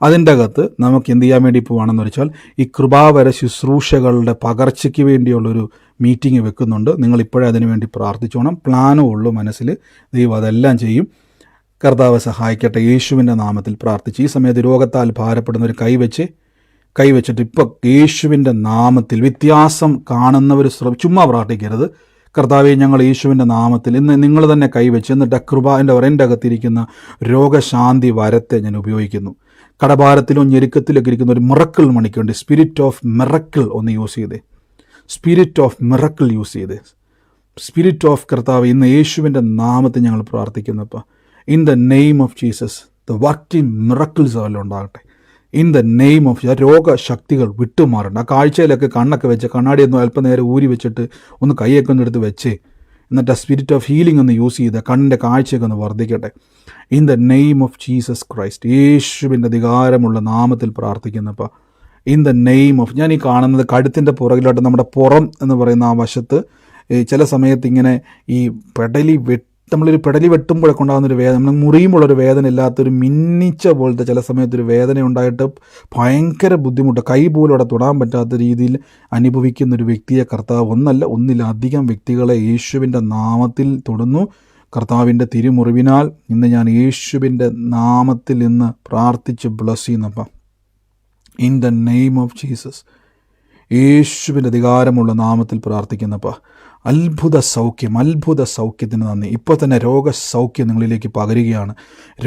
അതിൻ്റെ അകത്ത് നമുക്ക് എന്ത് ചെയ്യാൻ വേണ്ടി പോവാണെന്ന് വെച്ചാൽ, ഈ കൃപാവര ശുശ്രൂഷകളുടെ പകർച്ചയ്ക്ക് വേണ്ടിയുള്ളൊരു മീറ്റിംഗ് വെക്കുന്നുണ്ട്. നിങ്ങളിപ്പോഴേ അതിനു വേണ്ടി പ്രാർത്ഥിച്ചോണം. പ്ലാനോ ഉള്ളൂ മനസ്സിൽ. ദൈവം അതെല്ലാം ചെയ്യും. കർത്താവ് സഹായിക്കട്ടെ. യേശുവിൻ്റെ നാമത്തിൽ പ്രാർത്ഥിച്ച് ഈ സമയത്ത് രോഗത്താൽ ഭാരപ്പെടുന്നവർ കൈവച്ചിട്ട് ഇപ്പോൾ യേശുവിൻ്റെ നാമത്തിൽ വ്യത്യാസം കാണുന്നവർ ചുമ്മാ പ്രാർത്ഥിക്കരുത്. കർത്താവെ, ഞങ്ങൾ യേശുവിൻ്റെ നാമത്തിൽ ഇന്ന് നിങ്ങൾ തന്നെ കൈവച്ച് എന്നിട്ട് എൻ്റെ അകത്തിരിക്കുന്ന രോഗശാന്തി വരത്തെ ഞാൻ ഉപയോഗിക്കുന്നു. കടഭാരത്തിലോ ഞെരുക്കത്തിലൊക്കെ ഇരിക്കുന്ന ഒരു മിറക്കിൾ മണിക്ക് വേണ്ടി സ്പിരിറ്റ് ഓഫ് മിറക്കിൾ ഒന്ന് യൂസ് ചെയ്തേ. സ്പിരിറ്റ് ഓഫ് കർത്താവ് ഇന്ന് യേശുവിൻ്റെ നാമത്തിൽ ഞങ്ങൾ പ്രാർത്ഥിക്കുന്നപ്പോൾ in the name of Jesus the working miracles എല്ലാം ഉണ്ടാകട്ടെ. ഇൻ ദ നെയിം ഓഫ് രോഗശക്തികൾ വിട്ടുമാറണ്ട. ആ കാഴ്ചയിലൊക്കെ കണ്ണൊക്കെ വെച്ച് കണ്ണാടിയൊന്നും അല്പം നേരം ഊരി വെച്ചിട്ട് ഒന്ന് കൈയൊക്കെ ഒന്ന് എടുത്ത് വെച്ച് എന്നിട്ട് ആ സ്പിരിറ്റ് ഓഫ് ഹീലിംഗ് ഒന്ന് യൂസ് ചെയ്ത് കണ്ണിൻ്റെ കാഴ്ചയൊക്കെ ഒന്ന് വർദ്ധിക്കട്ടെ. In the name of Jesus Christ, യേശുവിൻ്റെ അധികാരമുള്ള നാമത്തിൽ പ്രാർത്ഥിക്കുന്നപ്പോൾ ഇൻ ദ നെയിം ഓഫ്, ഞാൻ ഈ കാണുന്നത് കഴുത്തിൻ്റെ പുറകിലോട്ട് നമ്മുടെ പുറം എന്ന് പറയുന്ന ആ വശത്ത് ചില സമയത്ത് ഇങ്ങനെ ഈ നമ്മളൊരു പെടലി വെട്ടുമ്പോഴൊക്കെ ഉണ്ടാകുന്നൊരു വേദന, നമ്മൾ മുറിയുമ്പോഴൊരു വേദന ഇല്ലാത്തൊരു മിന്നിച്ച പോലത്തെ ചില സമയത്തൊരു വേദന ഉണ്ടായിട്ട് ഭയങ്കര ബുദ്ധിമുട്ട്, കൈ പോലും അവിടെ തൊടാൻ പറ്റാത്ത രീതിയിൽ അനുഭവിക്കുന്നൊരു വ്യക്തിയെ കർത്താവ് ഒന്നിലധികം വ്യക്തികളെ യേശുവിൻ്റെ നാമത്തിൽ തൊടുന്നു. കർത്താവിൻ്റെ തിരുമുറിവിനാൽ ഇന്ന് ഞാൻ യേശുവിൻ്റെ നാമത്തിൽ ഇന്ന് പ്രാർത്ഥിച്ച് ബ്ലസ് ചെയ്യുന്നപ്പം in the name of Jesus, യേശുവിൻ്റെ അധികാരമുള്ള നാമത്തിൽ പ്രാർത്ഥിക്കുന്നപ്പോൾ അത്ഭുത സൗഖ്യത്തിന് നന്ദി. ഇപ്പോൾ തന്നെ രോഗസൗഖ്യം നിങ്ങളിലേക്ക് പകരുകയാണ്.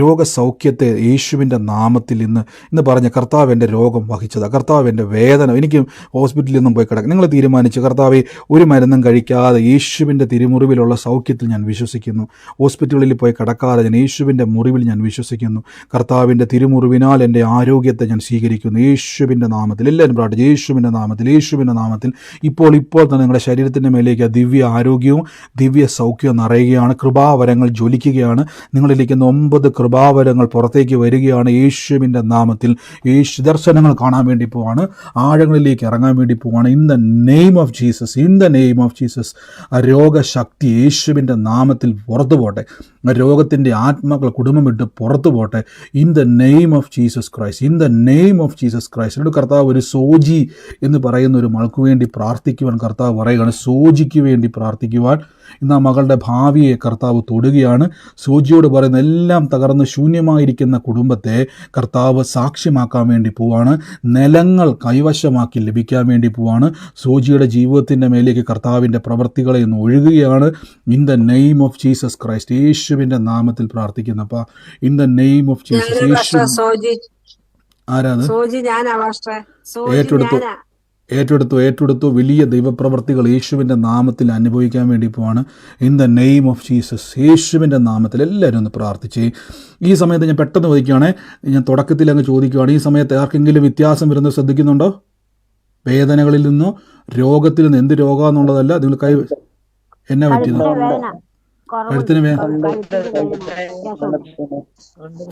രോഗസൗഖ്യത്തെ യേശുവിൻ്റെ നാമത്തിൽ ഇന്ന് പറഞ്ഞ കർത്താവ് എൻ്റെ രോഗം വഹിച്ചത്, കർത്താവ് എൻ്റെ വേദന, എനിക്ക് ഹോസ്പിറ്റലിൽ നിന്നും പോയി കിടക്കും. നിങ്ങൾ തീരുമാനിച്ചു കർത്താവെ ഒരു മരുന്നും കഴിക്കാതെ യേശുവിൻ്റെ തിരുമുറിവിലുള്ള സൗഖ്യത്തിൽ ഞാൻ വിശ്വസിക്കുന്നു. ഹോസ്പിറ്റലിൽ പോയി കിടക്കാതെ ഞാൻ യേശുവിൻ്റെ മുറിവിൽ ഞാൻ വിശ്വസിക്കുന്നു. കർത്താവിൻ്റെ തിരുമുറിവിനാൽ എൻ്റെ ആരോഗ്യത്തെ ഞാൻ സ്വീകരിക്കുന്നു. യേശുവിൻ്റെ നാമത്തിൽ എല്ലാവരും പ്രാർത്ഥിച്ചു. യേശുവിൻ്റെ നാമത്തിൽ ഇപ്പോൾ തന്നെ നിങ്ങളുടെ ശരീരത്തിൻ്റെ മേലേക്ക് ദിവ്യ ആരോഗ്യവും ദിവ്യ സൗഖ്യവും നിറയുകയാണ്. കൃപാവരങ്ങൾ ജ്വലിക്കുകയാണ്. നിങ്ങളിലേക്ക് 9 കൃപാവരങ്ങൾ പുറത്തേക്ക് വരികയാണ് യേശുവിൻ്റെ നാമത്തിൽ. ദർശനങ്ങൾ കാണാൻ വേണ്ടി പോവാണ്, ആഴങ്ങളിലേക്ക് ഇറങ്ങാൻ വേണ്ടി പോവാണ്. In the name of Jesus രോഗശക്തി യേശുവിൻ്റെ നാമത്തിൽ പുറത്തു പോട്ടെ. രോഗത്തിൻ്റെ ആത്മാക്കൾ കുടുംബം വിട്ട് പുറത്തു പോട്ടെ. In the name of Jesus Christ. കർത്താവ് ഒരു സോജി എന്ന് പറയുന്ന ഒരു മകൾക്ക് വേണ്ടി പ്രാർത്ഥിക്കുവാൻ കർത്താവ് പറയുകയാണ്. സോജിക്ക് വേണ്ടി പ്രാർത്ഥിക്കുവാൻ ഇന്ന് ആ മകളുടെ ഭാവിയെ കർത്താവ് തൊടുകയാണ്. സോജിയോട് പറയുന്ന എല്ലാം തകർന്ന് ശൂന്യമായിരിക്കുന്ന കുടുംബത്തെ കർത്താവ് സാക്ഷ്യമാക്കാൻ വേണ്ടി പോവാണ്. നിലങ്ങൾ കൈവശമാക്കി ലഭിക്കാൻ വേണ്ടി പോവാണ്. സോജിയുടെ ജീവിതത്തിൻ്റെ മേലേക്ക് കർത്താവിൻ്റെ പ്രവൃത്തികളെ ഇന്ന് ഒഴുകുകയാണ്. In the name of Jesus Christ, യേശുവിൻ്റെ നാമത്തിൽ പ്രാർത്ഥിക്കുന്നപ്പ. In the name of Jesus. യേശു ആരാത് ഏറ്റെടുത്തു. വലിയ ദൈവപ്രവർത്തികൾ യേശുവിൻ്റെ നാമത്തിൽ അനുഭവിക്കാൻ വേണ്ടി പോവാണ്. In the name of Jesus, യേശുവിൻ്റെ നാമത്തിൽ എല്ലാവരും ഒന്ന് പ്രാർത്ഥിച്ചേ. ഈ സമയത്ത് ഞാൻ പെട്ടെന്ന് ചോദിക്കുകയാണെ, ഞാൻ തുടക്കത്തിൽ അങ്ങ് ചോദിക്കുകയാണ്, ഈ സമയത്ത് ആർക്കെങ്കിലും വ്യത്യാസം വരുന്നത് ശ്രദ്ധിക്കുന്നുണ്ടോ? വേദനകളിൽ നിന്നോ രോഗത്തിൽ നിന്ന്, എന്ത് രോഗമെന്നുള്ളതല്ല, നിങ്ങൾ കൈ എന്നാ പറ്റിയത്? കഴുത്തിന്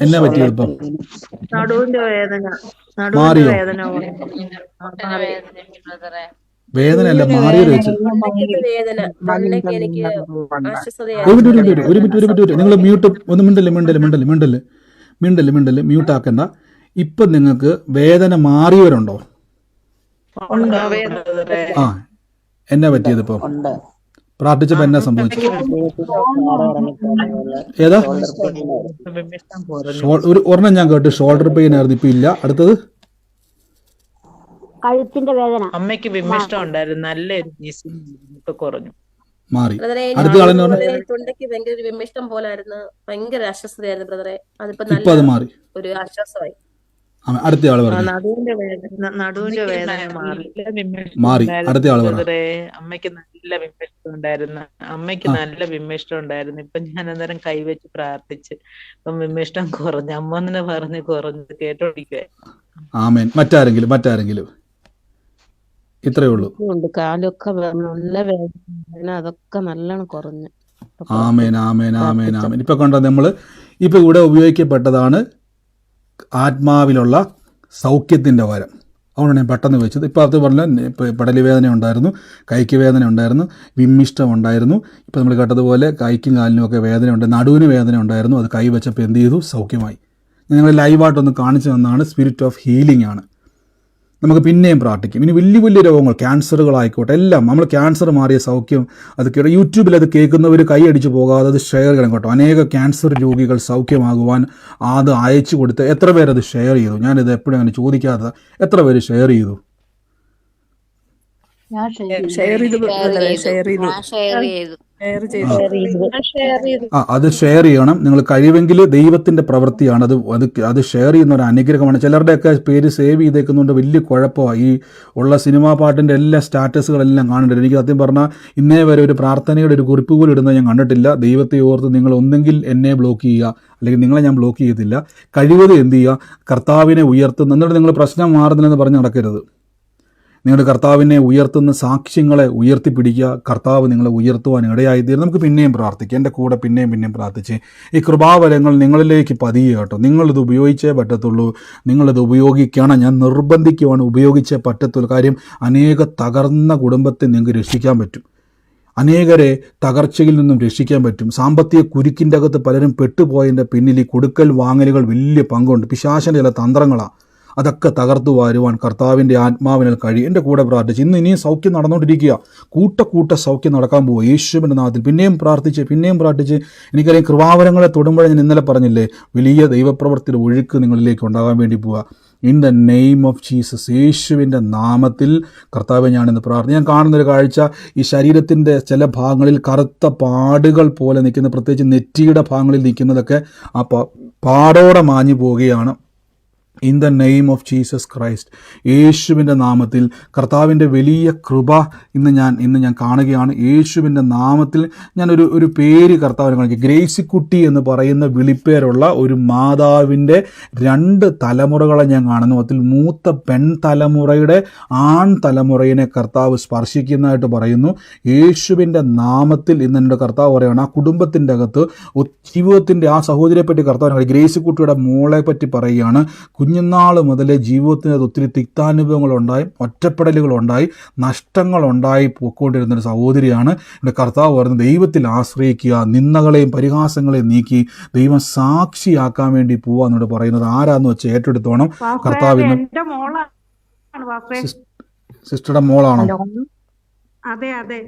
എന്നാ പറ്റിയത്? ഇപ്പം മാറിയോ? വേദനയല്ല, മാറിയത് വെച്ച്. ഒരു മിനിറ്റ് നിങ്ങൾ മ്യൂട്ട് ഒന്ന് മിണ്ടല് മ്യൂട്ടാക്കണ്ട. ഇപ്പം നിങ്ങൾക്ക് വേദന മാറിയവരുണ്ടോ? ആ, എന്നാ പറ്റിയത്? ഇപ്പം പ്രാർത്ഥിച്ചപ്പോ എന്നാ സംഭവിച്ചു? ഏതാ? ഒരെണ്ണം ഞാൻ കേട്ടു, ഷോൾഡർ പെയിൻ ആയിരുന്നു. ഇപ്പൊ ഇല്ല. അടുത്തത് കഴുത്തിന്റെ വേദന. അമ്മയ്ക്ക് വിമിഷ്ടം ഉണ്ടായിരുന്നു, നല്ലൊരു കുറഞ്ഞു, മാറി. അടുത്ത ആളെന്ന് പറഞ്ഞാൽ തൊണ്ടയ്ക്ക് ഭയങ്കര ഒരു വിമിഷ്ടം പോലായിരുന്നു, ഭയങ്കര അസ്വസ്ഥതയായിരുന്നു ബ്രദറെ. ഇപ്പൊ അത് മാറി, ഒരു ആശ്വാസമായി. അടുത്ത ആള് പറഞ്ഞു നടുവിന്റെ വേദന മാറി. അടുത്ത ആള് പറഞ്ഞു അമ്മയ്ക്ക് നല്ല വിമിഷ്ടം ഉണ്ടായിരുന്നു. ഇപ്പൊ ഞാൻ അന്നേരം കൈവച്ച് പ്രാർത്ഥിച്ച് ഇപ്പം വിമിഷ്ടം കുറഞ്ഞു. അമ്മ തന്നെ പറഞ്ഞ് കുറഞ്ഞു കേട്ടോണ്ടിരിക്കുവേ. ആമേൻ. മറ്റാരെങ്കിലും ഇത്രയേ ഉള്ളൂ. കാലൊക്കെ നല്ല വേദന, അതൊക്കെ നല്ലോണം കുറഞ്ഞു. ആമേൻ. ഇപ്പൊ കണ്ടോ, ഇപ്പൊ ഇവിടെ ഉപയോഗിക്കപ്പെട്ടതാണ് ആത്മാവിലുള്ള സൗഖ്യത്തിൻ്റെ വരം. അതുകൊണ്ടാണ് ഞാൻ പെട്ടെന്ന് വെച്ചത്. ഇപ്പോൾ അത് പറഞ്ഞാൽ പടലി വേദന ഉണ്ടായിരുന്നു, കൈക്ക് വേദന ഉണ്ടായിരുന്നു, വിമ്മിഷ്ടം ഉണ്ടായിരുന്നു. ഇപ്പോൾ നമ്മൾ കേട്ടതുപോലെ കൈക്കും കാലിനും ഒക്കെ വേദന ഉണ്ട്, നടുവിന് വേദന ഉണ്ടായിരുന്നു. അത് കൈ വെച്ചപ്പോൾ എന്ത് ചെയ്തു? സൗഖ്യമായി. ഞങ്ങൾ ലൈവായിട്ടൊന്ന് കാണിച്ചു തന്നാണ്. സ്പിരിറ്റ് ഓഫ് ഹീലിംഗ് ആണ്. നമുക്ക് പിന്നെയും പ്രാർത്ഥിക്കും. ഇനി വലിയ രോഗങ്ങൾ, ക്യാൻസറുകളായിക്കോട്ടെ, എല്ലാം നമ്മൾ ക്യാൻസർ മാറിയ സൗഖ്യം അത് യൂട്യൂബിൽ അത് കേൾക്കുന്നവർ കൈയടിച്ച് പോകാതെ അത് ഷെയർ ചെയ്യണം കേട്ടോ. അനേക ക്യാൻസർ രോഗികൾ സൗഖ്യമാകുവാൻ അത് അയച്ചു കൊടുത്ത് എത്ര പേരത് ഷെയർ ചെയ്തു? ഞാനിത് എപ്പോഴും അങ്ങനെ ചോദിക്കാതെ എത്ര പേര് ഷെയർ ചെയ്തു? അത് ഷെയർ ചെയ്യണം. നിങ്ങൾ കഴിവെങ്കിൽ ദൈവത്തിന്റെ പ്രവൃത്തിയാണ് അത് ഷെയർ ചെയ്യുന്ന ഒരു അനുഗ്രഹമാണ്. ചിലരുടെയൊക്കെ പേര് സേവ് ചെയ്തേക്കുന്നുണ്ട്, വലിയ കുഴപ്പമാണ്. ഈ ഉള്ള സിനിമാ പാട്ടിന്റെ എല്ലാ സ്റ്റാറ്റസുകളെല്ലാം കാണേണ്ടത്. എനിക്ക് സത്യം പറഞ്ഞാൽ ഇന്നേ വരെ ഒരു പ്രാർത്ഥനയുടെ ഒരു കുറിപ്പ് പോലും ഇടുന്നത് ഞാൻ കണ്ടിട്ടില്ല. ദൈവത്തെ ഓർത്ത് നിങ്ങൾ ഒന്നെങ്കിൽ എന്നെ ബ്ലോക്ക് ചെയ്യുക, അല്ലെങ്കിൽ നിങ്ങളെ ഞാൻ ബ്ലോക്ക് ചെയ്യത്തില്ല. കഴിവത് എന്ത് ചെയ്യുക? കർത്താവിനെ ഉയർത്തുന്ന, എന്നിട്ട് നിങ്ങൾ പ്രശ്നം മാറുന്നില്ലെന്ന് പറഞ്ഞ് നടക്കരുത്. നിങ്ങളുടെ കർത്താവിനെ ഉയർത്തുന്ന സാക്ഷ്യങ്ങളെ ഉയർത്തിപ്പിടിക്കുക. കർത്താവ് നിങ്ങളെ ഉയർത്തുവാൻ ഇടയായിത്തീരും. നമുക്ക് പിന്നെയും പ്രാർത്ഥിക്കാം. എൻ്റെ കൂടെ പിന്നെയും പ്രാർത്ഥിച്ച് ഈ കൃപാവരങ്ങൾ നിങ്ങളിലേക്ക് പതിയുക കേട്ടോ. നിങ്ങളിത് ഉപയോഗിച്ചേ പറ്റത്തുള്ളൂ. നിങ്ങളിത് ഉപയോഗിക്കണം. ഞാൻ നിർബന്ധിക്കുവാണ്, ഉപയോഗിച്ചേ പറ്റത്തുള്ളൂ. കാര്യം അനേക തകർന്ന കുടുംബത്തെ നിങ്ങൾക്ക് രക്ഷിക്കാൻ പറ്റും. അനേകരെ തകർച്ചയിൽ നിന്നും രക്ഷിക്കാൻ പറ്റും. സാമ്പത്തിക കുരുക്കിൻ്റെ അകത്ത് പലരും പെട്ടുപോയതിൻ്റെ പിന്നിൽ ഈ കൊടുക്കൽ വാങ്ങലുകൾ വലിയ പങ്കുണ്ട്. പിശാചിൻ്റെ ചില തന്ത്രങ്ങളാണ്. അതൊക്കെ തകർത്തു വാരുവാൻ കർത്താവിൻ്റെ ആത്മാവിനാൽ കഴിയും. എൻ്റെ കൂടെ പ്രാർത്ഥിച്ച് ഇനിയും സൗഖ്യം നടന്നുകൊണ്ടിരിക്കുക. കൂട്ട സൗഖ്യം നടക്കാൻ പോവുക യേശുവിൻ്റെ നാമത്തിൽ. പിന്നെയും പ്രാർത്ഥിച്ച് എനിക്കറിയാം കൃപാവരങ്ങളെ തൊടുമ്പോഴേ ഞാൻ ഇന്നലെ പറഞ്ഞില്ലേ, വലിയ ദൈവപ്രവൃത്തിയുടെ ഒഴുക്ക് നിങ്ങളിലേക്ക് ഉണ്ടാകാൻ വേണ്ടി പോവുക. In the name of Jesus, യേശുവിൻ്റെ നാമത്തിൽ കർത്താവെ ഞാനിന്ന് പ്രാർത്ഥന. ഞാൻ കാണുന്നൊരു കാഴ്ച, ഈ ശരീരത്തിൻ്റെ ചില ഭാഗങ്ങളിൽ കറുത്ത പാടുകൾ പോലെ നിൽക്കുന്ന, പ്രത്യേകിച്ച് നെറ്റിയുടെ ഭാഗങ്ങളിൽ നിൽക്കുന്നതൊക്കെ ആ പാടോടെ മാഞ്ഞു പോവുകയാണ്. In the name of Jesus Christ, യേശുവിൻ്റെ നാമത്തിൽ കർത്താവിൻ്റെ വലിയ കൃപ ഇന്ന് ഞാൻ കാണുകയാണ്. യേശുവിൻ്റെ നാമത്തിൽ ഞാനൊരു പേര് കർത്താവിനെ കാണിക്കുക. ഗ്രേസിക്കുട്ടി എന്ന് പറയുന്ന വിളിപ്പേരുള്ള ഒരു മാതാവിൻ്റെ 2 തലമുറകളെ ഞാൻ കാണുന്നു. അതിൽ മൂത്ത പെൺ തലമുറയുടെ ആൺ തലമുറയിനെ കർത്താവ് സ്പർശിക്കുന്നതായിട്ട് പറയുന്നു. യേശുവിൻ്റെ നാമത്തിൽ ഇന്ന് എൻ്റെ കർത്താവ് പറയുകയാണ്, ആ കുടുംബത്തിൻ്റെ അകത്ത് ജീവിതത്തിൻ്റെ ആ സഹോദരിയെ പറ്റി കർത്താവ് ഗ്രേസിക്കുട്ടിയുടെ മോളെ പറ്റി പറയുകയാണ്. കുഞ്ഞുനാൾ മുതലേ ജീവിതത്തിന് ഒത്തിരി തിക്താനുഭവങ്ങളുണ്ടായി, ഒറ്റപ്പെടലുകളുണ്ടായി, നഷ്ടങ്ങളുണ്ടായി പോയിക്കൊണ്ടിരുന്നൊരു സഹോദരിയാണ്. എൻ്റെ കർത്താവ് പറയുന്നത് ദൈവത്തിൽ ആശ്രയിക്കുക, നിന്ദകളെയും പരിഹാസങ്ങളെയും നീക്കി ദൈവം സാക്ഷിയാക്കാൻ വേണ്ടി പോവാന്നോട് പറയുന്നത്. ആരാന്ന് വെച്ച് ഏറ്റെടുത്തോണം. കർത്താവിന് സിസ്റ്ററുടെ മോളാണോ? അതെ അതെ.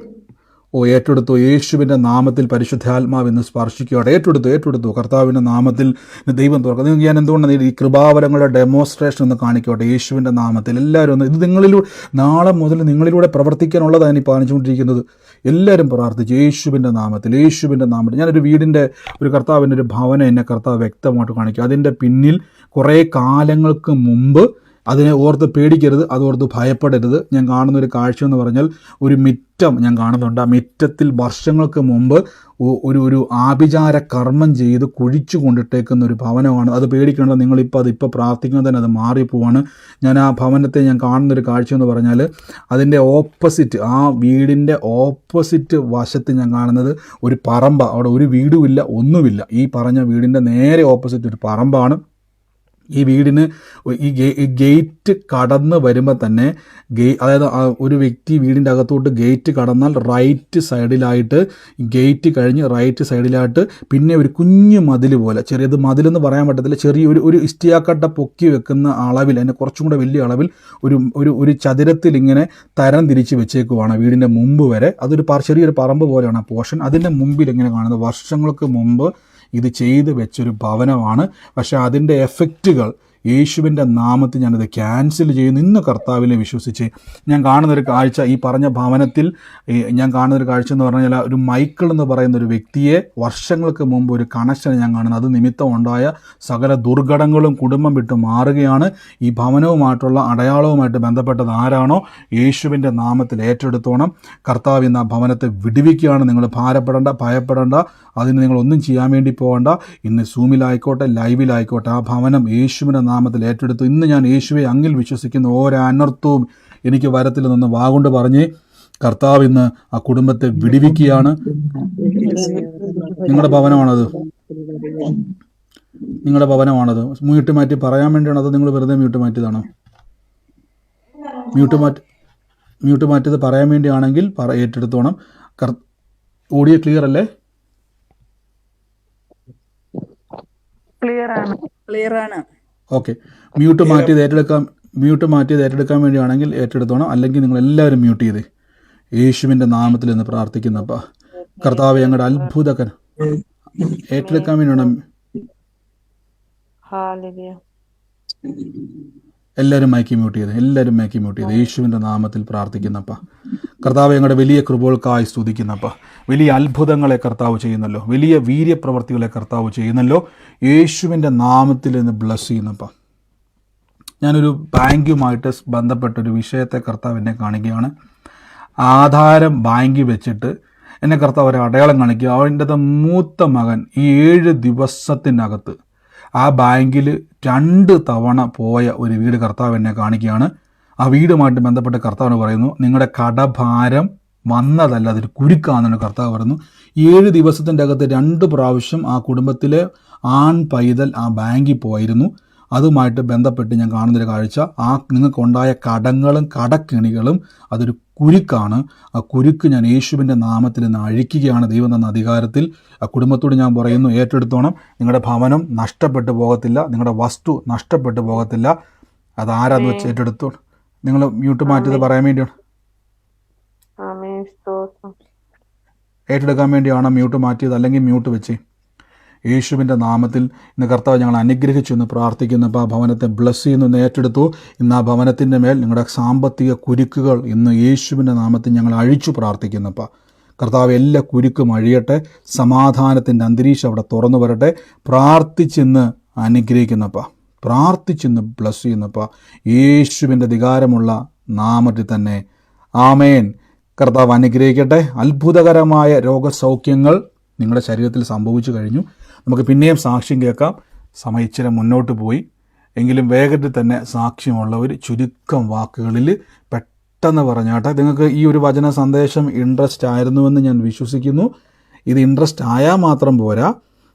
ഏറ്റെടുത്തു. യേശുവിൻ്റെ നാമത്തിൽ പരിശുദ്ധാത്മാവ് ഇന്ന് സ്പർശിക്കുകയാണ്. ഏറ്റെടുത്തു. കർത്താവിൻ്റെ നാമത്തിൽ ദൈവം തുറക്കുക. ഞാൻ എന്തുകൊണ്ടാണ് ഈ കൃപാവരങ്ങളുടെ ഡെമോൺസ്ട്രേഷൻ ഒന്ന് കാണിക്കട്ടെ. യേശുവിൻ്റെ നാമത്തിൽ എല്ലാവരും ഒന്ന്, ഇത് നിങ്ങളിലൂടെ നാളെ മുതൽ നിങ്ങളിലൂടെ പ്രവർത്തിക്കാനുള്ളതാണ് ഈ കാണിച്ചുകൊണ്ടിരിക്കുന്നത്. എല്ലാവരും പ്രാർത്ഥിച്ചു യേശുവിൻ്റെ നാമത്തിൽ. ഞാനൊരു വീടിൻ്റെ കർത്താവിൻ്റെ ഒരു ഭവനം എന്നെ കർത്താവ് വ്യക്തമായിട്ട് കാണിക്കും. അതിൻ്റെ പിന്നിൽ കുറേ കാലങ്ങൾക്ക് മുമ്പ്, അതിനെ ഓർത്ത് പേടിക്കരുത്, അതോർത്ത് ഭയപ്പെടരുത്. ഞാൻ കാണുന്നൊരു കാഴ്ച എന്ന് പറഞ്ഞാൽ ഒരു മിറ്റം ഞാൻ കാണുന്നുണ്ട്. ആ മിറ്റത്തിൽ വർഷങ്ങൾക്ക് മുമ്പ് ഒരു ആഭിചാര കർമ്മം ചെയ്ത് കുഴിച്ചു കൊണ്ടിട്ടേക്കുന്ന ഒരു ഭവനമാണ്. അത് പേടിക്കേണ്ടത്. അതിപ്പോൾ പ്രാർത്ഥിക്കുന്നത് തന്നെ അത് മാറിപ്പോവാണ്. ഞാൻ ആ ഭവനത്തെ ഞാൻ കാണുന്നൊരു കാഴ്ച എന്ന് പറഞ്ഞാൽ അതിൻ്റെ ഓപ്പോസിറ്റ്, ആ വീടിൻ്റെ ഓപ്പോസിറ്റ് വശത്ത് ഞാൻ കാണുന്നത് ഒരു പറമ്പ്. അവിടെ ഒരു വീടുമില്ല, ഒന്നുമില്ല. ഈ പറഞ്ഞ വീടിൻ്റെ നേരെ ഓപ്പോസിറ്റ് ഒരു പറമ്പാണ്. ഈ വീടിന് ഈ ഗേറ്റ് കടന്ന് വരുമ്പോൾ തന്നെ അതായത് ഒരു വ്യക്തി വീടിൻ്റെ അകത്തോട്ട് ഗേറ്റ് കടന്നാൽ റൈറ്റ് സൈഡിലായിട്ട്, ഗേറ്റ് കഴിഞ്ഞ് റൈറ്റ് സൈഡിലായിട്ട് പിന്നെ ഒരു കുഞ്ഞു മതിൽ പോലെ, ചെറിയത് മതിലെന്ന് പറയാൻ പറ്റത്തില്ല, ചെറിയൊരു ഇഷ്ടിയാക്കട്ട പൊക്കി വെക്കുന്ന അളവിൽ, അതിൻ്റെ കുറച്ചും കൂടെ വലിയ അളവിൽ ഒരു ചതുരത്തിൽ ഇങ്ങനെ തരം തിരിച്ച് വെച്ചേക്കുവാണ് വീടിൻ്റെ മുമ്പ് വരെ. അതൊരു ചെറിയൊരു പറമ്പ് പോലെയാണ് ആ പോർഷൻ. അതിൻ്റെ മുമ്പിൽ ഇങ്ങനെ കാണുന്നത് വർഷങ്ങൾക്ക് മുമ്പ് ഇത് ചെയ്ത് വെച്ചൊരു ഭവനമാണ്. പക്ഷേ അതിൻ്റെ എഫക്റ്റുകൾ യേശുവിൻ്റെ നാമത്തിൽ ഞാനത് ക്യാൻസൽ ചെയ്യുന്നു. ഇന്ന് കർത്താവിനെ വിശ്വസിച്ച് ഞാൻ കാണുന്നൊരു കാഴ്ച, ഈ പറഞ്ഞ ഭവനത്തിൽ ഞാൻ കാണുന്നൊരു കാഴ്ച എന്ന് പറഞ്ഞാൽ ഒരു മൈക്കിൾ എന്ന് പറയുന്ന ഒരു വ്യക്തിയെ വർഷങ്ങൾക്ക് മുമ്പ് ഒരു കണക്ഷൻ ഞാൻ കാണുന്നത്, അത് നിമിത്തം ഉണ്ടായ സകല ദുർഘടങ്ങളും കുടുംബം വിട്ട് മാറുകയാണ്. ഈ ഭവനവുമായിട്ടുള്ള അടയാളവുമായിട്ട് ബന്ധപ്പെട്ടത് ആരാണോ യേശുവിൻ്റെ നാമത്തിൽ ഏറ്റെടുത്തോണം. കർത്താവ് ഇന്ന് ആ ഭവനത്തെ വിടുവിക്കുകയാണ്. നിങ്ങൾ ഭാരപ്പെടേണ്ട, ഭയപ്പെടേണ്ട, അതിന് നിങ്ങളൊന്നും ചെയ്യാൻ വേണ്ടി പോകണ്ട. ഇന്ന് സൂമിലായിക്കോട്ടെ, ലൈവിലായിക്കോട്ടെ, ആ ഭവനം യേശുവിൻ്റെ നാമത്തിൽ ഏറ്റെടുത്തു. ഇന്ന് ഞാൻ യേശുവെ അങ്ങിൽ വിശ്വസിക്കുന്ന ഓരോ അനർത്ഥവും എനിക്ക് വരത്തിൽ നിന്ന് വാഗൊണ്ട് പറഞ്ഞ് കർത്താവ് ഇന്ന് ആ കുടുംബത്തെ വിടുവിക്കുകയാണ്. നിങ്ങളുടെ ഭവനമാണത്, മ്യൂട്ട് മാറ്റി പറയാൻ വേണ്ടിയാണോ അതോ നിങ്ങൾ വെറുതെ മ്യൂട്ട് മാറ്റിയതാണോ? മ്യൂട്ട് മാറ്റിയത് പറയാൻ വേണ്ടിയാണെങ്കിൽ ഏറ്റെടുത്തോണം. ഓഡിയോ ക്ലിയർ അല്ലേ? ക്ലിയർ ആണ്. ഓക്കെ. മ്യൂട്ട് മാറ്റിയത് ഏറ്റെടുക്കാൻ വേണ്ടിയാണെങ്കിൽ ഏറ്റെടുത്തോണം. അല്ലെങ്കിൽ നിങ്ങൾ എല്ലാവരും മ്യൂട്ട് ചെയ്തേ. യേശുവിൻ്റെ നാമത്തിൽ എന്ന് പ്രാർത്ഥിക്കുന്നപ്പ കർത്താവ് ഞങ്ങളുടെ അത്ഭുതകൻ ഏറ്റെടുക്കാൻ വേണ്ടിയാണ്. എല്ലാവരും മൈക്ക് മ്യൂട്ട് ചെയ്ത് യേശുവിൻ്റെ നാമത്തിൽ പ്രാർത്ഥിക്കുന്നപ്പ കർത്താവ് ഞങ്ങളുടെ വലിയ കൃപകൾക്കായി സ്തുതിക്കുന്നപ്പ. വലിയ അത്ഭുതങ്ങളെ കർത്താവ് ചെയ്യുന്നല്ലോ, വലിയ വീര്യപ്രവർത്തികളെ കർത്താവ് ചെയ്യുന്നല്ലോ. യേശുവിൻ്റെ നാമത്തിൽ നിന്ന് ബ്ലസ് ചെയ്യുന്നപ്പ. ഞാനൊരു ബാങ്കുമായിട്ട് ബന്ധപ്പെട്ടൊരു വിഷയത്തെ കർത്താവ് എന്നെ കാണിക്കുകയാണ്. ആധാരം ബാങ്കിൽ വെച്ചിട്ട് എന്നെ കർത്താവ് ഒരു അടയാളം കാണിക്കുക. അവൻ്റെ മൂത്ത മകൻ ഈ 7 ദിവസത്തിനകത്ത് ആ ബാങ്കിൽ 2 തവണ പോയ ഒരു വീട് കർത്താവ് എന്നെ കാണിക്കുകയാണ്. ആ വീടുമായിട്ട് ബന്ധപ്പെട്ട് കർത്താവിന് പറയുന്നു, നിങ്ങളുടെ കടഭാരം വന്നതല്ല, അതൊരു കുരുക്കാണെന്ന് കർത്താവ് പറയുന്നു. 7 ദിവസത്തിൻ്റെ അകത്ത് 2 പ്രാവശ്യം ആ കുടുംബത്തിലെ ആൺ പൈതൽ ആ ബാങ്കിൽ പോയിരുന്നു. അതുമായിട്ട് ബന്ധപ്പെട്ട് ഞാൻ കാണുന്നൊരു കാഴ്ച, നിങ്ങൾക്കുണ്ടായ കടങ്ങളും കടക്കെണികളും അതൊരു കുരുക്കാണ്. ആ കുരുക്ക് ഞാൻ യേശുവിൻ്റെ നാമത്തിൽ നിന്ന് അഴിക്കുകയാണ്. ദൈവം തന്ന അധികാരത്തിൽ ആ കുടുംബത്തോട് ഞാൻ പറയുന്നു, ഏറ്റെടുത്തോണം. നിങ്ങളുടെ ഭവനം നഷ്ടപ്പെട്ടു പോകത്തില്ല, നിങ്ങളുടെ വസ്തു നഷ്ടപ്പെട്ടു പോകത്തില്ല. അതാരാന്ന് വെച്ച് ഏറ്റെടുത്തോ. നിങ്ങൾ മ്യൂട്ട് മാറ്റിയത് പറയാൻ വേണ്ടിയാണ്, ഏറ്റെടുക്കാൻ വേണ്ടിയാണോ മ്യൂട്ട് മാറ്റിയത്? അല്ലെങ്കിൽ മ്യൂട്ട് വെച്ച് യേശുവിൻ്റെ നാമത്തിൽ ഇന്ന് കർത്താവ് ഞങ്ങൾ അനുഗ്രഹിച്ചു എന്ന് പ്രാർത്ഥിക്കുന്നു. അപ്പോൾ ആ ഭവനത്തെ ബ്ലസ് ചെയ്യുന്നു ഏറ്റെടുത്തു. ഇന്ന് ആ ഭവനത്തിൻ്റെ മേൽ നിങ്ങളുടെ സാമ്പത്തിക കുരുക്കുകൾ ഇന്ന് യേശുവിൻ്റെ നാമത്തിൽ ഞങ്ങൾ അഴിച്ചു പ്രാർത്ഥിക്കുന്നപ്പോൾ കർത്താവ് എല്ലാ കുരുക്കും അഴിയട്ടെ. സമാധാനത്തിൻ്റെ അന്തരീക്ഷം അവിടെ തുറന്നു വരട്ടെ. പ്രാർത്ഥിച്ചിന്ന് അനുഗ്രഹിക്കുന്നപ്പോൾ, പ്രാർത്ഥിച്ചിന്ന് ബ്ലസ് ചെയ്യുന്നപ്പോൾ യേശുവിൻ്റെ അധികാരമുള്ള നാമത്തിൽ തന്നെ ആമേൻ. കർത്താവ് അനുഗ്രഹിക്കട്ടെ. അത്ഭുതകരമായ രോഗസൗഖ്യങ്ങൾ നിങ്ങളുടെ ശരീരത്തിൽ സംഭവിച്ചു കഴിഞ്ഞു. നമുക്ക് പിന്നെയും സാക്ഷ്യം കേൾക്കാം. സമയം ഇച്ചിരി മുന്നോട്ട് പോയി എങ്കിലും വേഗത്തിൽ തന്നെ സാക്ഷ്യമുള്ളവർ ചുരുക്കം വാക്കുകളിൽ പെട്ടെന്ന് പറഞ്ഞാട്ടെ. നിങ്ങൾക്ക് ഈ ഒരു വചന സന്ദേശം ഇൻട്രസ്റ്റ് ആയിരുന്നുവെന്ന് ഞാൻ വിശ്വസിക്കുന്നു. ഇത് ഇൻട്രസ്റ്റ് ആയാൽ മാത്രം പോരാ,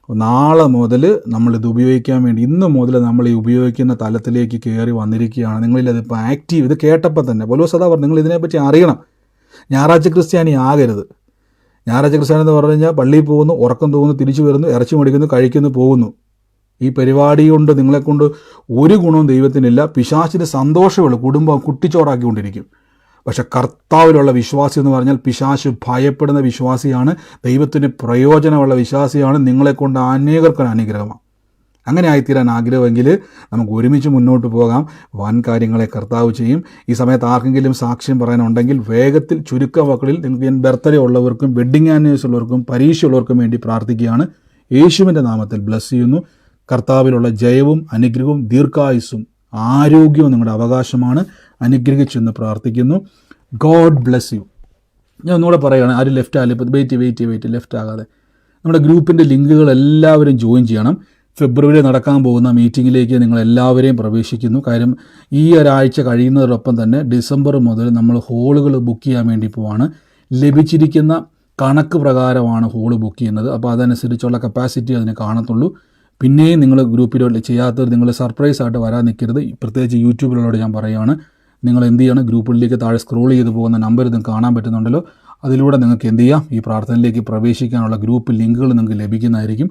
നാളെ മുതൽ നമ്മളിത് ഉപയോഗിക്കാൻ വേണ്ടി ഇന്ന് മുതൽ നമ്മൾ ഈ ഉപയോഗിക്കുന്ന തലത്തിലേക്ക് കയറി വന്നിരിക്കുകയാണ്. നിങ്ങളിലതിപ്പോൾ ആക്റ്റീവ്, ഇത് കേട്ടപ്പോൾ തന്നെ പൗലോസ് അതാ പറഞ്ഞു, നിങ്ങൾ ഇതിനെപ്പറ്റി അറിയണം. ഞായറാഴ്ച ക്രിസ്ത്യാനി ആകരുത്. ഞായറാഴ്ച ക്രിസ്ത്യാനി എന്ന് പറഞ്ഞു കഴിഞ്ഞാൽ പള്ളിയിൽ പോകുന്നു, ഉറക്കം തോന്നുന്നു, തിരിച്ചു വരുന്നു, ഇറച്ചി മേടിക്കുന്നു, കഴിക്കുന്നു, പോകുന്നു. ഈ പരിപാടി കൊണ്ട് നിങ്ങളെക്കൊണ്ട് ഒരു ഗുണവും ദൈവത്തിനില്ല. പിശാചിന് സന്തോഷമുള്ളൂ, കുടുംബം കുട്ടിച്ചോറാക്കിക്കൊണ്ടിരിക്കും. പക്ഷെ കർത്താവിലുള്ള വിശ്വാസി എന്ന് പറഞ്ഞാൽ പിശാച് ഭയപ്പെടുന്ന വിശ്വാസിയാണ്, ദൈവത്തിന് പ്രയോജനമുള്ള വിശ്വാസിയാണ്, നിങ്ങളെക്കൊണ്ട് അനേകർക്കൊരു അനുഗ്രഹമാണ്. അങ്ങനെ ആയിത്തീരാൻ ആഗ്രഹമെങ്കിൽ നമുക്ക് ഒരുമിച്ച് മുന്നോട്ട് പോകാം. വൻ കാര്യങ്ങളെ കർത്താവ് ചെയ്യും. ഈ സമയത്ത് ആർക്കെങ്കിലും സാക്ഷ്യം പറയാനുണ്ടെങ്കിൽ വേഗത്തിൽ ചുരുക്ക വാക്കുകളിൽ നിങ്ങൾക്ക് ബർത്ത്ഡേ ഉള്ളവർക്കും വെഡ്ഡിങ് ആനിവേഴ്സറി ഉള്ളവർക്കും പരീക്ഷയുള്ളവർക്കും വേണ്ടി പ്രാർത്ഥിക്കുകയാണ്. യേശുവിൻ്റെ നാമത്തിൽ ബ്ലസ് ചെയ്യുന്നു. കർത്താവിലുള്ള ജയവും അനുഗ്രഹവും ദീർഘായുസ്സും ആരോഗ്യവും നിങ്ങളുടെ അവകാശമാണ്. അനുഗ്രഹിച്ചെന്ന് പ്രാർത്ഥിക്കുന്നു. God bless you. ഞാൻ ഒന്നുകൂടെ പറയുകയാണ്, ആരും ലെഫ്റ്റ് ആകില്ല. ഇപ്പോൾ വെയിറ്റ് ലെഫ്റ്റ് ആകാതെ നമ്മുടെ ഗ്രൂപ്പിൻ്റെ ലിങ്കുകൾ എല്ലാവരും ജോയിൻ ചെയ്യണം. ഫെബ്രുവരി നടക്കാൻ പോകുന്ന മീറ്റിങ്ങിലേക്ക് നിങ്ങൾ എല്ലാവരെയും പ്രവേശിക്കുന്നു. കാര്യം ഈ ഒരാഴ്ച കഴിയുന്നതോടൊപ്പം തന്നെ ഡിസംബർ മുതൽ നമ്മൾ ഹോളുകൾ ബുക്ക് ചെയ്യാൻ വേണ്ടി പോവാണ്. ലഭിച്ചിരിക്കുന്ന കണക്ക് പ്രകാരമാണ് ഹോള് ബുക്ക് ചെയ്യുന്നത്. അപ്പോൾ അതനുസരിച്ചുള്ള കപ്പാസിറ്റി അതിന് കാണത്തുള്ളൂ. പിന്നെയും നിങ്ങൾ ഗ്രൂപ്പിൽ ചെയ്യാത്തവർ നിങ്ങൾ സർപ്രൈസ് ആയിട്ട് വരാൻ നിൽക്കരുത്. പ്രത്യേകിച്ച് യൂട്യൂബിലുള്ളവരോട് ഞാൻ പറയുകയാണ്, നിങ്ങൾ എന്ത് ചെയ്യണം, ഗ്രൂപ്പിലേക്ക് താഴെ സ്ക്രോൾ ചെയ്ത് പോകുന്ന നമ്പർ നിങ്ങൾക്ക് കാണാൻ പറ്റുന്നുണ്ടല്ലോ, അതിലൂടെ നിങ്ങൾക്ക് എന്ത് ചെയ്യാം, ഈ പ്രാർത്ഥനയിലേക്ക് പ്രവേശിക്കാനുള്ള ഗ്രൂപ്പ് ലിങ്കുകൾ നിങ്ങൾക്ക് ലഭിക്കുന്നതായിരിക്കും.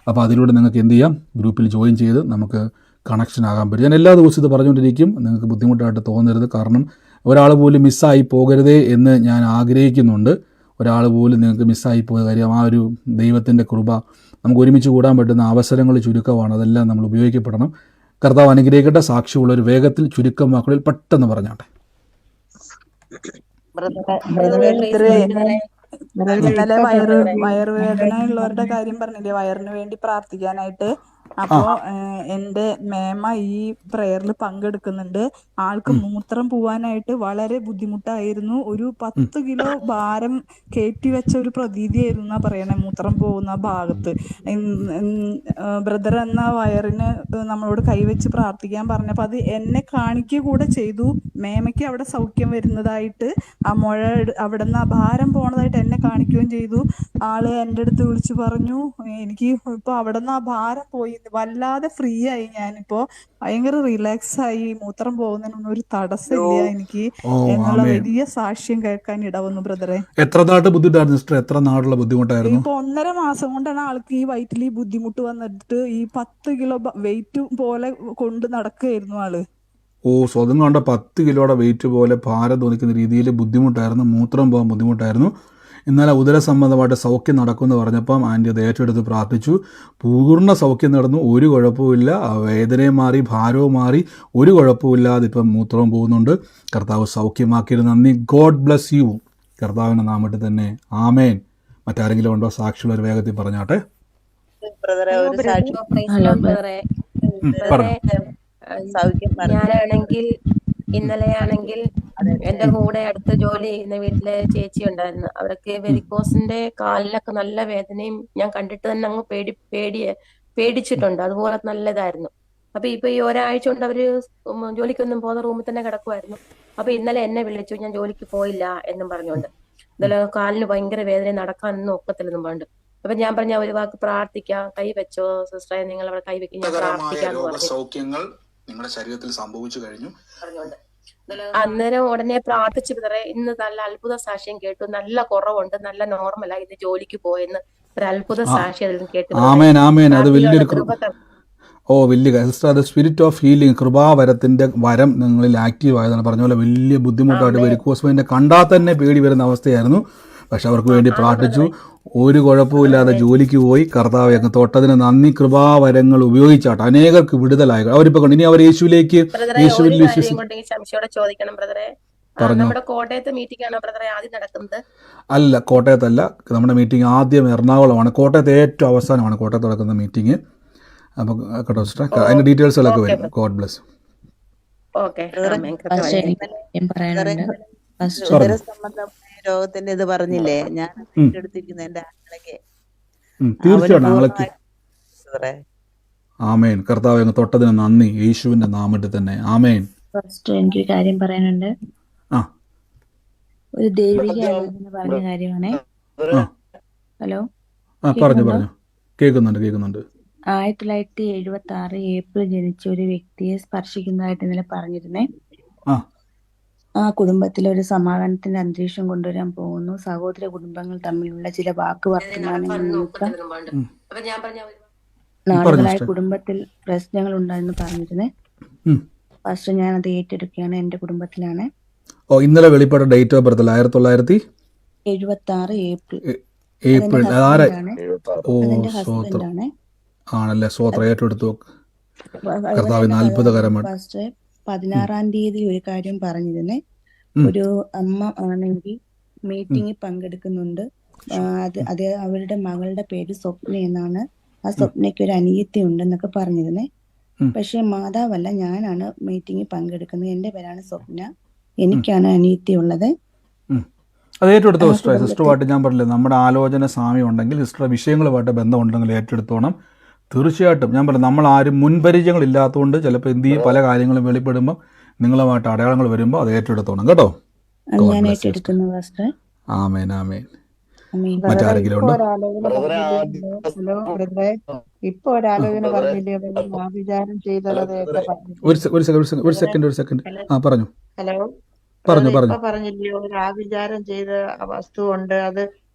അപ്പോൾ അതിലൂടെ നിങ്ങൾക്ക് എന്ത് ചെയ്യാം, ഗ്രൂപ്പിൽ ജോയിൻ ചെയ്ത് നമുക്ക് കണക്ഷൻ ആകാൻ പറ്റും. ഞാൻ എല്ലാ ദിവസവും ഇത് പറഞ്ഞുകൊണ്ടിരിക്കും, നിങ്ങൾക്ക് ബുദ്ധിമുട്ടായിട്ട് തോന്നരുത്. കാരണം ഒരാൾ പോലും മിസ്സായി പോകരുതേ എന്ന് ഞാൻ ആഗ്രഹിക്കുന്നുണ്ട്. ഒരാൾ പോലും നിങ്ങൾക്ക് മിസ്സായി പോയ കാര്യം, ആ ഒരു ദൈവത്തിൻ്റെ കൃപ, നമുക്ക് ഒരുമിച്ച് കൂടാൻ പറ്റുന്ന അവസരങ്ങൾ ചുരുക്കമാണ്. അതെല്ലാം നമ്മൾ ഉപയോഗിക്കപ്പെടണം. കർത്താവ് അനുഗ്രഹിക്കട്ടെ. സാക്ഷിയുള്ളൊരു വേഗത്തിൽ ചുരുക്കം വാക്കുകളിൽ പെട്ടെന്ന് പറഞ്ഞാട്ടെ. ഇന്നലെ വയറുവേദന ഉള്ളവരുടെ കാര്യം പറഞ്ഞില്ലേ, വയറിന് വേണ്ടി പ്രാർത്ഥിക്കാനായിട്ട്. അപ്പോ എന്റെ മേമ ഈ പ്രയറിൽ പങ്കെടുക്കുന്നുണ്ട്. ആൾക്ക് മൂത്രം പോവാനായിട്ട് വളരെ ബുദ്ധിമുട്ടായിരുന്നു. ഒരു 10 കിലോ ഭാരം കയറ്റി വെച്ച ഒരു പ്രതീതിയായിരുന്നു എന്നാ പറയണേ, മൂത്രം പോകുന്ന ഭാഗത്ത്. ബ്രദർ എന്ന വയറിന് നമ്മളോട് കൈവച്ച് പ്രാർത്ഥിക്കാൻ പറഞ്ഞപ്പോ അത് എന്നെ കാണിക്കുക കൂടെ ചെയ്തു. മേമയ്ക്ക് അവിടെ സൗഖ്യം വരുന്നതായിട്ട്, ആ മുഴ അവിടെ നിന്ന് ആ ഭാരം പോണതായിട്ട് എന്നെ കാണിക്കുകയും ചെയ്തു. ആള് എൻ്റെ അടുത്ത് വിളിച്ചു പറഞ്ഞു, എനിക്ക് ഇപ്പൊ അവിടെ നിന്ന് ആ ഭാരം പോയി, വല്ലാതെ ഫ്രീ ആയി, ഞാനിപ്പോ ഭയങ്കര റിലാക്സ് ആയി, മൂത്രം പോകുന്നതിനൊന്നും ഒരു തടസ്സമില്ല എനിക്ക് എന്നുള്ള വലിയ സാക്ഷ്യം കേൾക്കാൻ ഇടവന്നു ബ്രദറെ. എത്ര നാട്ട് ബുദ്ധിമുട്ടായിരുന്നു സിസ്റ്റർ? എത്ര നാടുള്ള ബുദ്ധിമുട്ടായിരുന്നു? ഇപ്പൊ 1.5 മാസം കൊണ്ടാണ് ആൾക്ക് ഈ വയറ്റിൽ ഈ ബുദ്ധിമുട്ട് വന്നിട്ട് ഈ 10 കിലോ വെയിറ്റ് പോലെ കൊണ്ട് നടക്കുകയായിരുന്നു ആള്. സ്വതം കണ്ട 10 കിലോയുടെ വെയിറ്റ് പോലെ ഭാരം തോന്നിക്കുന്ന രീതിയിൽ ബുദ്ധിമുട്ടായിരുന്നു, മൂത്രം പോകാൻ ബുദ്ധിമുട്ടായിരുന്നു. ഇന്നലെ ഉദര സംബന്ധമായിട്ട് സൗഖ്യം നടക്കുമെന്ന് പറഞ്ഞപ്പം ആൻറ്റി അത് ഏറ്റെടുത്ത് പ്രാർത്ഥിച്ചു. പൂർണ്ണ സൗഖ്യം നടന്നു, ഒരു കുഴപ്പമില്ല. വേദനയും മാറി, ഭാരവും മാറി, ഒരു കുഴപ്പമില്ലാതെ ഇപ്പം മൂത്രവും പോകുന്നുണ്ട്. കർത്താവ് സൗഖ്യമാക്കിയിരുന്നു. നന്ദി. God bless you. കർത്താവിൻ്റെ നാമത്തിൽ തന്നെ ആമേൻ. മറ്റാരെങ്കിലും ഉണ്ടോ സാക്ഷിയുള്ള ഒരു വേഗത്തിൽ പറഞ്ഞാട്ടെ. ഞാനാണെങ്കിൽ ഇന്നലെയാണെങ്കിൽ എന്റെ കൂടെ അടുത്ത് ജോലി ചെയ്യുന്ന വീട്ടിലെ ചേച്ചി ഉണ്ടായിരുന്നു. അവർക്ക് വെരിക്കോസിന്റെ കാലിലൊക്കെ നല്ല വേദനയും ഞാൻ കണ്ടിട്ട് തന്നെ അങ്ങ് പേടിച്ചിട്ടുണ്ട്. അതുപോലെ നല്ലതായിരുന്നു. അപ്പൊ ഇപ്പൊ ഈ ഒരാഴ്ച കൊണ്ട് അവര് ജോലിക്കൊന്നും പോകുന്ന റൂമിൽ തന്നെ കിടക്കുമായിരുന്നു. അപ്പൊ ഇന്നലെ എന്നെ വിളിച്ചു, ഞാൻ ജോലിക്ക് പോയില്ല എന്നും പറഞ്ഞുകൊണ്ട്. ഇന്നലെ കാലിന് ഭയങ്കര വേദന, നടക്കാനൊന്നും ഒക്കത്തില്ലെന്നും പറഞ്ഞു. അപ്പൊ ഞാൻ പറഞ്ഞ ഒരു വാക്ക് പ്രാർത്ഥിക്കാം, കൈ വെച്ചോ സിസ്റ്ററെ, നിങ്ങൾ അവിടെ കൈ വെക്കും, ഞാൻ പ്രാർത്ഥിക്കാന്ന് പറഞ്ഞു. നിങ്ങളുടെ ശരീരത്തിൽ സംഭവിച്ചു കഴിഞ്ഞു. അന്നേരം ഉടനെ പ്രാർത്ഥിച്ചു ബ്രദറെ. ഇന്ന് നല്ല അത്ഭുത സാക്ഷ്യം കേട്ടു, നല്ല കുറവുണ്ട്, നല്ല നോർമലായി, ഇത് ജോലിക്ക് പോയെന്ന് ഒരു അത്ഭുത സാക്ഷ്യം കേട്ടു. അത് വലിയൊരു വലിയ സിസ്റ്റർ, അത് സ്പിരിറ്റ് ഓഫ് ഹീലിംഗ്, കൃപാവരത്തിന്റെ വരം നിങ്ങളിൽ ആക്റ്റീവ് ആയതാണ്. പറഞ്ഞ പോലെ വലിയ ബുദ്ധിമുട്ടായിട്ട് വെരിക്കോസ് വെയിൻ കണ്ടാൽ തന്നെ പേടി വരുന്ന അവസ്ഥയായിരുന്നു. പക്ഷെ അവർക്ക് വേണ്ടി പ്രാർത്ഥിച്ചു. ഒരു കുഴപ്പമില്ലാതെ ജോലിക്ക് പോയി. കർത്താവെ അങ്ങ് തൊട്ടതിന് നന്ദി. കൃപാവരങ്ങൾ ഉപയോഗിച്ചാട്ട് അനേകർക്ക് വിടുതലായി. അവരിപ്പോൾ കണ്ടു. ഇനി അവർ യേശുവിലേക്ക് ബ്രദറെ യേശുവിൽ ഒരു കാര്യം വിശ്വസിക്കും. കൊണ്ട് ഈ സംശയോടെ ചോദിക്കണം ബ്രദറെ. പറഞ്ഞോ. നമ്മുടെ കോട്ടയത്തെ മീറ്റിംഗ് ആണോ ബ്രദറെ ആദ്യം നടക്കുന്നത്? അല്ല, കോട്ടയത്തല്ല. നമ്മുടെ മീറ്റിംഗ് ആദ്യം എറണാകുളമാണ്. കോട്ടയത്ത് ഏറ്റവും അവസാനമാണ് കോട്ടയത്ത് നടക്കുന്ന മീറ്റിംഗ്. അപ്പം കേട്ടോ സിസ്റ്റർ, അതിൻ്റെ ഡീറ്റെയിൽസുകളൊക്കെ വരും. God bless. ഓക്കെ. ഷുഗർ സംബന്ധമായ രോഗത്തിന്റെ ഇത് പറഞ്ഞില്ലേ, ഞാൻ എടുത്തിരിക്കുന്ന എന്റെ ആങ്ങളൊക്കെ തീർച്ചയായിട്ടും ഞങ്ങൾക്ക് ആമേൻ. കർത്താവ് അങ്ങ് തൊട്ടതിന് നന്ദി, യേശുവിന്റെ നാമത്തിൽ തന്നെ ആമേൻ. ഫസ്റ്റ് എനിക്കൊരു കാര്യം പറയാനുണ്ട്. ആ ഒരു ദൈവിക ആലോചന പറഞ്ഞ കാര്യമാണേ. ഹലോ, പറഞ്ഞു കേൾക്കുന്നുണ്ട്. 1976 ഏപ്രിൽ ജനിച്ച ഒരു വ്യക്തിയെ സ്പർശിക്കുന്നതായിട്ട് ഇന്നലെ പറഞ്ഞിരുന്നേ. ആ കുടുംബത്തിൽ ഒരു സമാധാനത്തിന്റെ അന്തരീക്ഷം കൊണ്ടുവരാൻ പോകുന്നു. സഹോദര കുടുംബങ്ങൾ തമ്മിലുള്ള ചില വാക്കുവർത്തമാനങ്ങൾ നിമിത്തം നാളുകളായി കുടുംബത്തിൽ പ്രശ്നങ്ങൾ ഉണ്ടായെന്ന് പറഞ്ഞിരുന്നേ. ഫസ്റ്റ് ഞാനത് ഏറ്റെടുക്കുകയാണ്. എന്റെ കുടുംബത്തിലാണ്. ഇന്നലെ വെളിപ്പെട്ട ഡേറ്റ് ഓഫ് ബർത്ത് 1976 ഏപ്രിൽ. അതെന്റെ ഹസ്ബൻഡാണ്. ആണല്ലേ, സ്വോത്രം ഏറ്റെടുത്തു. കർത്താവിന് അത്ഭുതകരമാണ്. ഫസ്റ്റ് 16-ാം തീയതി ഒരു കാര്യം പറഞ്ഞിരുന്നേ. ഒരു അമ്മ ആണെങ്കിൽ മീറ്റിംഗിൽ പങ്കെടുക്കുന്നുണ്ട്. അത് അവരുടെ മകളുടെ പേര് സ്വപ്ന എന്നാണ്. ആ സ്വപ്നയ്ക്ക് ഒരു അനിയത്തി ഉണ്ടെന്നൊക്കെ പറഞ്ഞിരുന്നേ. പക്ഷെ മാതാവല്ല, ഞാനാണ് മീറ്റിംഗിൽ പങ്കെടുക്കുന്നത്. എന്റെ പേരാണ് സ്വപ്ന, എനിക്കാണ് അനിയത്തി ഉള്ളത്. അത് ഏറ്റെടുത്തോ സിസ്റ്ററുമായിട്ട്. ഞാൻ പറഞ്ഞില്ലേ, നമ്മുടെ ആലോചന സാമ്യം ഉണ്ടെങ്കിൽ സിസ്റ്റർ വിഷയങ്ങളുമായിട്ട് ബന്ധമുണ്ടെങ്കിൽ ഏറ്റെടുത്തോണം. തീർച്ചയായിട്ടും ഞാൻ പറഞ്ഞു, നമ്മൾ ആരും മുൻപരിചയങ്ങൾ ഇല്ലാത്തതുകൊണ്ട് ചിലപ്പോൾ എന്ത് ചെയ്യും, പല കാര്യങ്ങളും വെളിപ്പെടുമ്പോൾ നിങ്ങളുമായിട്ട് അടയാളങ്ങൾ വരുമ്പോൾ അത് ഏറ്റെടുത്തോണം കേട്ടോ. ഞാൻ ഏറ്റെടുക്കുന്നു ഫസ്റ്റ്. ആമേൻ ആമേൻ. മറ്റാരെങ്കിലും ഉണ്ടോ? ഹലോ ബ്രദറെ, ഇപ്പൊ ഒരാലോചന പറഞ്ഞില്ലേ, ആഭിചാരം ചെയ്തത് ഒരു സെക്കൻഡ്. ആ പറഞ്ഞു. ഹലോ പറഞ്ഞു പറഞ്ഞില്ലയോ, ഒരു ആഭിചാരം ചെയ്ത വസ്തു ഉണ്ട്. അത്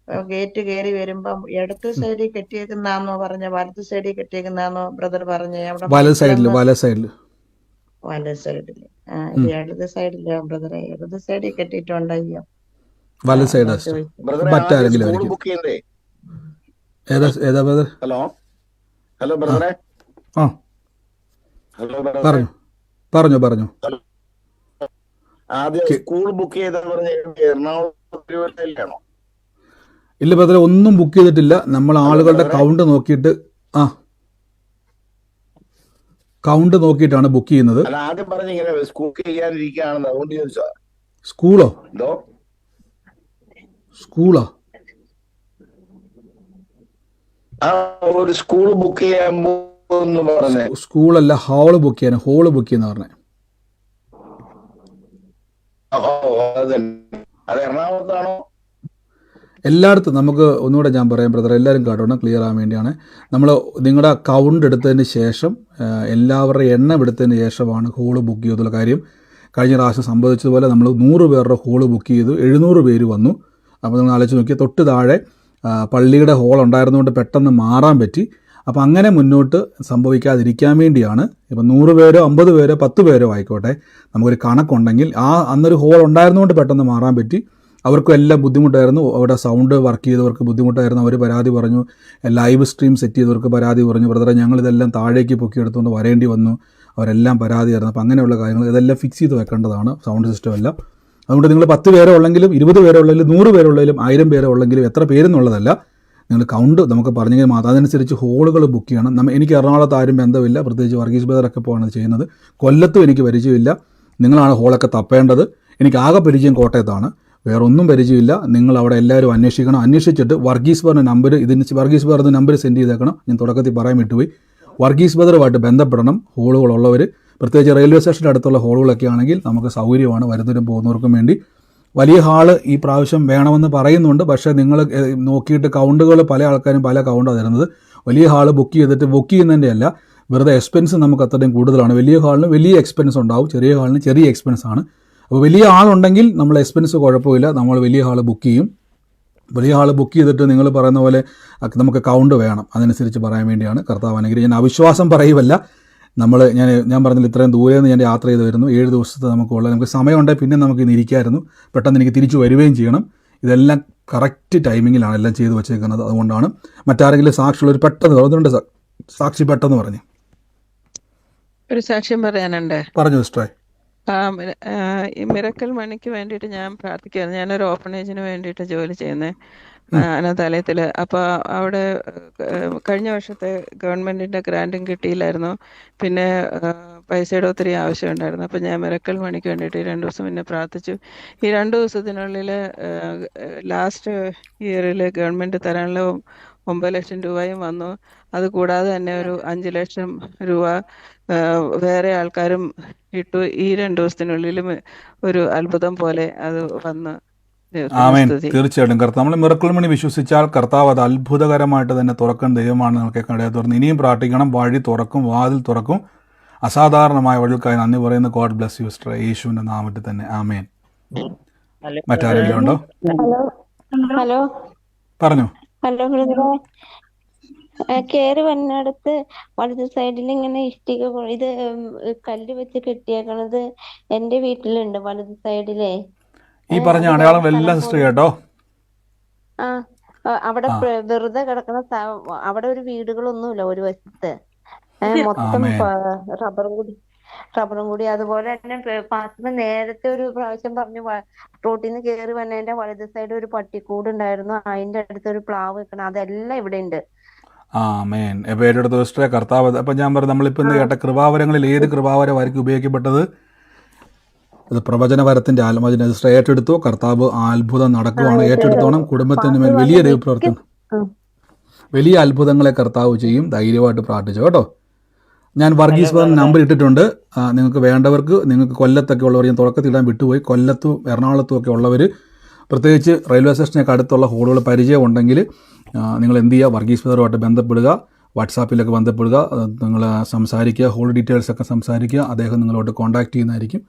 ഗേറ്റ് കയറി വരുമ്പം ഇടത്ത് സൈഡിൽ കെട്ടിയേക്കുന്നാന്നോ പറഞ്ഞ, വലത്ത് സൈഡിൽ കെട്ടിയേക്കുന്നാന്നോ ബ്രദർ പറഞ്ഞേ? അവിടെ വലത് സൈഡില് വലത് സൈഡില്. ഇടത് സൈഡില്ല ബ്രദറെ, ഇടത് സൈഡിൽ കെട്ടിയിട്ടുണ്ടോ? വലത് സൈഡ്. മറ്റാരെങ്കിലും ഏതാ ബ്രദർ? ഹലോ ബ്രദറെ. പറഞ്ഞു. ആദ്യം സ്കൂൾ ബുക്ക് ചെയ്ത എറണാകുളത്താണോ? ഇല്ല ബ്രദറെ, ഒന്നും ബുക്ക് ചെയ്തിട്ടില്ല. നമ്മൾ ആളുകളുടെ കൗണ്ട് നോക്കിയിട്ടാണ് ബുക്ക് ചെയ്യുന്നത്. ആദ്യം പറഞ്ഞിങ്ങനെ സ്കൂൾ ചെയ്യാനിരിക്കുകയാണെന്ന്, അതുകൊണ്ട് ചോദിച്ചാ. സ്കൂളോ? ഒരു സ്കൂൾ ബുക്ക് ചെയ്യാൻ പറഞ്ഞേ. സ്കൂളല്ല, ഹോള് ബുക്ക് ചെയ്യാൻ. ഹോള് ബുക്ക് ചെയ്യുന്ന പറഞ്ഞേ. അത് എറണാകുളത്താണോ? എല്ലായിടത്തും നമുക്ക് ഒന്നുകൂടെ ഞാൻ പറയാം ബ്രദർ, എല്ലാവരും കേട്ടോണം, ക്ലിയർ ആകാൻ വേണ്ടിയാണ്. നമ്മൾ നിങ്ങളുടെ അക്കൗണ്ട് എടുത്തതിന് ശേഷം, എല്ലാവരുടെ എണ്ണം എടുത്തതിന് ശേഷമാണ് ഹോള് ബുക്ക് ചെയ്തുള്ള കാര്യം. കഴിഞ്ഞ പ്രാവശ്യം സംഭവിച്ചതുപോലെ നമ്മൾ 100 പേരുടെ ഹോള് ബുക്ക് ചെയ്തു, 700 പേര് വന്നു. അപ്പോൾ നിങ്ങൾ ആലോചിച്ച് നോക്കിയാൽ, തൊട്ട് താഴെ പള്ളിയുടെ ഹോൾ ഉണ്ടായിരുന്നുകൊണ്ട് പെട്ടെന്ന് മാറാൻ പറ്റി. അപ്പോൾ അങ്ങനെ മുന്നോട്ട് സംഭവിക്കാതിരിക്കാൻ വേണ്ടിയാണ്. ഇപ്പം 100 പേരോ 50 പേരോ 10 പേരോ ആയിക്കോട്ടെ, നമുക്കൊരു കണക്കുണ്ടെങ്കിൽ അന്നൊരു ഹോൾ ഉണ്ടായിരുന്നുകൊണ്ട് പെട്ടെന്ന് മാറാൻ പറ്റി. അവർക്കും എല്ലാം ബുദ്ധിമുട്ടായിരുന്നു. അവിടെ സൗണ്ട് വർക്ക് ചെയ്തവർക്ക് ബുദ്ധിമുട്ടായിരുന്നു. അവർ പരാതി പറഞ്ഞു. ലൈവ് സ്ട്രീം സെറ്റ് ചെയ്തവർക്ക് പരാതി പറഞ്ഞു, ബ്രദറെ ഞങ്ങളിതെല്ലാം താഴേക്ക് പൊക്കിയെടുത്തുകൊണ്ട് വരേണ്ടി വന്നു. അവരെല്ലാം പരാതിയായിരുന്നു. അപ്പോൾ അങ്ങനെയുള്ള കാര്യങ്ങൾ ഇതെല്ലാം ഫിക്സ് ചെയ്ത് വെക്കേണ്ടതാണ്, സൗണ്ട് സിസ്റ്റം എല്ലാം. അതുകൊണ്ട് നിങ്ങൾ 10 പേരോ ഉള്ളെങ്കിലും 20 പേരോ ഉള്ളെങ്കിലും 100 പേരോ ഉള്ളെങ്കിലും 1000 പേരോ ഉള്ളെങ്കിലും എത്ര പേരെന്നുള്ളതല്ല, നിങ്ങൾ കൗണ്ട് നമുക്ക് പറഞ്ഞെങ്കിൽ മാത്രം അതനുസരിച്ച് ഹോളുകൾ ബുക്ക് ചെയ്യണം. എനിക്ക് എറണാകുളത്ത് ആരും ബന്ധമില്ല, പ്രത്യേകിച്ച് വർഗീസ് ബ്രദറൊക്കെ പോവാണ് ചെയ്യുന്നത്. കൊല്ലത്തും എനിക്ക് പരിചയമില്ല. നിങ്ങളാണ് ഹോളൊക്കെ തപ്പേണ്ടത്. എനിക്ക് ആകെ പരിചയം കോട്ടയത്താണ്, വേറെ ഒന്നും പരിചയമില്ല. നിങ്ങൾ അവിടെ എല്ലാവരും അന്വേഷിക്കണം. അന്വേഷിച്ചിട്ട് വർഗീസ് ബ്രദറിൻ്റെ നമ്പർ, വർഗീസ് ബ്രദറിൻ്റെ നമ്പർ സെൻഡ് ചെയ്തേക്കണം. ഞാൻ തുടക്കത്തിൽ പറയാൻ വിട്ടുപോയി. വർഗീസ് ബ്രദറുമായിട്ട് ബന്ധപ്പെടണം ഹോളുകളുള്ളവർ. പ്രത്യേകിച്ച് റെയിൽവേ സ്റ്റേഷൻ്റെ അടുത്തുള്ള ഹോളുകളൊക്കെ ആണെങ്കിൽ നമുക്ക് സൗകര്യമാണ് വരുന്നവരും പോകുന്നവർക്കും വേണ്ടി. വലിയ ഹാള് ഈ പ്രാവശ്യം വേണമെന്ന് പറയുന്നുണ്ട്. പക്ഷേ നിങ്ങൾ നോക്കിയിട്ട് കൗണ്ടുകൾ പല ആൾക്കാരും പല കൗണ്ടാണ് തരുന്നത്. വലിയ ഹാള് ബുക്ക് ചെയ്തിട്ട് ബുക്ക് ചെയ്യുന്നതിൻ്റെ അല്ല, വെറുതെ എക്സ്പെൻസ് നമുക്ക് അത്രയും കൂടുതലാണ്. വലിയ ഹാളിന് വലിയ എക്സ്പെൻസ് ഉണ്ടാവും, ചെറിയ ഹാളിന് ചെറിയ എക്സ്പെൻസ് ആണ്. അപ്പോൾ വലിയ ആളുണ്ടെങ്കിൽ നമ്മൾ എക്സ്പെൻസ് കുഴപ്പമില്ല, നമ്മൾ വലിയ ഹാള് ബുക്ക് ചെയ്യും. വലിയ ഹാള് ബുക്ക് ചെയ്തിട്ട് നിങ്ങൾ പറയുന്ന പോലെ നമുക്ക് കൗണ്ട് വേണം, അതനുസരിച്ച് പറയാൻ വേണ്ടിയാണ്. കർത്താവ് അനുഗ്രഹിക്കും. ഞാൻ അവിശ്വാസം പറയുമല്ല. ഞാൻ പറഞ്ഞില്ല, ഇത്രയും ദൂരെ നിന്ന് ഞാൻ യാത്ര ചെയ്ത് വരുന്നു. 7 ദിവസത്തെ നമുക്ക് സമയമുണ്ടെങ്കിൽ പിന്നെ നമുക്ക് ഇന്ന് ഇരിക്കായിരുന്നു. പെട്ടെന്ന് എനിക്ക് തിരിച്ചു വരികയും ചെയ്യണം. ഇതെല്ലാം കറക്റ്റ് ടൈമിങ്ങിലാണ് എല്ലാം ചെയ്തു വച്ചേക്കുന്നത്. അതുകൊണ്ടാണ് മറ്റാരെങ്കിലും സാക്ഷിയുള്ളവർ പെട്ടെന്ന് അതുകൊണ്ട് സാക്ഷി പെട്ടെന്ന് പറഞ്ഞു. ഒരു സാക്ഷ്യം പറയാനുണ്ട്. പറഞ്ഞു സിസ്റ്ററെ. ഈ മിറക്കൽ മണിക്ക് വേണ്ടിയിട്ട് ഞാൻ പ്രാർത്ഥിക്കുകയായിരുന്നു. ഞാനൊരു ഓർഫനേജിന് വേണ്ടിയിട്ട് ജോലി ചെയ്യുന്നത്, അനാഥാലയത്തിൽ. അപ്പോൾ അവിടെ കഴിഞ്ഞ വർഷത്തെ ഗവൺമെൻറ്റിൻ്റെ ഗ്രാൻറ്റും കിട്ടിയില്ലായിരുന്നു. പിന്നെ പൈസയുടെ ഒത്തിരി ആവശ്യമുണ്ടായിരുന്നു. അപ്പോൾ ഞാൻ മിറക്കൽ മണിക്ക് വേണ്ടിയിട്ട് 2 ദിവസം മുന്നേ പ്രാർത്ഥിച്ചു. ഈ 2 ദിവസത്തിനുള്ളിൽ ലാസ്റ്റ് ഇയറിൽ ഗവൺമെൻറ് തരാനുള്ള 9 ലക്ഷം രൂപയും വന്നു. അതുകൂടാതെ തന്നെ ഒരു 5 ലക്ഷം രൂപ വേറെ ആൾക്കാരും ഇട്ടു. ഈ 2 ദിവസത്തിനുള്ളിലും ഒരു അത്ഭുതം പോലെ അത് വന്ന്. ആമേൻ. തീർച്ചയായിട്ടും കർത്താവ് നമ്മൾ മിറക്കിൾ മണി വിശ്വസിച്ചാൽ കർത്താവ് അത് അത്ഭുതകരമായിട്ട് തന്നെ തുറക്കുന്ന ദൈവമാണ്. നമുക്ക് കടയെ തുറന്ന് ഇനിയും പ്രാർത്ഥിക്കണം. വഴി തുറക്കും, വാതിൽ തുറക്കും. അസാധാരണമായ വഴികൾക്കായി നന്ദി പറയുന്നു. ഗോഡ് ബ്ലസ് യു സിസ്റ്റർ, യേശുവിന്റെ നാമത്തിൽ തന്നെ ആമേൻ. മറ്റാരെങ്കിലും ഉണ്ടോ? ഹലോ പറഞ്ഞു. ഹലോ ബ്രദറെ, കേറി വന്നിടത്ത് വലത് സൈഡിൽ ഇങ്ങനെ ഇഷ്ടിക ഇത് കല്ല് വെച്ച് കെട്ടിയേക്കണത് എന്റെ വീട്ടിലുണ്ട്. വലത് സൈഡിലേ ഈ പറഞ്ഞ അടയാളം എല്ലാം സിസ്റ്റർ കേട്ടോ. അവിടെ വെറുതെ കിടക്കുന്ന അവിടെ ഒരു വീടുകളൊന്നുമില്ല ഒരു വശത്ത്. മൊത്തം റബ്ബറും കൂടി. അതുപോലെ തന്നെ പാസ്റ്റിന് നേരത്തെ ഒരു പ്രാവശ്യം പറഞ്ഞു, റോട്ടിൽ നിന്ന് കയറി വന്നതിന്റെ വലത് സൈഡ് ഒരു പട്ടിക്കൂട് ഉണ്ടായിരുന്നു, അതിന്റെ അടുത്ത് ഒരു പ്ലാവ് വെക്കണം. അതെല്ലാം ഇവിടെ ഉണ്ട്. ആമേൻ. അപ്പോൾ ഏറ്റെടുത്ത സിസ്റ്ററെ കർത്താവ്. അപ്പം ഞാൻ പറഞ്ഞു, നമ്മളിപ്പോൾ ഇന്ന് കേട്ട കൃപാവരങ്ങളിൽ ഏത് കൃപാവരമായിരിക്കും ഉപയോഗിക്കപ്പെട്ടത്? അത് പ്രവചനവരത്തിന്റെ ആത്മവചന സിസ്റ്റർ ഏറ്റെടുത്തു. കർത്താവ് അത്ഭുതം നടക്കുവാണ്. ഏറ്റെടുത്തോണം. കുടുംബത്തിന് മേൽ വലിയ ദൈവപ്രവർത്തനം, വലിയ അത്ഭുതങ്ങളെ കർത്താവ് ചെയ്യും. ധൈര്യമായിട്ട് പ്രാർത്ഥിച്ചു കേട്ടോ. ഞാൻ വർഗീസ് ബ്രദർ നമ്പർ ഇട്ടിട്ടുണ്ട്. നിങ്ങൾക്ക് വേണ്ടവർക്ക്, നിങ്ങൾക്ക് കൊല്ലത്തൊക്കെ ഉള്ളവർ, ഞാൻ തുടക്കത്തിൽ ഇടാൻ വിട്ടുപോയി, കൊല്ലത്തും എറണാകുളത്തും ഒക്കെ ഉള്ളവർ, പ്രത്യേകിച്ച് റെയിൽവേ സ്റ്റേഷനൊക്കെ അടുത്തുള്ള ഹോളുകൾ പരിചയം ഉണ്ടെങ്കിൽ നിങ്ങൾ എന്ത് ചെയ്യുക, വർഗീസ് ബ്രദറുമായിട്ട് ബന്ധപ്പെടുക, വാട്സാപ്പിലൊക്കെ ബന്ധപ്പെടുക, നിങ്ങൾ സംസാരിക്കുക, ഹോൾ ഡീറ്റെയിൽസ് ഒക്കെ സംസാരിക്കുക. അദ്ദേഹം നിങ്ങളോട്ട് കോൺടാക്ട് ചെയ്യുന്നതായിരിക്കും.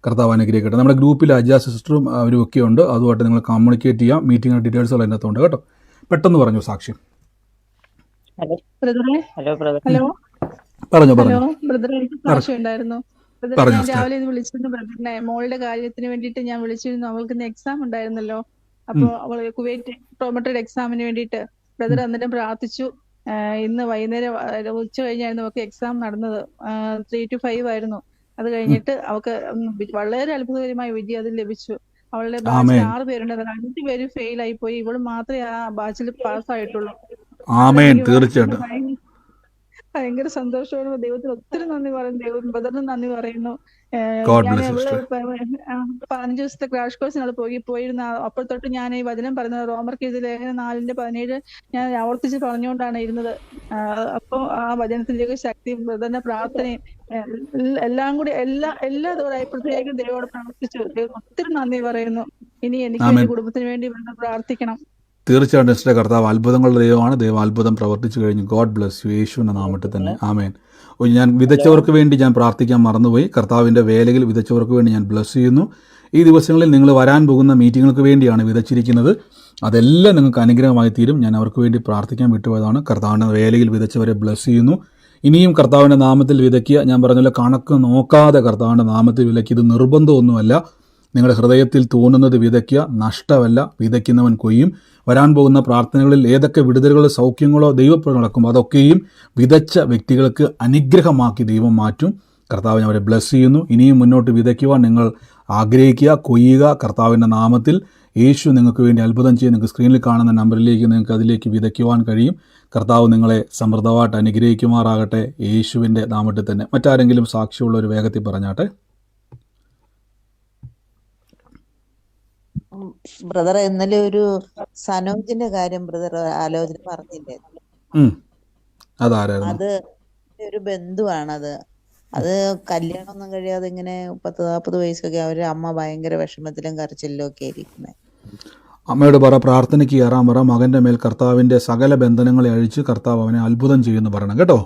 കർത്താവ് അനുഗ്രഹിക്കട്ടെ. നമ്മുടെ ഗ്രൂപ്പിൽ അജാ സിസ്റ്ററും അവരും ഒക്കെ ഉണ്ട്. അതുമായിട്ട് നിങ്ങൾ കമ്മ്യൂണിക്കേറ്റ് ചെയ്യാം. മീറ്റിംഗ് ഡീറ്റെയിൽസുകൾ അതിനകത്തുണ്ട് കേട്ടോ. പെട്ടെന്ന് പറഞ്ഞു സാക്ഷ്യം. പറഞ്ഞു പറഞ്ഞു. ബ്രദറെ, എനിക്ക് സംശയം ഉണ്ടായിരുന്നു. ബ്രദറെ, ഞാൻ രാവിലെ ഇത് വിളിച്ചിരുന്നു. ബ്രദറിനെ മോളുടെ കാര്യത്തിന് വേണ്ടിയിട്ട് ഞാൻ വിളിച്ചിരുന്നു. അവൾക്ക് ഇന്ന് എക്സാം ഉണ്ടായിരുന്നല്ലോ. അപ്പോൾ അവൾ കുവൈറ്റ് പ്രോമോട്ടഡ് എക്സാമിന് വേണ്ടിയിട്ട് ബ്രദർ അന്നേരം പ്രാർത്ഥിച്ചു. ഇന്ന് വൈകുന്നേരം ഉച്ച കഴിഞ്ഞായിരുന്നു അവൾക്ക് എക്സാം നടന്നത്. 3 to 5 ആയിരുന്നു. അത് കഴിഞ്ഞിട്ട് അവൾക്ക് വളരെ അത്ഭുതകരമായ വിജയം അതിൽ ലഭിച്ചു. അവളുടെ ബാച്ചിൽ 6 പേരുണ്ടായിരുന്നു. 5 പേര് ഫെയിൽ ആയി പോയി. ഇവള് മാത്രമേ ആ ബാച്ചിൽ പാസ്സായിട്ടുള്ളൂ. തീർച്ചയായിട്ടും ഭയങ്കര സന്തോഷത്തോടെ ദൈവത്തിന് ഒത്തിരി നന്ദി പറയുന്നു. ദൈവം ബ്രദറിന് നന്ദി പറയുന്നു. ഞാൻ 15 ദിവസത്തെ ക്രാഷ് കോഴ്സിനാണ് പോയിരുന്ന. അപ്പോൾ തൊട്ട് ഞാൻ ഈ വചനം പറയുന്നത് റോമർക്ക് എഴുതിയ ലേഖനം 4:17 ഞാൻ ആവർത്തിച്ച് പറഞ്ഞുകൊണ്ടാണ് ഇരുന്നത്. അപ്പോൾ ആ വചനത്തിലേക്ക് ശക്തി, ബ്രദറിന്റെ പ്രാർത്ഥനയും എല്ലാം കൂടി എല്ലാ ദിവസവും പ്രത്യേകം ദൈവത്തോട് പ്രാർത്ഥിച്ചു. ഒത്തിരി നന്ദി പറയുന്നു. ഇനി എനിക്ക് എന്റെ കുടുംബത്തിന് വേണ്ടി പ്രാർത്ഥിക്കണം. തീർച്ചയായിട്ടും സിസ്റ്റർ, കർത്താവ് അത്ഭുതങ്ങളുടെ ദൈവമാണ്. ദൈവം അത്ഭുതം പ്രവർത്തിച്ചു കഴിഞ്ഞു. ഗോഡ് ബ്ലസ് യു, യേശുവിന്റെ നാമത്തിൽ തന്നെ ആമേൻ. ഞാൻ വിതച്ചവർക്ക് വേണ്ടി ഞാൻ പ്രാർത്ഥിക്കാൻ മറന്നുപോയി. കർത്താവിൻ്റെ വേലയിൽ വിതച്ചവർക്ക് വേണ്ടി ഞാൻ ബ്ലസ് ചെയ്യുന്നു. ഈ ദിവസങ്ങളിൽ നിങ്ങൾ വരാൻ പോകുന്ന മീറ്റിങ്ങുകൾക്ക് വേണ്ടിയാണ് വിതച്ചിരിക്കുന്നത്. അതെല്ലാം നിങ്ങൾക്ക് അനുഗ്രഹമായി തീരും. ഞാൻ അവർക്ക് വേണ്ടി പ്രാർത്ഥിക്കാൻ വിട്ടുപോയതാണ്. കർത്താവിൻ്റെ വേലയിൽ വിതച്ചവരെ ബ്ലസ് ചെയ്യുന്നു. ഇനിയും കർത്താവിൻ്റെ നാമത്തിൽ വിതയ്ക്കുക. ഞാൻ പറഞ്ഞല്ലോ, കണക്ക് നോക്കാതെ കർത്താവിൻ്റെ നാമത്തിൽ വിതയ്ക്കുക. ഇത് നിർബന്ധമൊന്നുമല്ല. നിങ്ങളുടെ ഹൃദയത്തിൽ തോന്നുന്നത് വിതയ്ക്കുക. നഷ്ടമല്ല, വിതയ്ക്കുന്നവൻ കൊയ്യും. വരാൻ പോകുന്ന പ്രാർത്ഥനകളിൽ ഏതൊക്കെ വിടുതലുകളോ സൗഖ്യങ്ങളോ ദൈവപ്രവൃത്തി നടക്കും, അതൊക്കെയും വിതച്ച വ്യക്തികൾക്ക് അനുഗ്രഹമാക്കി ദൈവം മാറ്റും. കർത്താവിനെ അവരെ ബ്ലസ് ചെയ്യുന്നു. ഇനിയും മുന്നോട്ട് വിതയ്ക്കുവാൻ നിങ്ങൾ ആഗ്രഹിക്കുക, കൊയ്യുക. കർത്താവിൻ്റെ നാമത്തിൽ യേശു നിങ്ങൾക്ക് വേണ്ടി അത്ഭുതം ചെയ്യും. നിങ്ങൾക്ക് സ്ക്രീനിൽ കാണുന്ന നമ്പറിലേക്ക് നിങ്ങൾക്ക് അതിലേക്ക് വിതയ്ക്കുവാൻ കഴിയും. കർത്താവ് നിങ്ങളെ സമൃദ്ധമായിട്ട് അനുഗ്രഹിക്കുമാറാകട്ടെ, യേശുവിൻ്റെ നാമത്തിൽ തന്നെ. മറ്റാരെങ്കിലും സാക്ഷിയുള്ള ഒരു വേഗത്തിൽ പറഞ്ഞാട്ടെ. ബ്രദർ, ഇന്നലെ ഒരു സനോജിന്റെ കാര്യം ബ്രദർ ആലോചന പറഞ്ഞില്ലേ? അത് ഒരു ബന്ധുവാണത്. അത് കല്യാണം ഒന്നും കഴിയാതെ ഇങ്ങനെ 30-40 വയസ്സൊക്കെ അവരുടെ അമ്മ ഭയങ്കര വിഷമത്തിലും കരച്ചിലും ഒക്കെ ഇരിക്കുന്നത്. അമ്മയോട് പറ, പ്രാർത്ഥനയ്ക്ക് കയറാൻ പറ. മകന്റെ മേൽ കർത്താവിന്റെ സകല ബന്ധനങ്ങളെ അഴിച്ച് കർത്താവ് അവനെ അത്ഭുതം ചെയ്യുമെന്ന് പറയണം കേട്ടോ.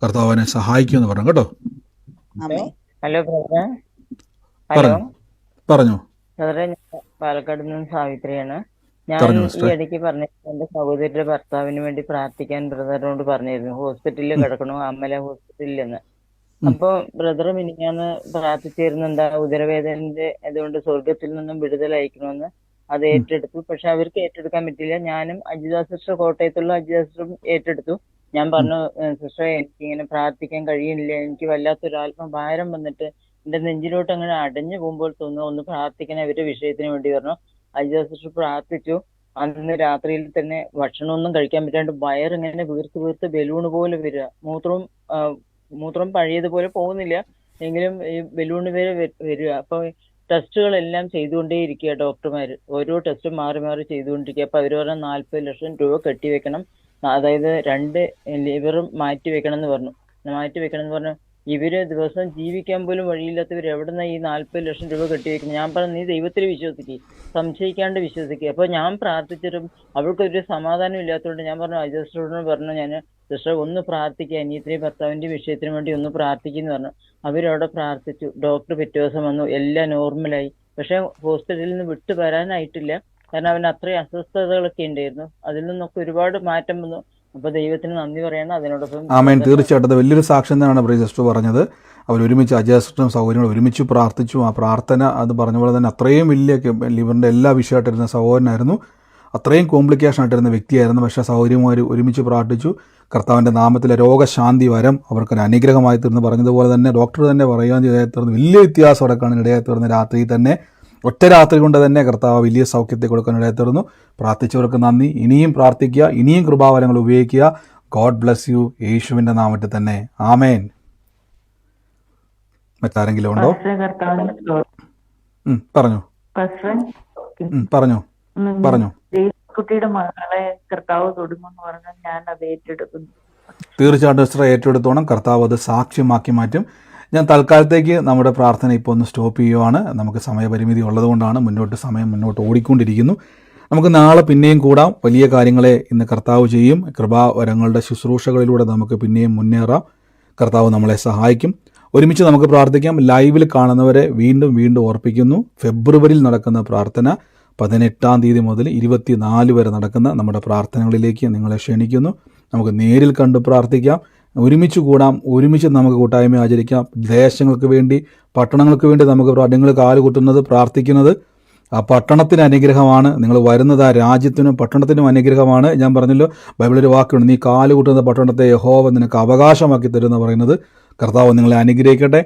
കർത്താവ് അവനെ സഹായിക്കുമെന്ന് പറയണം കേട്ടോ. Hello brother. പറഞ്ഞു. ബ്രദറെ, ഞാൻ പാലക്കാട് നിന്ന് സാവിത്രിയാണ്. ഞാൻ ഈ ഇടയ്ക്ക് പറഞ്ഞിരുന്നു, എന്റെ സഹോദരിയുടെ ഭർത്താവിന് വേണ്ടി പ്രാർത്ഥിക്കാൻ ബ്രദറിനോട് പറഞ്ഞിരുന്നു. ഹോസ്പിറ്റലിൽ കിടക്കണു, അമ്മല ഹോസ്പിറ്റലിൽ നിന്ന്. അപ്പൊ ബ്രദർ മിനിഞ്ഞാന്ന് പ്രാർത്ഥിച്ചിരുന്നു, എന്താ ഉദരവേദനന്റെ അതുകൊണ്ട് സ്വർഗത്തിൽ നിന്നും വിടുതൽ അയക്കണമെന്ന്. അത് ഏറ്റെടുത്തു. പക്ഷെ അവർക്ക് ഏറ്റെടുക്കാൻ പറ്റില്ല. ഞാനും അജിത സിസ്റ്റർ, കോട്ടയത്തുള്ള അജിത സിസ്റ്ററും ഏറ്റെടുത്തു. ഞാൻ പറഞ്ഞു, സിസ്റ്ററെ എനിക്ക് ഇങ്ങനെ പ്രാർത്ഥിക്കാൻ കഴിയില്ല, എനിക്ക് വല്ലാത്തൊരു ആത്മഭാരം വന്നിട്ട് എന്റെ നെഞ്ചിലോട്ട് അങ്ങനെ അടഞ്ഞു പോകുമ്പോൾ തോന്നുന്നു, ഒന്ന് പ്രാർത്ഥിക്കാൻ അവരുടെ വിഷയത്തിന് വേണ്ടി പറഞ്ഞു. അജിത സിസ്റ്റർ പ്രാർത്ഥിച്ചു. അന്ന് രാത്രിയിൽ തന്നെ ഭക്ഷണമൊന്നും കഴിക്കാൻ പറ്റാണ്ട് വയറിങ്ങനെ വീർത്ത് വീർത്ത് ബലൂണ് പോലെ വരിക. മൂത്രം പഴയതുപോലെ പോകുന്നില്ല, എങ്കിലും ഈ ബലൂണ് വരെ വരിക. അപ്പൊ ടെസ്റ്റുകളെല്ലാം ചെയ്തുകൊണ്ടേയിരിക്കുക ഡോക്ടർമാർ, ഓരോ ടെസ്റ്റും മാറി മാറി ചെയ്തുകൊണ്ടിരിക്കുക. അപ്പൊ അവര് പറഞ്ഞ 40 ലക്ഷം രൂപ കെട്ടിവെക്കണം, അതായത് 2 ലിവറും മാറ്റി വെക്കണം എന്ന് പറഞ്ഞു. ഇവര് ദിവസം ജീവിക്കാൻ പോലും വഴിയില്ലാത്തവർ എവിടുന്ന ഈ 40 ലക്ഷം രൂപ കെട്ടിവെക്കണം? ഞാൻ പറഞ്ഞു, നീ ദൈവത്തിൽ വിശ്വസിക്കുക, സംശയിക്കാണ്ട് വിശ്വസിക്കുക. അപ്പൊ ഞാൻ പ്രാർത്ഥിച്ചിട്ടും അവൾക്കൊരു സമാധാനം ഇല്ലാത്തതുകൊണ്ട് ഞാൻ പറഞ്ഞു, അജിത സിസ്റ്ററോട് പറഞ്ഞു, ഞാൻ സിസ്റ്റർ ഒന്ന് പ്രാർത്ഥിക്കുക, അനിയത്തിനെയും ഭർത്താവിന്റെ വിഷയത്തിന് വേണ്ടി ഒന്ന് പ്രാർത്ഥിക്കുന്നു പറഞ്ഞു. അവരവിടെ പ്രാർത്ഥിച്ചു. ഡോക്ടർ പിറ്റേ ദിവസം വന്നു, എല്ലാം നോർമലായി. പക്ഷെ ഹോസ്പിറ്റലിൽ നിന്ന് വിട്ടു വരാനായിട്ടില്ല, കാരണം അവന് അത്രയും അസ്വസ്ഥതകളൊക്കെ ഉണ്ടായിരുന്നു. അതിൽ നിന്നൊക്കെ ഒരുപാട് മാറ്റം വന്നു. അപ്പൊ ദൈവത്തിന് നന്ദി പറയണം. അതിനോടൊപ്പം ആമേൻ. തീർച്ചയായിട്ടും അത് വലിയൊരു സാക്ഷ്യം തന്നെയാണ് പ്രിയ സിസ്റ്റർ പറഞ്ഞത്. അവർ ഒരുമിച്ച് അജയ സിസ്റ്ററും സഹോദരങ്ങളും ഒരുമിച്ച് പ്രാർത്ഥിച്ചു. ആ പ്രാർത്ഥന അത് പറഞ്ഞ പോലെ തന്നെ അത്രയും വലിയ ലിവറിൻ്റെ എല്ലാ വിഷയമായിട്ടിരുന്ന സഹോദരനായിരുന്നു, അത്രയും കോംപ്ലിക്കേഷൻ ആയിട്ടിരുന്ന വ്യക്തിയായിരുന്നു. പക്ഷേ സഹോദരിമാർ ഒരുമിച്ച് പ്രാർത്ഥിച്ചു. കർത്താവിൻ്റെ നാമത്തിലെ രോഗശാന്തി വരം അവർക്കൊരു അനുഗ്രഹമായി തീർന്ന് പറഞ്ഞതുപോലെ തന്നെ ഡോക്ടർ തന്നെ പറയാൻ ഇടയായി തീർന്ന് വലിയ വ്യത്യാസം അടക്കാണ് ഇടയായി തീർന്ന രാത്രിയിൽ തന്നെ, ഒറ്റ രാത്രി കൊണ്ട് തന്നെ കർത്താവ് വലിയ സൗഖ്യത്തെ കൊടുക്കാൻ ഇടയായി തീർന്നു. പ്രാർത്ഥിച്ചവർക്ക് നന്ദി. ഇനിയും പ്രാർത്ഥിക്കുക, ഇനിയും കൃപാവരങ്ങൾ ഉപയോഗിക്കുക. God bless you. യേശുവിൻ്റെ നാമത്തിൽ തന്നെ ആമേൻ. മറ്റാരെങ്കിലും ഉണ്ടോ? പറഞ്ഞു കുട്ടിയുടെ മകളെ കർത്താവ് തൊടുമെന്ന് പറഞ്ഞാൽ ഞാൻ അത് ഏറ്റെടുക്കുന്നു. തീർച്ചയായിട്ടും സിസ്റ്റർ ഏറ്റെടുത്തോണം. കർത്താവ് അത് സാക്ഷ്യമാക്കി മാറ്റും. ഞാൻ തൽക്കാലത്തേക്ക് നമ്മുടെ പ്രാർത്ഥന ഇപ്പോൾ ഒന്ന് സ്റ്റോപ്പ് ചെയ്യുവാണ്. നമുക്ക് സമയപരിമിതി ഉള്ളതുകൊണ്ടാണ്, സമയം മുന്നോട്ട് ഓടിക്കൊണ്ടിരിക്കുന്നു. നമുക്ക് നാളെ പിന്നെയും കൂടാം. വലിയ കാര്യങ്ങളെ ഇന്ന് കർത്താവ് ചെയ്യും. കൃപാവരങ്ങളുടെ ശുശ്രൂഷകളിലൂടെ നമുക്ക് പിന്നെയും മുന്നേറാം. കർത്താവ് നമ്മളെ സഹായിക്കും. ഒരുമിച്ച് നമുക്ക് പ്രാർത്ഥിക്കാം. ലൈവിൽ കാണുന്നവരെ വീണ്ടും വീണ്ടും ഓർപ്പിക്കുന്നു, ഫെബ്രുവരിയിൽ നടക്കുന്ന പ്രാർത്ഥന 18-ാം തീയതി മുതൽ 24 വരെ നടക്കുന്ന നമ്മുടെ പ്രാർത്ഥനകളിലേക്ക് നിങ്ങളെ ക്ഷണിക്കുന്നു. നമുക്ക് നേരിൽ കണ്ട് പ്രാർത്ഥിക്കാം, ഒരുമിച്ച് കൂടാം, ഒരുമിച്ച് നമുക്ക് കൂട്ടായ്മ ആചരിക്കാം. ദേശങ്ങൾക്ക് വേണ്ടി, പട്ടണങ്ങൾക്ക് വേണ്ടി നമുക്ക് നിങ്ങൾ കാലുകുത്തുന്നത്, പ്രാർത്ഥിക്കുന്നത് ആ പട്ടണത്തിന് അനുഗ്രഹമാണ്. നിങ്ങൾ വരുന്നത് ആ രാജ്യത്തിനും പട്ടണത്തിനും അനുഗ്രഹമാണ്. ഞാൻ പറഞ്ഞല്ലോ, ബൈബിളൊരു വാക്കുണ്ട്, നീ കാലുകുട്ടുന്ന പട്ടണത്തെ യഹോവ നിനക്ക് അവകാശമാക്കി തരുമെന്ന് പറയുന്നത്. കർത്താവ് നിങ്ങളെ അനുഗ്രഹിക്കട്ടെ.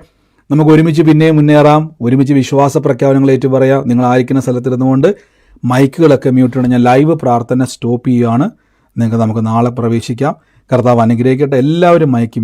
നമുക്ക് ഒരുമിച്ച് പിന്നെയും മുന്നേറാം. ഒരുമിച്ച് വിശ്വാസ പ്രഖ്യാപനങ്ങൾ ഏറ്റുപറയാം. നിങ്ങൾ ആയിരിക്കുന്ന സ്ഥലത്തിരുന്നുകൊണ്ട് മൈക്കുകളൊക്കെ മ്യൂട്ട് ചെയ്യണം. ഞാൻ ലൈവ് പ്രാർത്ഥന സ്റ്റോപ്പ് ചെയ്യുകയാണ്. നമുക്ക് നാളെ പ്രവേശിക്കാം. കർത്താവ് അനുഗ്രഹിക്കട്ടെ. എല്ലാവരും മൈക്ക്